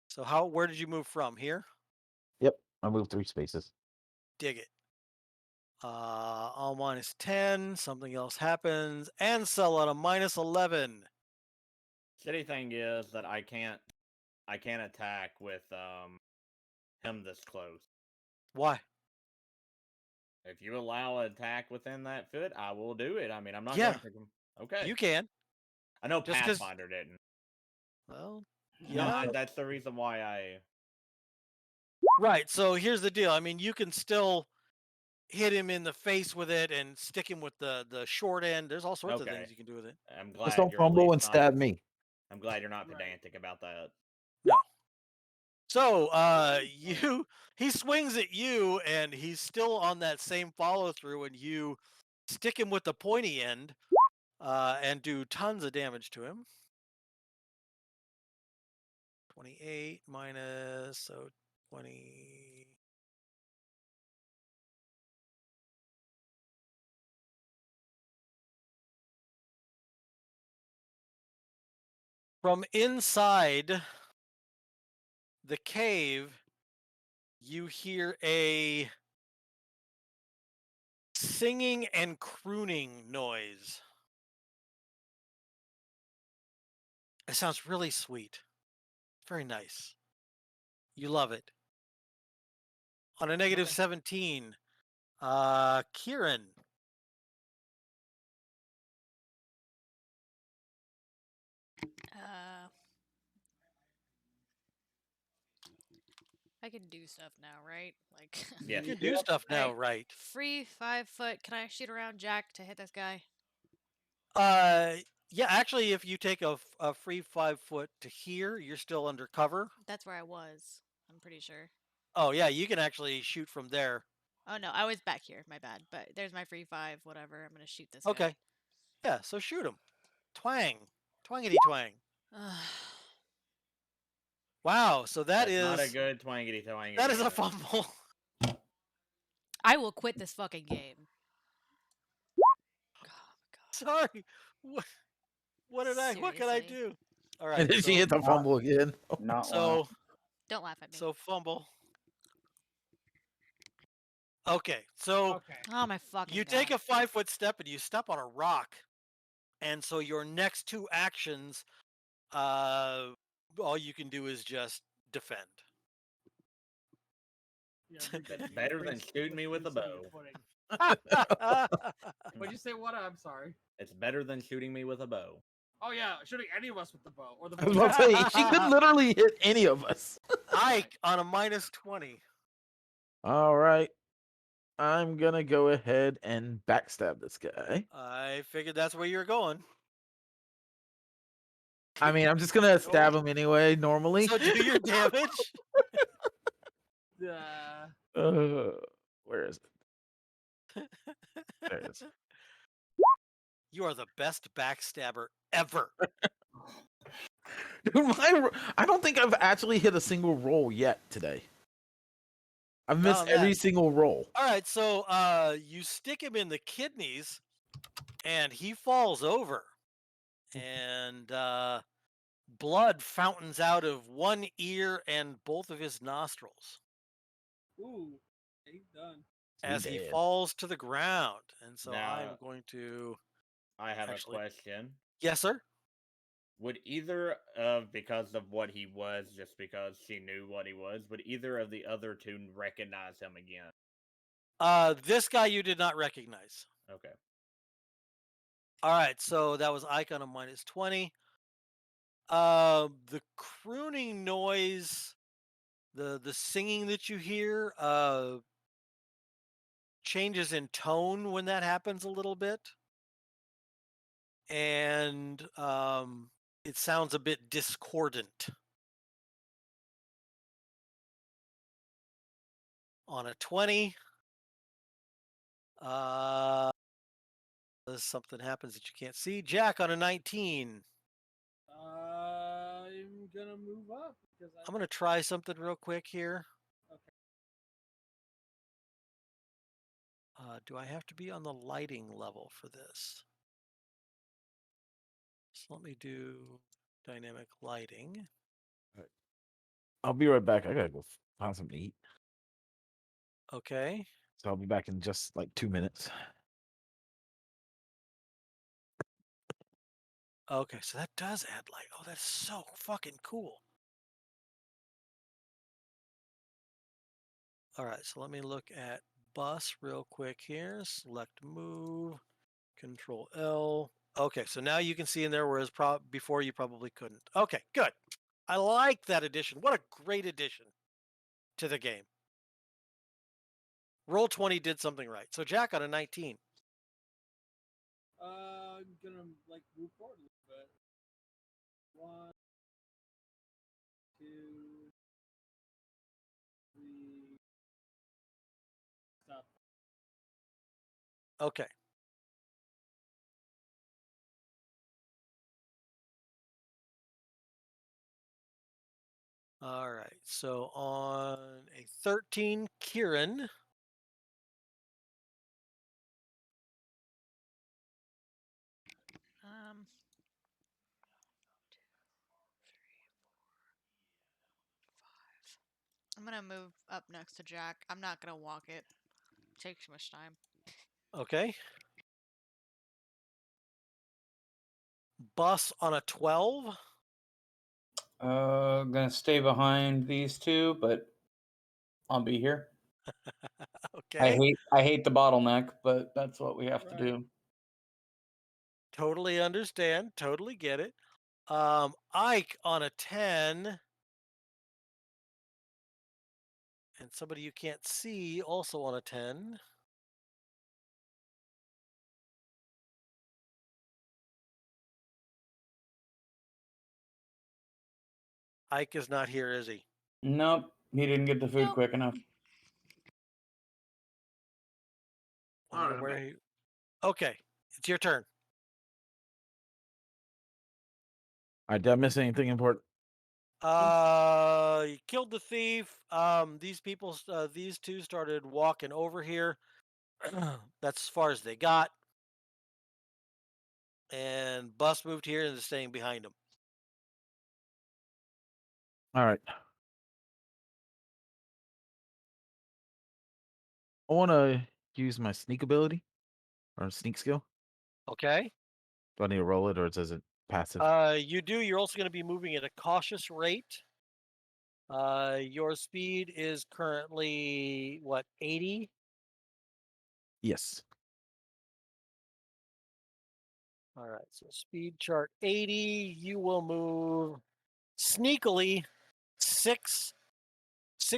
So where did you move from? Here? Yep, I moved 3 spaces. Dig it. All -10. Something else happens. Ansel on a -11. Shitty thing is that I can't attack with him this close. Why? If you allow an attack within that foot, I will do it. I mean, I'm not Yeah. going to. Okay. You can. I know Just 'cause- Pathfinder didn't. Well, No, yeah. that's the reason why I. Right. So here's the deal. I mean, you can still hit him in the face with it and stick him with the short end. There's all sorts of Okay. things you can do with it. I'm glad Just don't you're at fumble least and not- stab me. I'm glad you're not Right. pedantic about that. No. So he swings at you and he's still on that same follow through, and you stick him with the pointy end and do tons of damage to him. 28 minus, so 20. From inside the cave, you hear a singing and crooning noise. It sounds really sweet. Very nice. You love it. On a -17, Kieran. I can do stuff now, right? Like Yeah. You can do stuff now, Alright. right? free 5 foot. Can I shoot around Jack to hit this guy? Yeah, actually, if you take a free 5 foot to here, you're still under cover. That's where I was. I'm pretty sure. Oh, yeah, you can actually shoot from there. Oh no, I was back here. My bad. But there's my free 5. Whatever. I'm gonna shoot this Okay. guy. Yeah, so shoot him. Twang. Twangity twang. Wow, so That's not a good twangity. That is a fumble. I will quit this fucking game. Sorry. What can I Seriously. do? All right. Did she hit the fumble again? Not So Don't laugh at me. so fumble. Okay, so Okay. Oh my fucking you god. take a 5 foot step and you step on a rock, and so your next 2 actions, all you can do is just defend. Yeah, That's better than shooting me with a bow. What'd you say? What? I'm sorry. It's better than shooting me with a bow. Oh yeah, shooting any of us with the bow or the. I was about to say she could literally hit any of us. Ike on a -20. All right, I'm gonna go ahead and backstab this guy. I figured that's where you're going. I mean, I'm just gonna stab him anyway. Normally. So do your damage. Where is it? There it is. You are the best backstabber ever. Dude, I don't think I've actually hit a single roll yet today. I've missed man. every single roll. All right, so you stick him in the kidneys, and he falls over. And blood fountains out of one ear and both of his nostrils Ooh, he's done. as he dead. falls to the ground. And so I'm Now- going to. I have Actually- a question. Yes, sir. Would either of, because of what he was, just because she knew what he was, would either of the other two recognize him again? This guy you did not recognize. Okay. All right, so that was Ike on a -20. The crooning noise, the singing that you hear, changes in tone when that happens a little bit, and it sounds a bit discordant. On a 20, something happens that you can't see. Jack on a 19. I'm gonna move up because I'm gonna try something real quick here. Okay. Do I have to be on the lighting level for this? So let me do dynamic lighting. I'll be right back. I gotta go find something to eat. Okay. So I'll be back in just like 2 minutes. Okay, so that does add light. Oh, that's so fucking cool. All right, so let me look at bus real quick here. Select move, Control L. Okay, so now you can see in there, whereas before you probably couldn't. Okay, good. I like that addition. What a great addition to the game. Roll20 did something right. So Jack on a 19. I'm gonna like move forward a little bit. 1, 2, 3. Stop. Okay. All right. So on a 13, Kieran. Um, 5. I'm gonna move up next to Jack. I'm not gonna walk it. Takes too much time. Okay. Bus on a 12. Gonna stay behind these two, but I'll be here. Okay. I hate the bottleneck, but that's what we have to do. Totally understand. Totally get it. Ike on a 10. And somebody you can't see also on a 10. Ike is not here, is he? Nope, he didn't get the food Nope. quick enough. Wonder where he... Okay, it's your turn. All right, did I miss anything important? You killed the thief. These two started walking over here. That's as far as they got. And Bus moved here and is staying behind him. All right. I want to use my sneak ability or sneak skill. Okay. Do I need to roll it or is it passive? You do. You're also going to be moving at a cautious rate. Your speed is currently, what, 80? Yes. All right, so speed chart 80. You will move sneakily six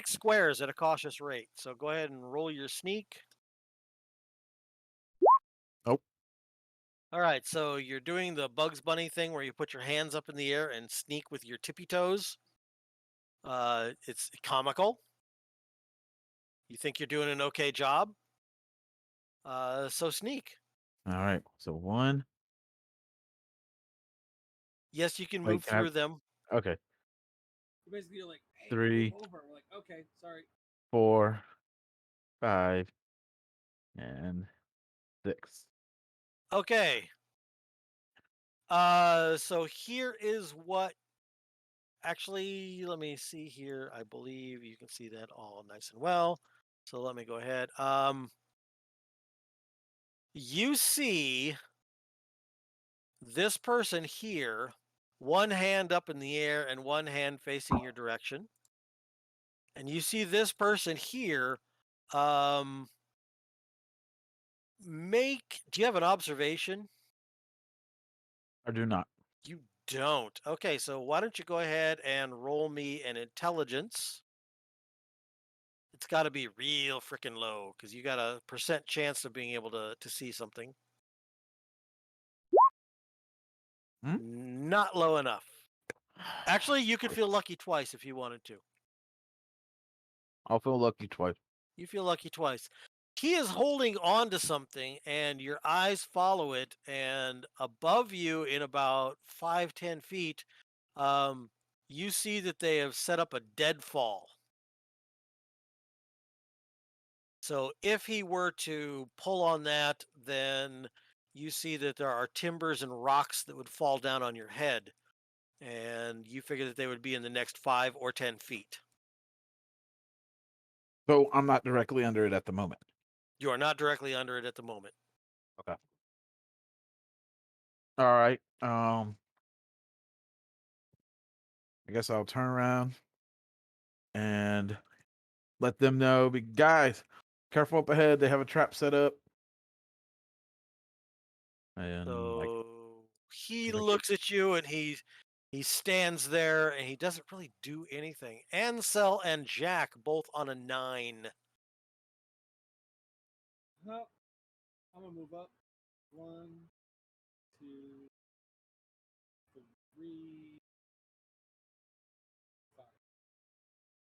squares at a cautious rate. So go ahead and roll your sneak. Nope. All right, so you're doing the Bugs Bunny thing where you put your hands up in the air and sneak with your tippy toes. It's comical. You think you're doing an okay job. So sneak. All right. So 1. Yes, you can Wait, move can I- through them. Okay. Basically, you're like, hey, 3. move over. We're like, okay, sorry. 4, 5, and 6. Okay. So here is what actually, let me see here. I believe you can see that all nice and well. So let me go ahead. You see this person here, one hand up in the air and one hand facing your direction. And you see this person here, do you have an observation? I do not. You don't. Okay, so why don't you go ahead and roll me an intelligence? It's got to be real freaking low because you got a % chance of being able to see something. Not low enough. Actually, you could feel lucky twice if you wanted to. I'll feel lucky twice. You feel lucky twice. He is holding on to something, and your eyes follow it. And above you, in about 5-10 feet, you see that they have set up a deadfall. So if he were to pull on that, then you see that there are timbers and rocks that would fall down on your head. And you figure that they would be in the next 5 or 10 feet. So I'm not directly under it at the moment. You are not directly under it at the moment. Okay. All right. I guess I'll turn around and let them know. Guys, careful up ahead. They have a trap set up. And So he like- looks at you and he stands there and he doesn't really do anything. Ansel and Jack both on a 9. No, I'm gonna move up. 1, 2, 3, 5.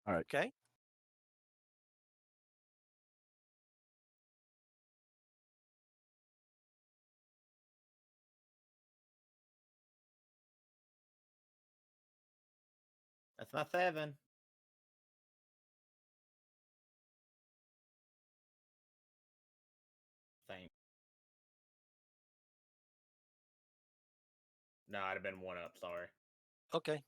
all right. Okay. That's my 7. Same. No, I'd have been 1 up. Sorry. Okay.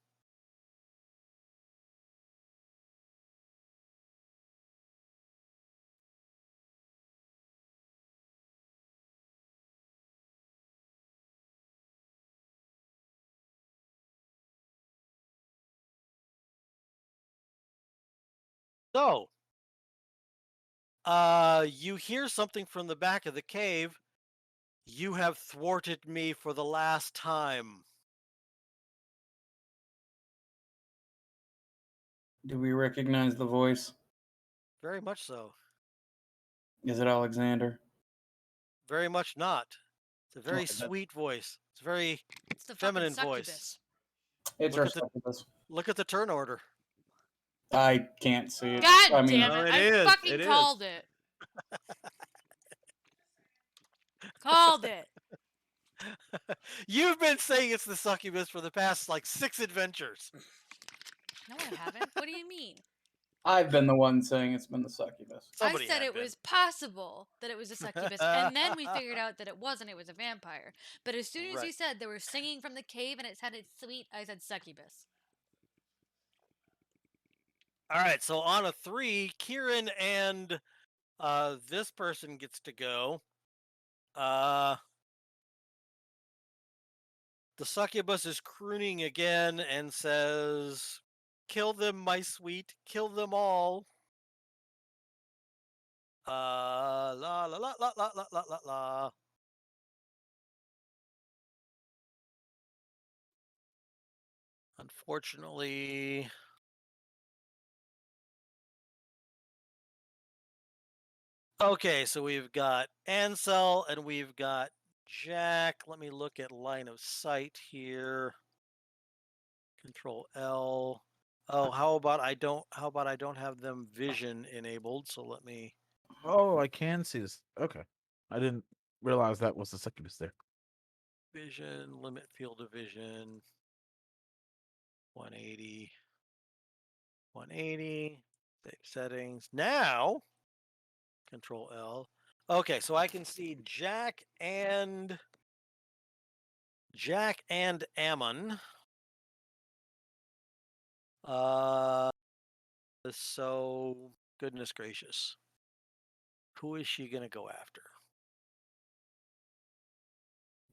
So, you hear something from the back of the cave. You have thwarted me for the last time. Do we recognize the voice? Very much so. Is it Alexander? Very much not. It's a very Okay, that- sweet voice. It's a very It's the feminine fucking voice. succubus. It's Look our at the- succubus. Look at the turn order. I can't see it. God I mean, damn No, it! it I is, fucking it is. called it. Called it. You've been saying it's the succubus for the past like 6 adventures. No, I haven't. What do you mean? I've been the one saying it's been the succubus. Somebody I said had it been. was possible that it was a succubus, and then we figured out that it wasn't. It was a vampire. But as soon as you Right. said they were singing from the cave and it sounded sweet, I said succubus. All right, so on a 3, Kieran and this person gets to go. The succubus is crooning again and says, "Kill them, my sweet, kill them all." La la la la la la la la la. Unfortunately, okay, so we've got Ansel and we've got Jack. Let me look at line of sight here. Control L. Oh, how about I don't have them vision enabled? So let me. Oh, I can see this. Okay. I didn't realize that was the succubus there. Vision, limit field of vision. 180. 180. Save settings. Now, Control L. Okay, so I can see Jack and Ammon. So goodness gracious. Who is she gonna go after?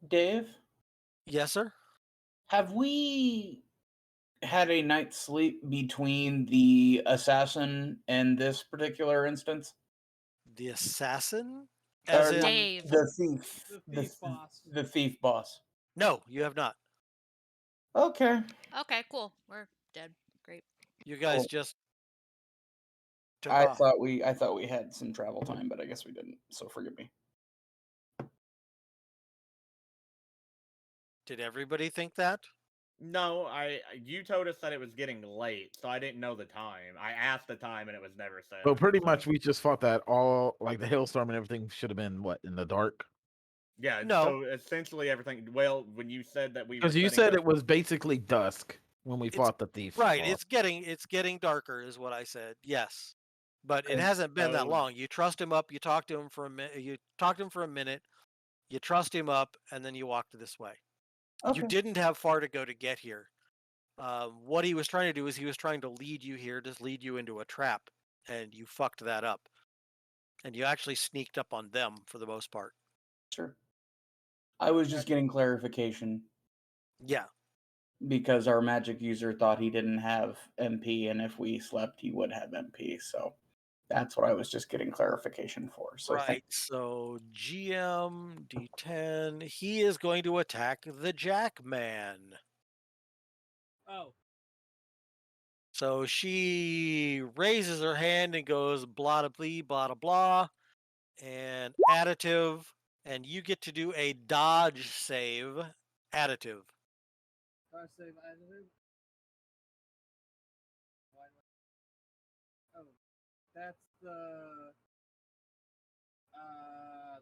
Dave, Yes, sir? have we had a night's sleep between the assassin and this particular instance? The assassin? As Or in Dave. the thief. The thief boss. The thief boss. no, you have not. Okay. Okay, cool. We're dead. Great. You guys Cool. just took I off. thought we had some travel time, but I guess we didn't. So forgive me. Did everybody think that? No, you told us that it was getting late, so I didn't know the time. I asked the time and it was never said. Well, pretty so- much we just thought that all like the hailstorm and everything should have been what in the dark. Yeah, No. so essentially everything. Well, when you said that we were Because you setting said up- it was basically dusk when we It's- fought the thief. Right, boss. it's getting darker is what I said. Yes. But it Okay. hasn't been that So- long. You trust him up, you talk to him for a minute, you trust him up, and then you walked this way. Okay. You didn't have far to go to get here. What he was trying to do is he was trying to lead you here, just lead you into a trap, and you fucked that up. And you actually sneaked up on them for the most part. Sure. I was just getting clarification Yeah, because our magic user thought he didn't have MP, and if we slept, he would have MP. So that's what I was just getting clarification for. So right. So GM D10, he is going to attack the Jackman. Oh, So she raises her hand and goes blah blah blah blah, and additive, and you get to do a dodge save. Additive. I save additive. Why do I- Oh, that's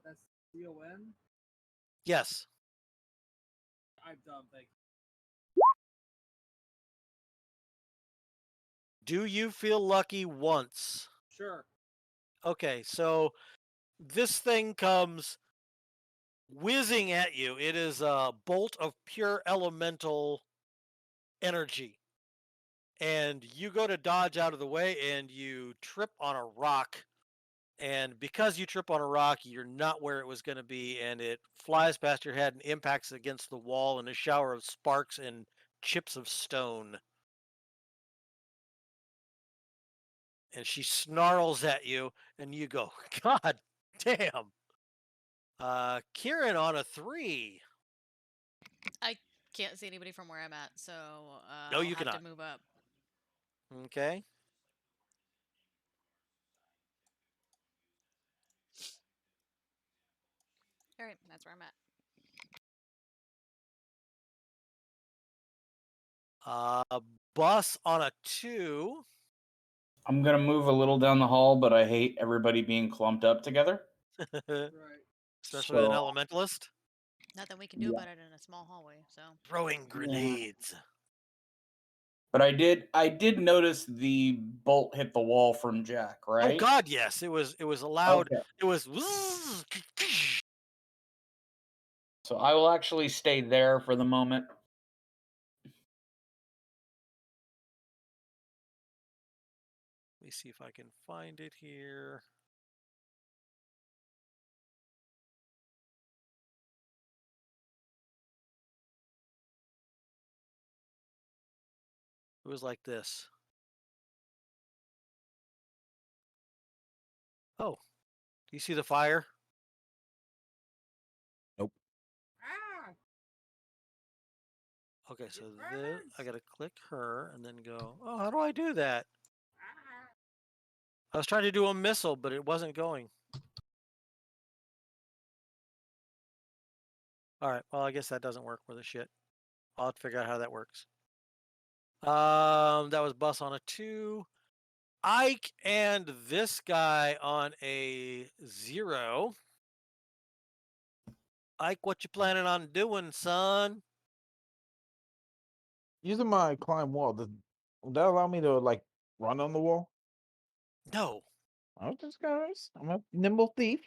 that's CON. Yes. I'm dumb. Thank you. Do you feel lucky once? Sure. Okay, so this thing comes whizzing at you. It is a bolt of pure elemental energy. And you go to dodge out of the way and you trip on a rock. And because you trip on a rock, you're not where it was going to be. And it flies past your head and impacts against the wall in a shower of sparks and chips of stone. And she snarls at you, and you go, God damn. Kieran on a 3. I can't see anybody from where I'm at, so No, I'll you have to cannot. move up. Okay. All right, that's where I'm at. Bus on a 2. I'm gonna move a little down the hall, but I hate everybody being clumped up together. Right. Especially with an So- elementalist. Nothing we can do Yeah. about it in a small hallway, so. Throwing grenades. But I did notice the bolt hit the wall from Jack, right? Oh God, yes. It was loud. Okay. It was So I will actually stay there for the moment. Let me see if I can find it here. It was like this. Oh, do you see the fire? Ah! Okay, so It this, I burns! gotta click her and then go, oh, how do I do that? Ah! I was trying to do a missile, but it wasn't going. All right, well, I guess that doesn't work for the shit. I'll have to figure out how that works. That was Bus on a 2. Ike and this guy on a 0. Ike, what you planning on doing, son? Using my climb wall, would that allow me to like run on the wall? No. I was just guys. I'm a nimble thief,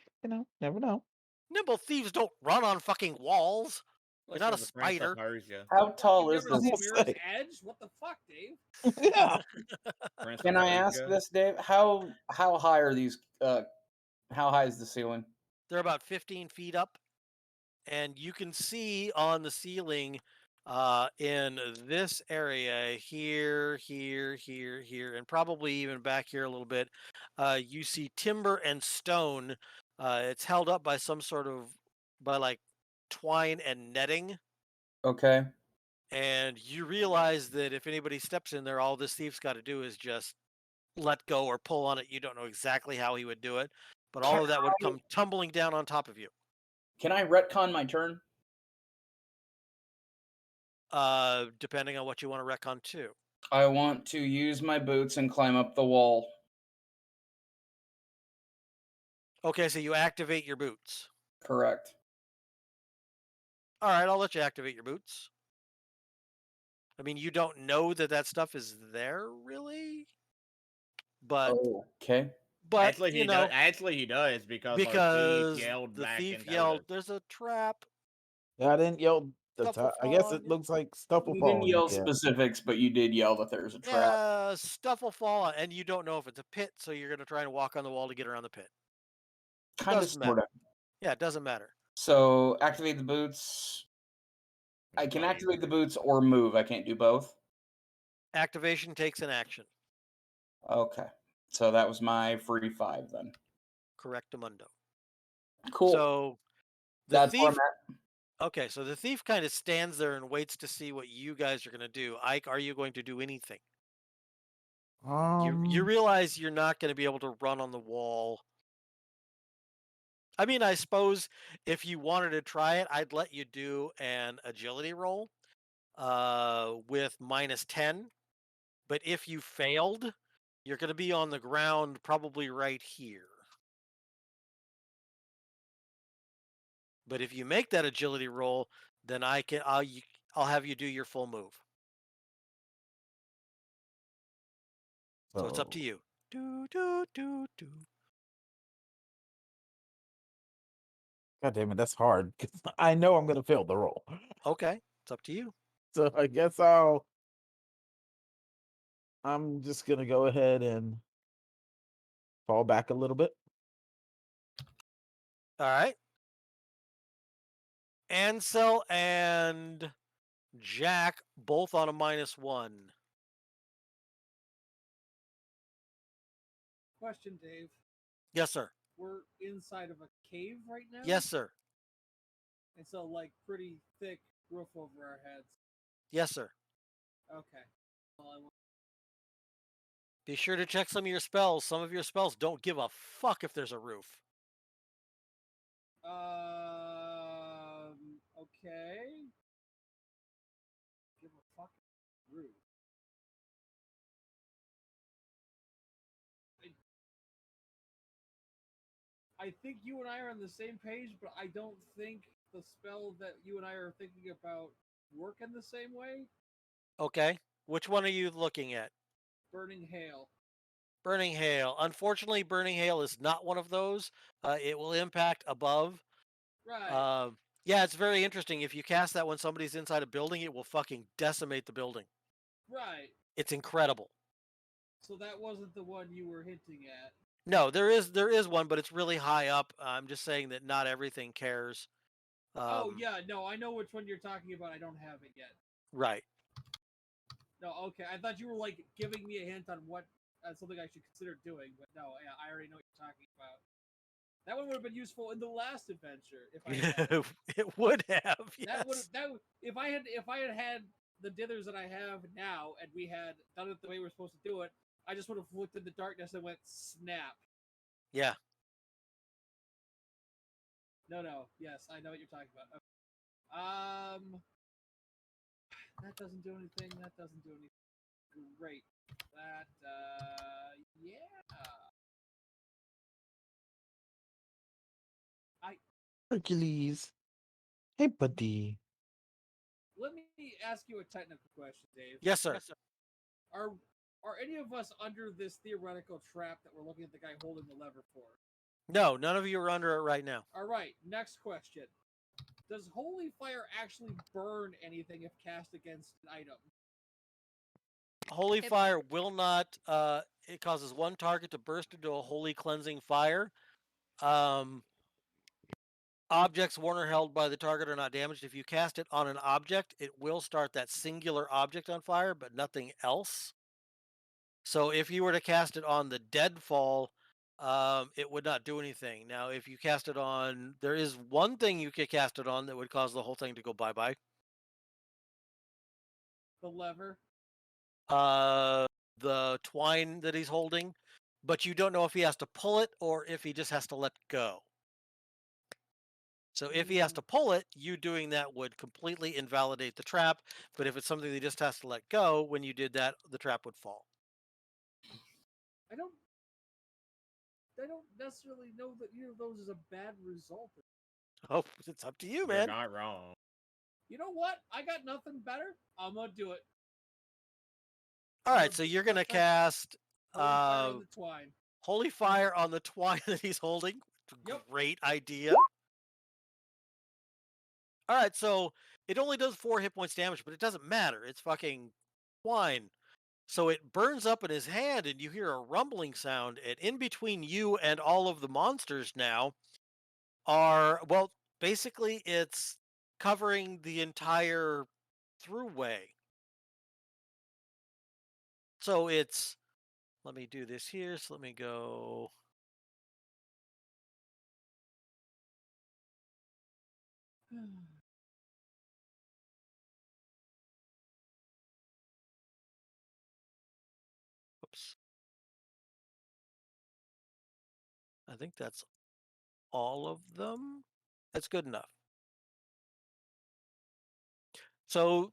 never know. Nimble thieves don't run on fucking walls. Unless not you're a the Prince of spider. Persia. How tall You've is never this? seen Mirror's Edge? What the fuck, Dave? Yeah. Prince Can of I ask Persia. this, Dave? How high are these? How high is the ceiling? They're about 15 feet up, and you can see on the ceiling in this area here, and probably even back here a little bit, you see timber and stone. It's held up by by like twine and netting. Okay. And you realize that if anybody steps in there, all this thief's got to do is just let go or pull on it. You don't know exactly how he would do it, but all of that would come tumbling down on top of you. Can I retcon my turn? Depending on what you want to wreck on too. I want to use my boots and climb up the wall. Okay, so you activate your boots. Correct. All right, I'll let you activate your boots. I mean, you don't know that stuff is there, really, but Okay. Actually, you he know, does. Actually, he does because our thief because yelled the back thief and yelled, told us. "There's a trap." Yeah, I didn't yell the Stuff will top. I fall guess on it you. looks like stuff will You fall didn't on you. yell Yeah. specifics, but you did yell that there's a trap. Yeah, stuff will fall on, and you don't know if it's a pit, so you're gonna try and walk on the wall to get around the pit. Kind of, Doesn't sort matter. of. Yeah, it doesn't matter. So activate the boots. I can activate the boots or move. I can't do both. Activation takes an action. Okay. So that was my free 5 then. Correctamundo. Cool. So the That's where thief. I'm at. Okay, so the thief kind of stands there and waits to see what you guys are going to do. Ike, are you going to do anything? You realize you're not going to be able to run on the wall. I mean, I suppose if you wanted to try it, I'd let you do an agility roll with -10. But if you failed, you're going to be on the ground probably right here. But if you make that agility roll, then I'll have you do your full move. So it's up to you. Do do do do. God damn it, that's hard because I know I'm gonna fail the roll. Okay, it's up to you. So I guess I'm just gonna go ahead and fall back a little bit. All right. Ansel and Jack both on a -1. Question, Dave. Yes, sir. We're inside of a cave right now? Yes, sir. And so, like, pretty thick roof over our heads. Yes, sir. Okay. Well, Be sure to check some of your spells. Some of your spells don't give a fuck if there's a roof. Okay. Give a fucking roof. I think you and I are on the same page, but I don't think the spell that you and I are thinking about work in the same way. Okay. Which one are you looking at? Burning Hail. Burning Hail. Unfortunately, Burning Hail is not one of those. It will impact above. Right. Yeah, it's very interesting. If you cast that when somebody's inside a building, it will fucking decimate the building. Right. It's incredible. So that wasn't the one you were hinting at. No, there is one, but it's really high up. I'm just saying that not everything cares. Oh yeah, no, I know which one you're talking about. I don't have it yet. Right. No, okay. I thought you were like giving me a hint on what something I should consider doing, but no, yeah, I already know what you're talking about. That one would have been useful in the last adventure if I had. It would have. Yes. If I had the dithers that I have now and we had done it the way we're supposed to do it, I just would have looked in the darkness and went snap. Yeah. No. Yes, I know what you're talking about. Okay. That doesn't do anything. That doesn't do anything. Great. That yeah. Hercules. Hey, buddy. Let me ask you a technical question, Dave. Yes, sir. Are any of us under this theoretical trap that we're looking at the guy holding the lever for? No, none of you are under it right now. All right. Next question. Does holy fire actually burn anything if cast against an item? Holy fire will not. It causes one target to burst into a holy cleansing fire. Objects worn or held by the target are not damaged. If you cast it on an object, it will start that singular object on fire, but nothing else. So if you were to cast it on the deadfall, it would not do anything. Now, if you cast it on, there is one thing you could cast it on that would cause the whole thing to go bye-bye. The lever? The twine that he's holding, but you don't know if he has to pull it or if he just has to let go. So if he has to pull it, you doing that would completely invalidate the trap. But if it's something that he just has to let go, when you did that, the trap would fall. I don't necessarily know that either of those is a bad result. Oh, it's up to you, You're man. not wrong. You know what? I got nothing better. I'm gonna do it. All right, so you're gonna cast Holy fire on the twine. Holy fire on the twine that he's holding. Yep. Great idea. All right, so it only does 4 hit points damage, but it doesn't matter. It's fucking twine. So it burns up in his hand, and you hear a rumbling sound. And in between you and all of the monsters now are, well, basically it's covering the entire throughway. So it's, let me do this here. So let me go. Oops. I think that's all of them. That's good enough. So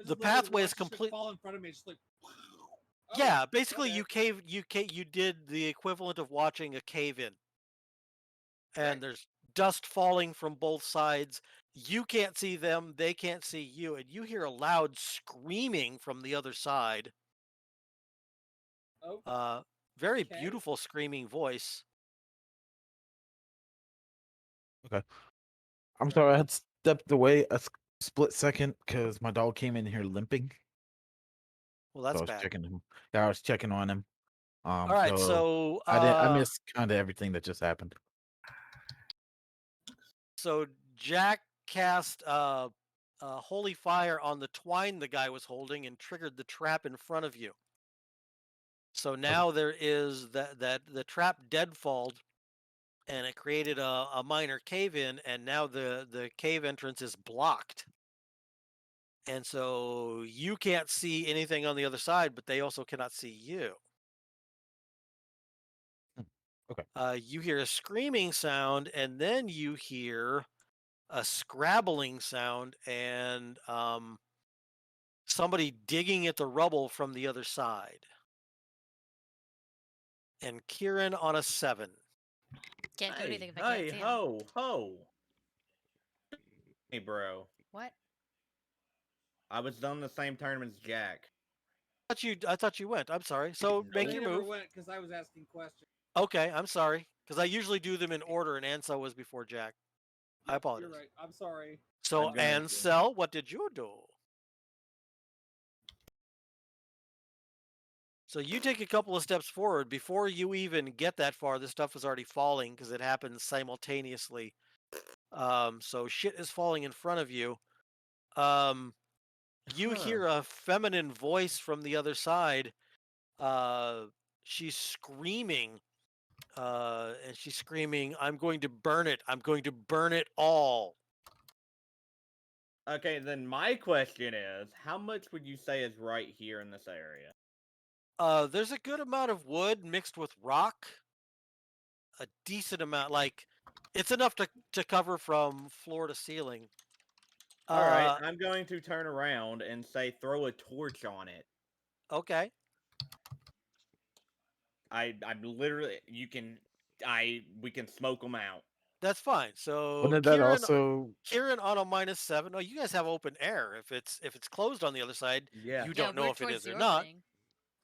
the pathway is complete. Fall in front of me, just like. Yeah, basically you did the equivalent of watching a cave in. And there's dust falling from both sides. You can't see them, they can't see you, and you hear a loud screaming from the other side. Very beautiful screaming voice. Okay. I'm sorry, I had stepped away a split second because my dog came in here limping. Well, that's so I was bad. checking him. Yeah, I was checking on him. All right, so I missed kind of everything that just happened. So Jack cast holy fire on the twine the guy was holding and triggered the trap in front of you. So now there is that the trap deadfalled, and it created a minor cave in, and now the cave entrance is blocked. And so you can't see anything on the other side, but they also cannot see you. Okay. You hear a screaming sound, and then you hear a scrabbling sound, and somebody digging at the rubble from the other side. And Kieran on a 7. Can't do anything if I can't see him. Ho! Hey, bro. What? I was done the same tournament as Jack. I thought you went. I'm sorry. So make your move. Went because I was asking questions. Okay, I'm sorry. Because I usually do them in order, and Ansel was before Jack. I apologize. You're right. I'm sorry. So Ansel, what did you do? So you take a couple of steps forward. Before you even get that far, this stuff is already falling because it happens simultaneously. So shit is falling in front of you. You hear a feminine voice from the other side. She's screaming. And she's screaming, "I'm going to burn it. I'm going to burn it all." Okay, then my question is, how much would you say is right here in this area? There's a good amount of wood mixed with rock. A decent amount, like it's enough to cover from floor to ceiling. All right, I'm going to turn around and say throw a torch on it. Okay. I'm literally we can smoke them out. That's fine. So Wouldn't that also Kieran on a -7. Oh, you guys have open air. If it's closed on the other side, you don't know if it is or not.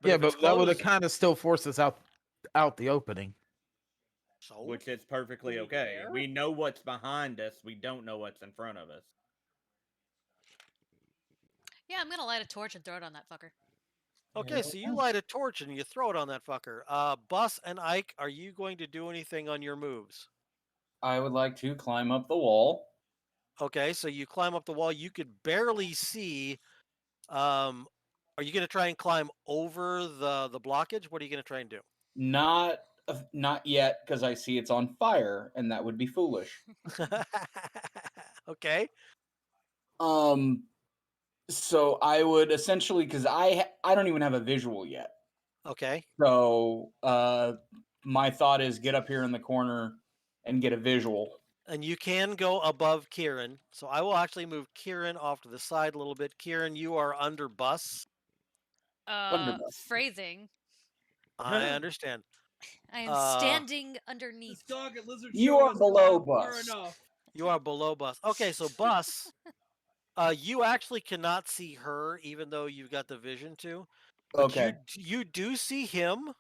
But that would have kind of still forced us out the opening. So which is perfectly Do we okay. care? We know what's behind us. We don't know what's in front of us. Yeah, I'm gonna light a torch and throw it on that fucker. okay, so you light a torch and you throw it on that fucker. Bus and Ike, are you going to do anything on your moves? I would like to climb up the wall. Okay, so you climb up the wall. You could barely see. Are you going to try and climb over the blockage? What are you going to try and do? Not yet, because I see it's on fire, and that would be foolish. Okay. So I would essentially, because I don't even have a visual yet. Okay. So my thought is get up here in the corner and get a visual. And you can go above Kieran. So I will actually move Kieran off to the side a little bit. Kieran, you are under bus. Underbus. Phrasing. I understand. I am standing underneath. This dog and lizard You show are has below gone far bus. enough. You are below bus. Okay, so bus. You actually cannot see her, even though you've got the vision to. But Okay. you do see him,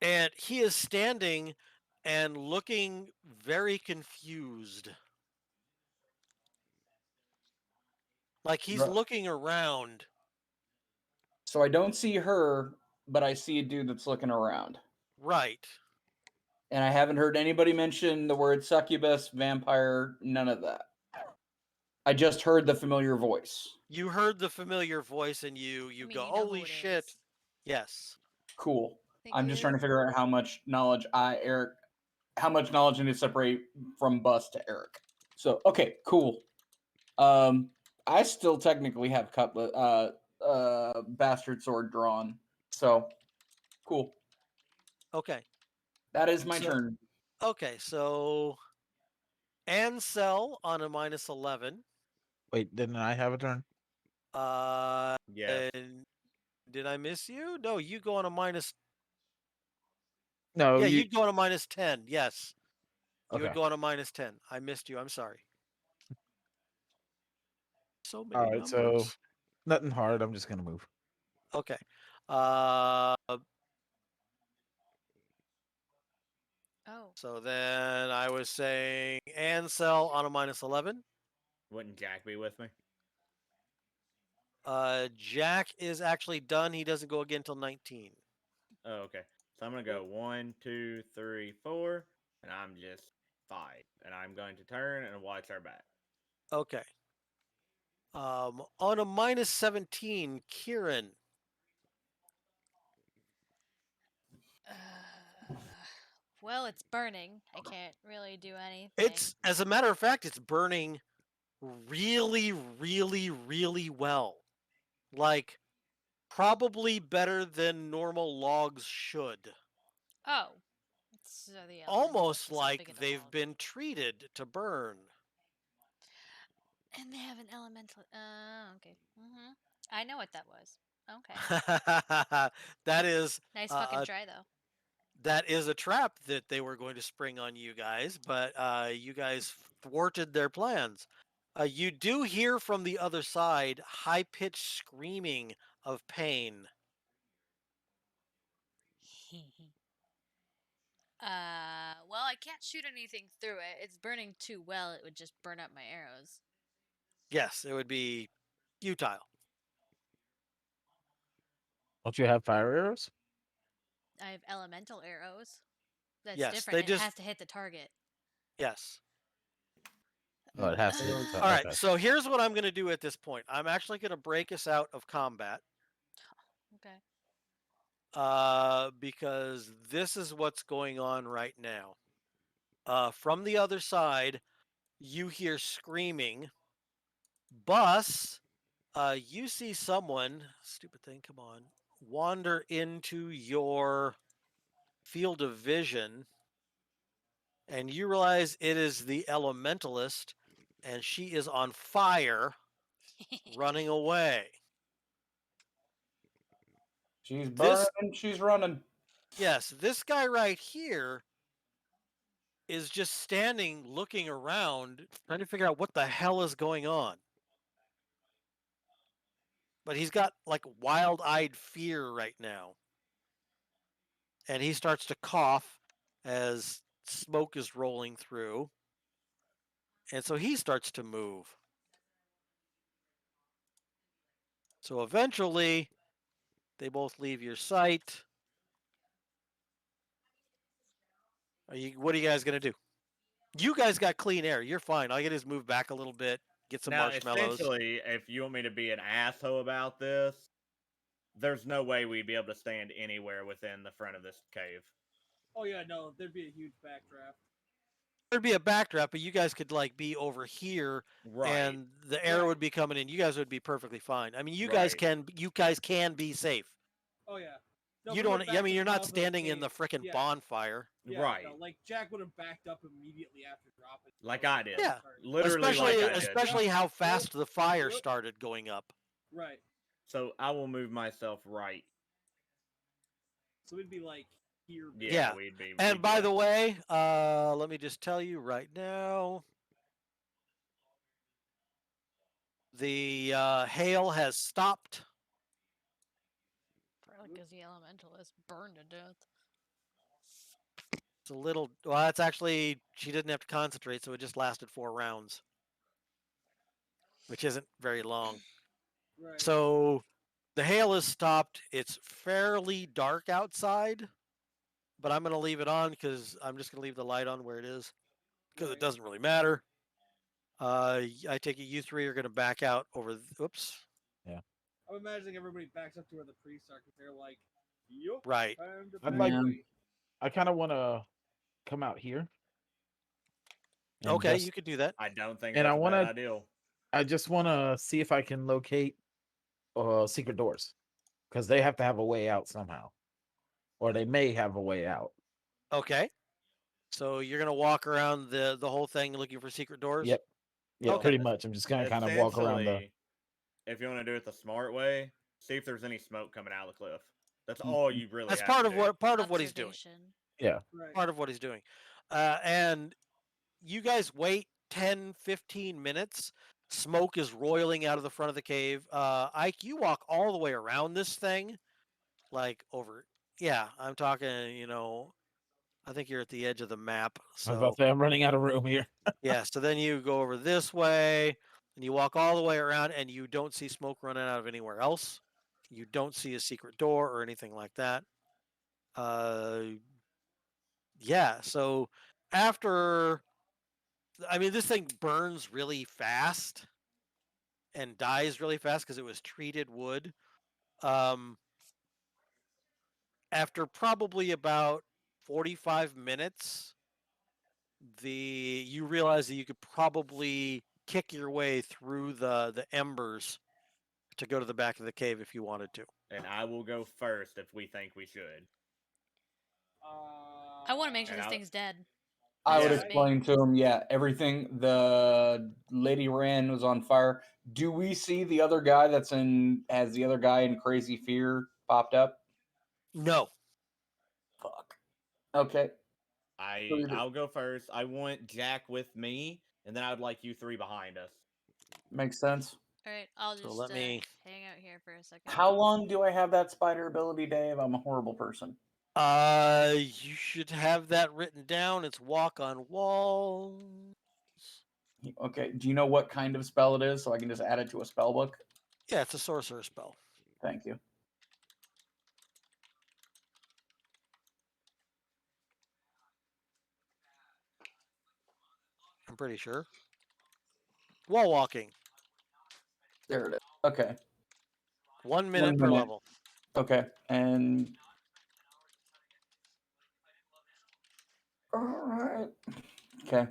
and he is standing and looking very confused. Like he's Right. looking around. So I don't see her, but I see a dude that's looking around. Right. And I haven't heard anybody mention the word succubus, vampire, none of that. I just heard the familiar voice. You heard the familiar voice and you I mean, go, you know who holy it shit. is. Yes. Cool. Thank I'm just trying you. to figure out how much knowledge how much knowledge I need to separate from Bus to Eric. So okay, cool. I still technically have cutlet bastard sword drawn. So cool. Okay. That is my So- turn. Okay, so Ansel on a -11. Wait, didn't I have a turn? Yeah. And did I miss you? No, you go on a minus. No, Yeah, you. you'd go on a -10. Yes. You would Okay. go on a -10. I missed you. I'm sorry. So many All right, so numbers. nothing hard. I'm just gonna move. Okay. Oh. So then I was saying Ansel on a -11. Wouldn't Jack be with me? Jack is actually done. He doesn't go again until 19. Oh, okay. So I'm gonna go 1, 2, 3, 4, and I'm just 5, and I'm going to turn and watch our back. Okay. On a -17, Kieran. Well, it's burning. I can't really do anything. It's, as a matter of fact, it's burning really, really, really well. Like, probably better than normal logs should. Oh. So the Almost elementalists is like helping the they've log. been treated to burn. And they have an elemental. Okay. I know what that was. Okay. That is Nice fucking try, though. that is a trap that they were going to spring on you guys, but you guys thwarted their plans. You do hear from the other side high-pitched screaming of pain. Well, I can't shoot anything through it. It's burning too well. It would just burn up my arrows. Yes, it would be futile. Don't you have fire arrows? I have elemental arrows. That's Yes, different. they It just- has to hit the target. Yes. Oh, it has to. Hit the All right, okay. so here's what I'm going to do at this point. I'm actually going to break us out of combat. Okay. Because this is what's going on right now. From the other side, you hear screaming. Bus, you see someone, stupid thing, come on, wander into your field of vision, and you realize it is the elementalist, and she is on fire, running away. She's This- burning, she's running. Yes, this guy right here is just standing looking around, trying to figure out what the hell is going on. But he's got like wild-eyed fear right now. And he starts to cough as smoke is rolling through. And so he starts to move. So eventually, they both leave your sight. What are you guys going to do? You guys got clean air. You're fine. All you got to do is move back a little bit, get some Now, marshmallows. essentially, if you want me to be an asshole about this, there's no way we'd be able to stand anywhere within the front of this cave. Oh yeah, no, there'd be a huge backdraft. There'd be a backdraft, but you guys could like be over here, Right. and the air Right. would be coming in. You guys would be perfectly fine. I mean, you Right. guys can be safe. Oh yeah. No, You we went don't. back I mean, to you're the not mouth of standing in the cave. frickin' Yeah. bonfire. Yeah, Right. No, like Jack would have backed up immediately after dropping. Like I did. Yeah. Literally like I did. Especially how fast the fire started going up. Right. So I will move myself right. So we'd be like here. Yeah. We'd be. And by the way, let me just tell you right now, the hail has stopped. Probably because the elementalist burned to death. It's a little. Well, it's actually she didn't have to concentrate, so it just lasted 4 rounds, which isn't very long. Right. So the hail has stopped. It's fairly dark outside, but I'm going to leave it on because I'm just going to leave the light on where it is because it doesn't really matter. I take it you 3 are going to back out over. Oops. Yeah. I'm imagining everybody backs up to where the priests are because they're like, yup. Right. I'd like. I kind of want to come out here. and Okay, just- you could do that. I don't think And that's I a want bad to. idea. I just want to see if I can locate secret doors because they have to have a way out somehow, or they may have a way out. Okay. So you're gonna walk around the whole thing looking for secret doors? Yep. Yeah, Okay. pretty much. I'm just gonna kind of walk around the. Essentially, if you want to do it the smart way, see if there's any smoke coming out of the cliff. That's all you really That's have part to of do. what he's doing. Observation. Yeah. Right. Part of what he's doing. And you guys wait 10, 15 minutes. Smoke is roiling out of the front of the cave. Ike, you walk all the way around this thing, like over. Yeah, I'm talking. I think you're at the edge of the map. I was So about to say, I'm running out of room here. yeah, so then you go over this way, and you walk all the way around, and you don't see smoke running out of anywhere else. You don't see a secret door or anything like that. Yeah, so after, I mean, this thing burns really fast and dies really fast because it was treated wood. After probably about 45 minutes, you realize that you could probably kick your way through the embers to go to the back of the cave if you wanted to. And I will go first if we think we should. I want to make sure And this I'll- thing's dead. I would That's just me. explain to him, yeah, everything. The lady ran was on fire. Do we see the other guy has the other guy in Crazy Fear popped up? No. Fuck. Okay. I'll go first. I want Jack with me, and then I would like you 3 behind us. Makes sense. All right, I'll So just let me- hang out here for a second. How long do I have that spider ability, Dave? I'm a horrible person. You should have that written down. It's walk on walls. Okay. Do you know what kind of spell it is so I can just add it to a spell book? Yeah, it's a sorcerer spell. Thank you. I'm pretty sure. Wall walking. There it is. Okay. 1 minute per level. Okay. And all right. Okay.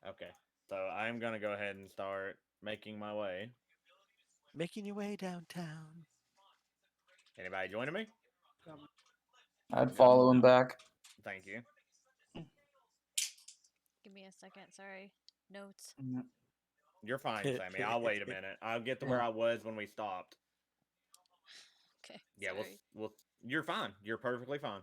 Okay. So I'm gonna go ahead and start making my way. Making your way downtown. Anybody joining me? I'd follow him back. Thank you. Give me a second. Sorry. Notes. You're fine, Sammy. I'll wait a minute. I'll get to where I was when we stopped. Okay. Yeah, sorry. we'll. You're fine. You're perfectly fine.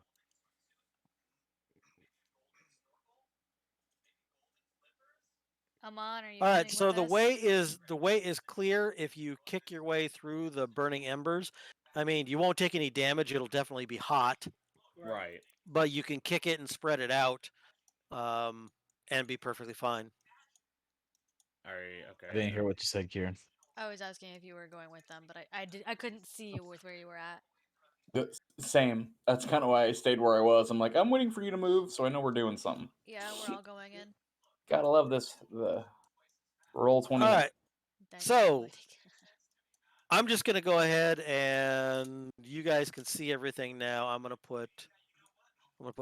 Come on, are you? All right, coming so with the us? way is clear if you kick your way through the burning embers. I mean, you won't take any damage. It'll definitely be hot. Right. but you can kick it and spread it out, and be perfectly fine. All right. Okay. I didn't hear what you said, Kieran. I was asking if you were going with them, but I couldn't see you with where you were at. Same. That's kind of why I stayed where I was. I'm like, I'm waiting for you to move, so I know we're doing something. Yeah, we're all going in. Gotta love this. The roll 20. All right. So Dynamic. I'm just gonna go ahead and you guys can see everything now. I'm gonna put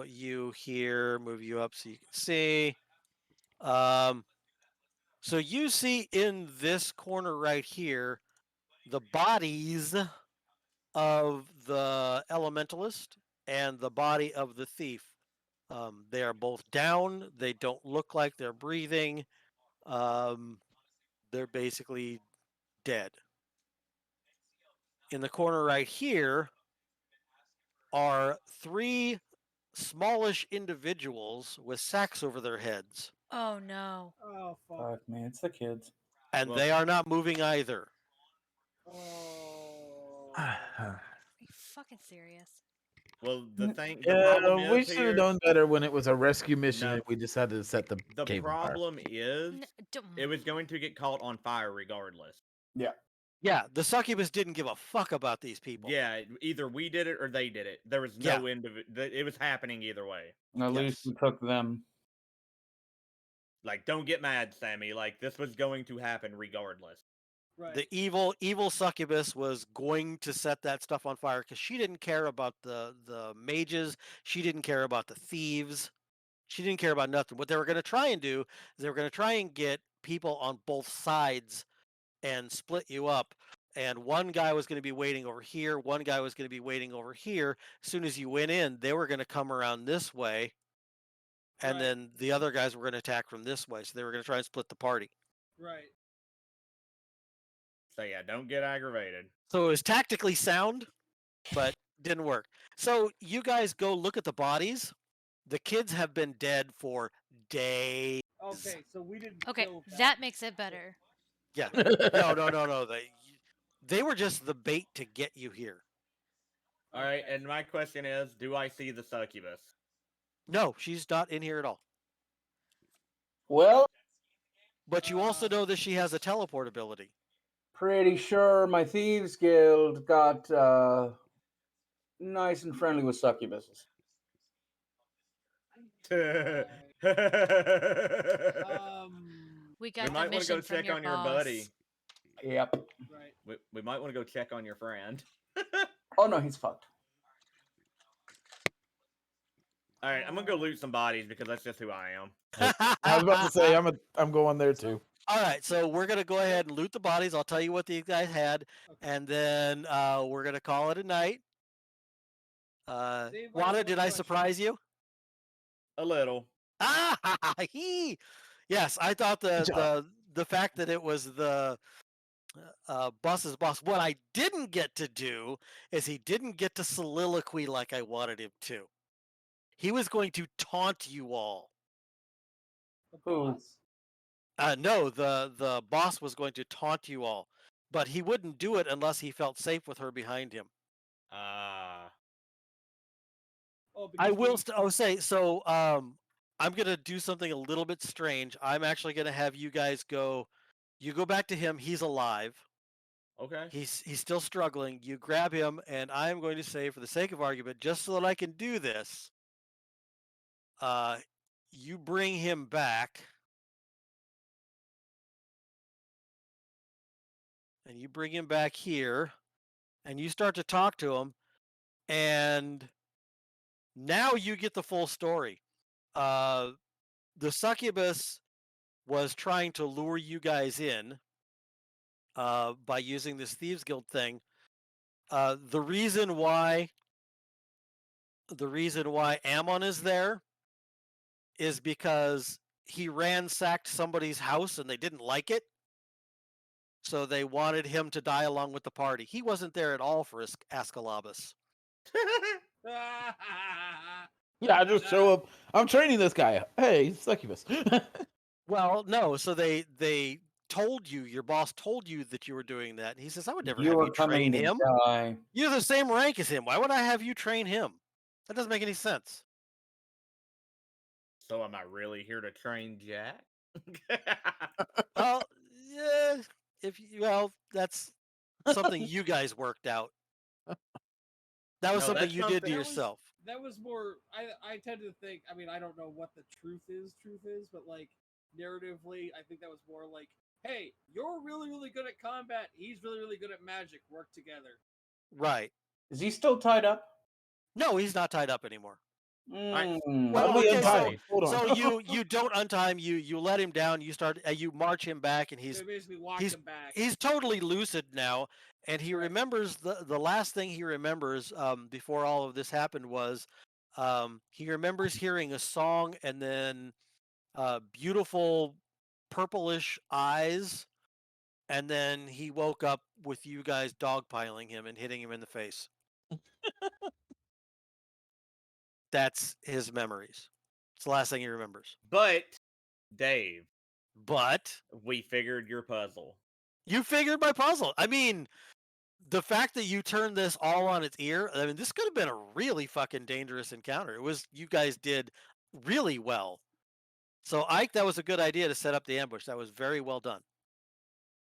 you here, move you up so you can see. So you see in this corner right here the bodies of the elementalist and the body of the thief. They are both down. They don't look like they're breathing. They're basically dead. In the corner right here are 3 smallish individuals with sacks over their heads, Oh no. Oh fuck. Fuck, man, it's the kids. and Well- they are not moving either. Oh. Are you fucking serious? Well, the thing, the Yeah, problem we is should here. have done better when it was a rescue mission No. and we decided to set the The cave on fire. problem is, Don't- it was going to get caught on fire regardless. Yeah, the succubus didn't give a fuck about these people. Yeah, either we did it or they did it. There was no it was happening either way. At least Yes. we took them. Like, don't get mad, Sammy. Like, this was going to happen regardless. Right. The evil succubus was going to set that stuff on fire because she didn't care about the mages. She didn't care about the thieves. She didn't care about nothing. What they were going to try and do is they were going to try and get people on both sides and split you up. And one guy was going to be waiting over here. One guy was going to be waiting over here. As soon as you went in, they were going to come around this way. And Right. then the other guys were going to attack from this way. So they were going to try and split the party. Right. So yeah, don't get aggravated. So it was tactically sound, but didn't work. So you guys go look at the bodies. The kids have been dead for days. Okay, so we didn't. Okay, kill that makes it better. Yeah. No. They were just the bait to get you here. All right, Okay. and my question is, do I see the succubus? No, she's not in here at all. Well, But you also know that she has a teleport ability. pretty sure my Thieves Guild got nice and friendly with succubuses. We We got the might want to mission go from check your on your boss. buddy. Yep. Right. We might want to go check on your friend. Oh no, he's fucked. All right, I'm gonna go loot some bodies because that's just who I am. I was about to say I'm going there too. All right, so we're gonna go ahead and loot the bodies. I'll tell you what these guys had, Okay. and then we're gonna call it a night. Dave, I have Wanda, one did I question. surprise you? A little. Ah, yes, I thought Good job. the fact that it was the boss's boss. What I didn't get to do is he didn't get to soliloquy like I wanted him to. He was going to taunt you all. The Who? boss? No, the boss was going to taunt you all, but he wouldn't do it unless he felt safe with her behind him. Oh, I because will we- say so. I'm gonna do something a little bit strange. I'm actually gonna have you guys go. You go back to him. He's alive. Okay. He's still struggling. You grab him, and I'm going to say, for the sake of argument, just so that I can do this, you bring him back, and you bring him back here, and you start to talk to him, and now you get the full story. The succubus was trying to lure you guys in by using this Thieves Guild thing. The reason why Ammon is there is because he ransacked somebody's house and they didn't like it. So they wanted him to die along with the party. He wasn't there at all for Ascalabus. Yeah, I just show up. I'm training this guy. Hey, succubus. Well, no. So they told you, your boss told you that you were doing that. And he says, I would never You have were you coming train to him. die. You're the same rank as him. Why would I have you train him? That doesn't make any sense. So am I really here to train Jack? Well, yeah, that's something you guys worked out. That was No, something that's you did to something- yourself. That was more. I tend to think. I mean, I don't know what the truth is, but like narratively, I think that was more like, hey, you're really, really good at combat. He's really, really good at magic. Work together. Right. Is he still tied up? No, he's not tied up anymore. Mm, Well, How do we okay, untie so him? Hold on. so you don't untie him. You let him down. You start. You march him back, and So basically walk he's him back. he's totally lucid now, and he Right. remembers the last thing he remembers before all of this happened was he remembers hearing a song and then beautiful purplish eyes, and then he woke up with you guys dogpiling him and hitting him in the face. That's his memories. It's the last thing he remembers. But Dave, But we figured your puzzle. you figured my puzzle. I mean, the fact that you turned this all on its ear, I mean, this could have been a really fucking dangerous encounter. It was, you guys did really well. So, Ike, that was a good idea to set up the ambush. That was very well done.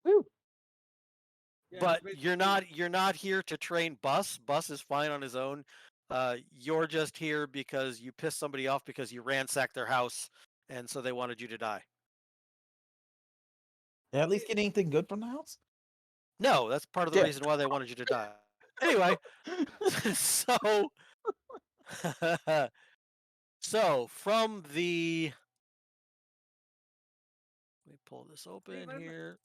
Yeah, But basically- you're not here to train Bus. Bus is fine on his own. You're just here because you pissed somebody off because you ransacked their house, and so they wanted you to die. At least get anything good from the house? No, that's part of the Yeah. reason why they wanted you to die. Anyway, so so from the let me pull this open Dave, here.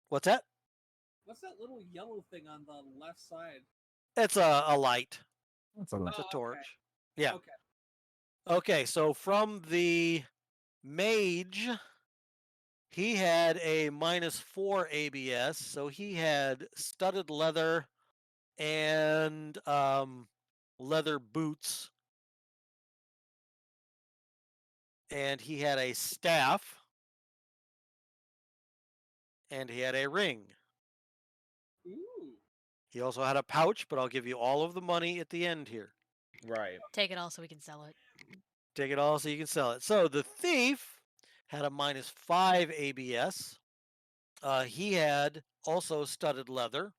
What's that? What's that little yellow thing on the left side? It's a light. That's a It's a Oh, torch. okay. Yeah. Okay. Okay, so from the mage, he had a -4 ABS, so he had studded leather and leather boots. And he had a staff. And he had a ring. Ooh. He also had a pouch, but I'll give you all of the money at the end here. Right. Take it all so we can sell it. Take it all so you can sell it. So the thief had a -5 ABS. He had also studded leather,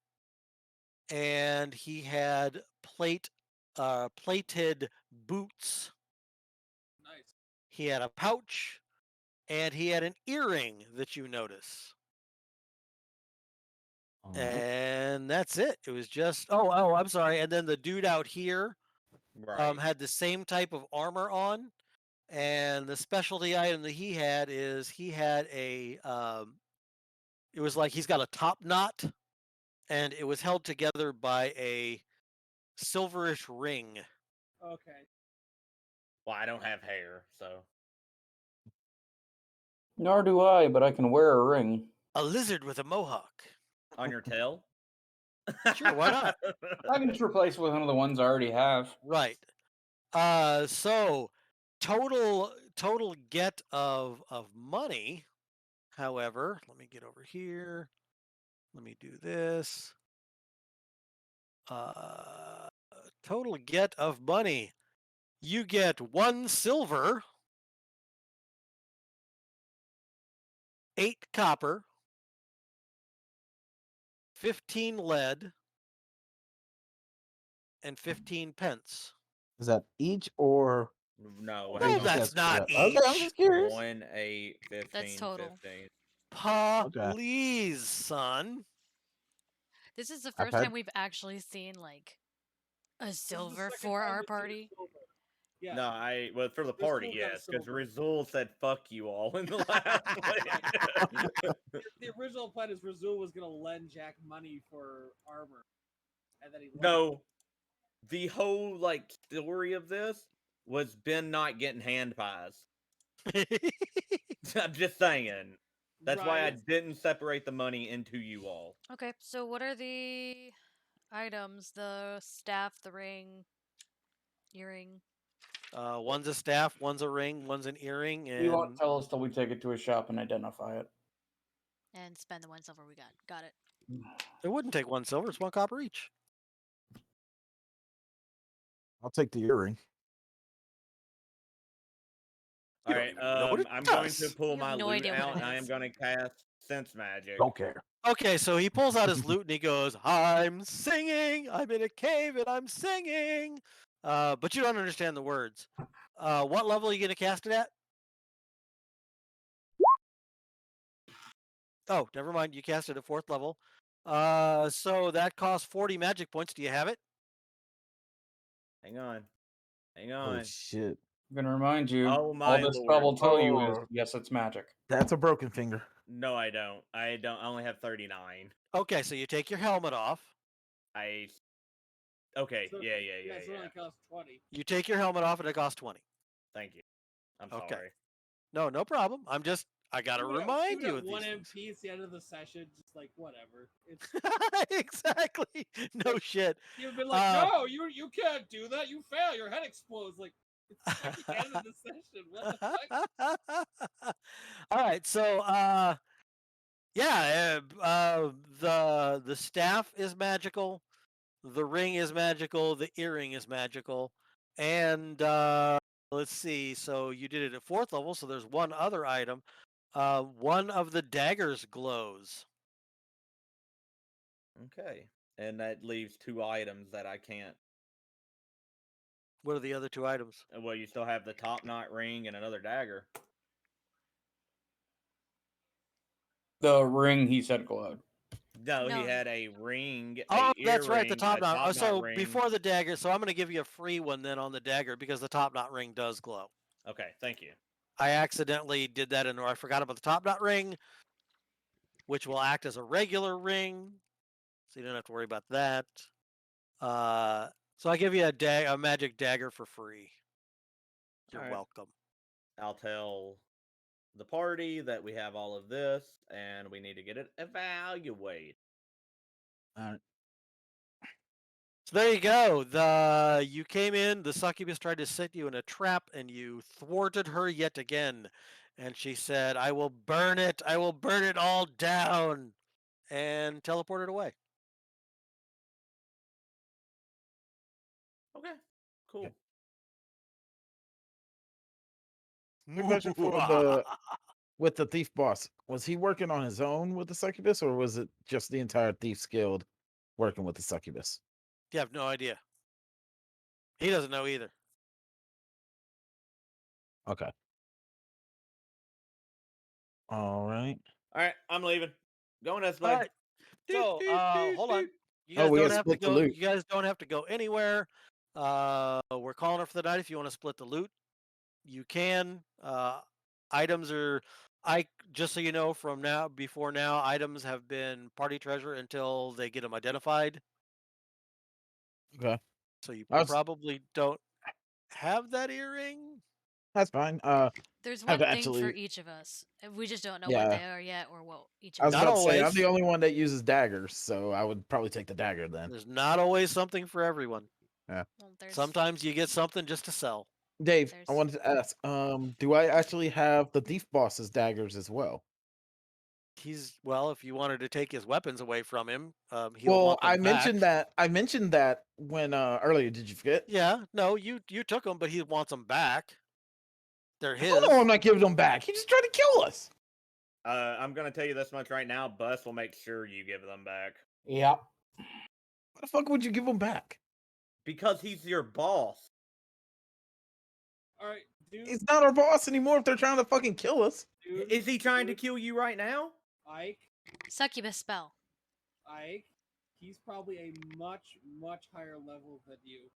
and he had plated boots. Nice. He had a pouch, and he had an earring that you notice. And that's it. It was just I'm sorry. And then the dude out here Right. had the same type of armor on, and the specialty item that he had is he had a it was like he's got a top knot, and it was held together by a silverish ring. Okay. Well, I don't have hair, so Nor do I, but I can wear a ring. A lizard with a mohawk. on your tail. Sure, why not? I can just replace it with one of the ones I already have. Right. So total get of money. However, let me get over here. Let me do this. Total get of money. You get 1 silver, 8 copper, 15 lead, and 15 pence. Is that each or? No, No, hang on. that's not Okay, I'm each. just curious. 1, 8, 15, That's total. 15. Please, son. This is the I've first had- time we've actually seen like a This is the silver second for time our we've seen a party. silver. Yeah. No, well, for the Rizul party, got a yes, because silver. Rizul said "fuck you all" in the last one. The original plan is Rizul was gonna lend Jack money for armor, and then he left. No, the whole story of this was Ben not getting hand pies. I'm just saying. That's why I Right. didn't separate the money into you all. Okay, so what are the items? The staff, the ring, earring. One's a staff, one's a ring, one's an earring, and You won't tell us till we take it to a shop and identify it. And spend the 1 silver we got. Got it. it wouldn't take 1 silver. It's 1 copper each. I'll take the earring. All You right. don't even know what it I'm going does. to pull You my have no loot idea what out, it and I am is. going to cast Sense Magic. Don't care. Okay, so he pulls out his lute and he goes, "I'm singing. I'm in a cave and I'm singing." But you don't understand the words. What level are you gonna cast it at? Oh, never mind. You cast it at 4th level. So that costs 40 magic points. Do you have it? Hang on. Hang Oh on. shit. I'm gonna remind you, Oh all my this spell will lord. tell you is Oh. yes, it's magic. That's a broken finger. No, I don't. I only have 39. Okay, so you take your helmet off. Okay. So, Yeah. so it only costs 20. You take your helmet off and it costs 20. Thank you. I'm Okay. sorry. No problem. I gotta remind you of one these things. MP at the end of the session, just like whatever. It's Exactly. No shit. you've been like, no, you can't do that. You fail. Your head explodes. Like it's fucking the end of the session. What the fuck? All right, so yeah, the staff is magical, the ring is magical, the earring is magical, and let's see. So you did it at 4th level, so there's one other item. One of the daggers glows. Okay. And that leaves 2 items that I can't. What are the other 2 items? Well, you still have the top knot ring and another dagger. The ring he said glowed. No, No. he had a ring. Oh, a that's right, the earring, top a knot. top knot So ring. before the dagger, so I'm going to give you a free one then on the dagger because the top knot ring does glow. Okay, thank you. I accidentally did that and I forgot about the top knot ring, which will act as a regular ring, so you don't have to worry about that. So I give you a magic dagger for free. You're Alright. welcome. I'll tell the party that we have all of this and we need to get it evaluated. All right. So there you go. You came in, the succubus tried to set you in a trap, and you thwarted her yet again. And she said, I will burn it all down, and teleported away. Okay, cool. Quick question for with the thief boss. Was he working on his own with the succubus, or was it just the entire Thieves Guild working with the succubus? You have no idea. He doesn't know either. Okay. All right. All right, I'm leaving. Going this All way. right. So, hold on. You Oh, guys we don't gotta have to split the go. loot. You guys don't have to go anywhere. We're calling it for the night. If you want to split the loot, you can. Items are, just so you know, from now before now, items have been party treasure until they get them identified. Okay. So you I was- probably don't have that earring. That's fine. There's I've one thing for actually- each of us. We just don't know Yeah. what they are yet or what each I of was us Not about to say I'm always. the only one that uses daggers, so I would probably take the dagger then. There's not always something for everyone. Well, there's Sometimes you get something just to sell. Dave, I There's- wanted to ask, do I actually have the thief boss's daggers as well? If you wanted to take his weapons away from him, he'll Well, want them I mentioned back. that. I mentioned that when earlier. Did you forget? Yeah, no, you took them, but he wants them back. They're his. Oh no, I'm not giving them back. He just tried to kill us. I'm gonna tell you this much right now. Bus will make sure you give them back Yeah. Why the fuck would you give them back? because he's your boss. All right, dude. He's not our boss anymore. If they're trying to fucking kill us, Dude, Is he trying to kill you right now? Ike, succubus spell. Ike, he's probably a much, much higher level than you.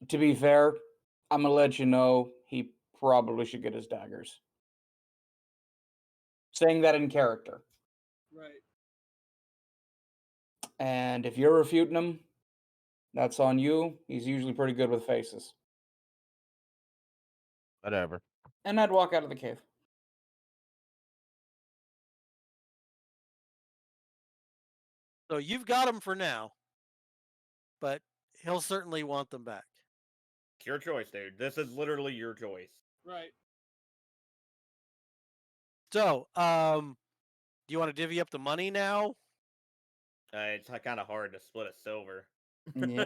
To be fair, I'm gonna let you know he probably should get his daggers. Saying that in character. Right. And if you're refuting him, that's on you. He's usually pretty good with faces. whatever. And I'd walk out of the cave. So you've got them for now, but he'll certainly want them back. It's your choice, dude. This is literally your choice. Right. So, do you want to divvy up the money now? It's kind of hard to split a silver. Yeah.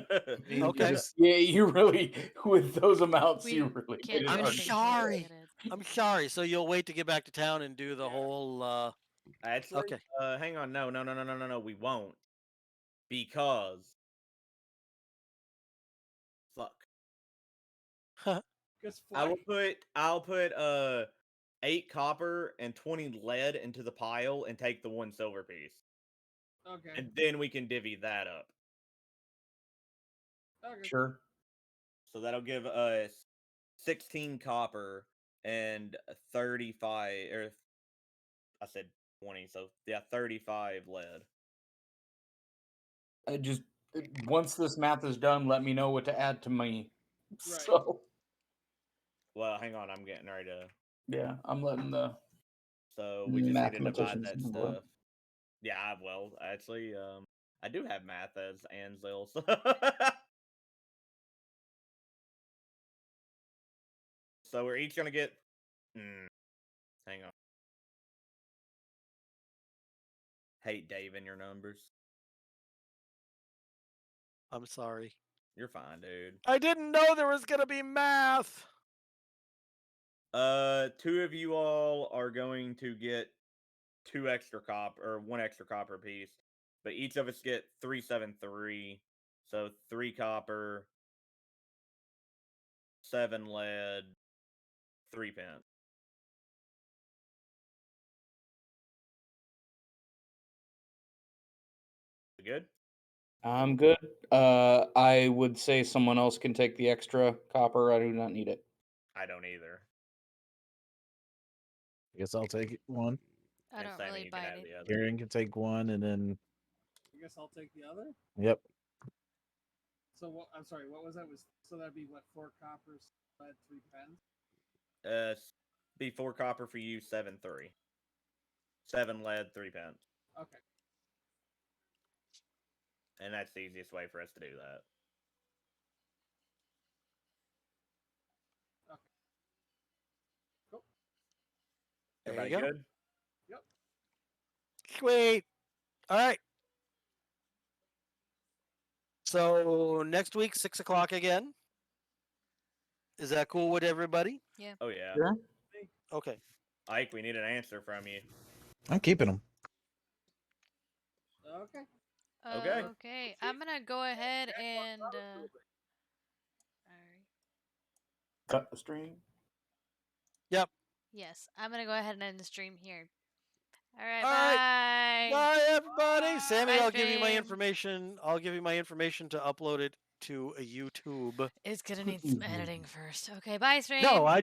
Okay. Yeah, you really, with those amounts, We you really. can't made it do I'm hard. anything sorry. complicated. I'm sorry. So you'll wait to get back to town and do the Yeah. whole. Actually, Okay. hang on. No. We won't. Because. Fuck. Because I'll put 8 copper and 20 lead into the pile and take the 1 silver piece. Okay. And then we can divvy that up. Okay. Sure. So that'll give us 16 copper and 35, or I said 20, so yeah, 35 lead. I just once this math is done, let me know what to add to me. Right. So Well, hang on, I'm getting ready to. yeah, I'm letting the So we just need to divide mathematicians that know it. stuff. Yeah, well, actually, I do have math as Anzil, so. So we're each gonna get. Hang on. Hate Dave in your numbers. I'm sorry. You're fine, dude. I didn't know there was gonna be math. 2 of you all are going to get 2 extra copper, or 1 extra copper piece, but each of us get 373. So 3 copper, 7 lead, 3 pence. Good? I'm good. I would say someone else can take the extra copper. I do not need it. I don't either. I guess I'll take one. I And don't Sammy, really you can bite have it. the other. Karen can take one, and then I guess I'll take the other. yep. So what? I'm sorry. What was that? So that'd be what? 4 coppers, lead, 3 pens. Be 4 copper for you, 7 3. 7 lead, 3 pence. Okay. And that's the easiest way for us to do that. Okay. Cool. There Everybody you go. good? Yep. Sweet. All right. So next week, 6:00 again. Is that cool with everybody? Yeah. Oh, yeah. Sure. Okay. Ike, we need an answer from you. I'm keeping them. Okay. Okay. Okay. I'm gonna go ahead and. All right. Cut the stream. Yep. Yes, I'm gonna go ahead and end the stream here. All right. All right. Bye. Bye, everybody. Sammy, Bye, I'll give you my stream. information. I'll give you my information to upload it to a YouTube. It's gonna need some editing first. Okay. Bye, stream. No, I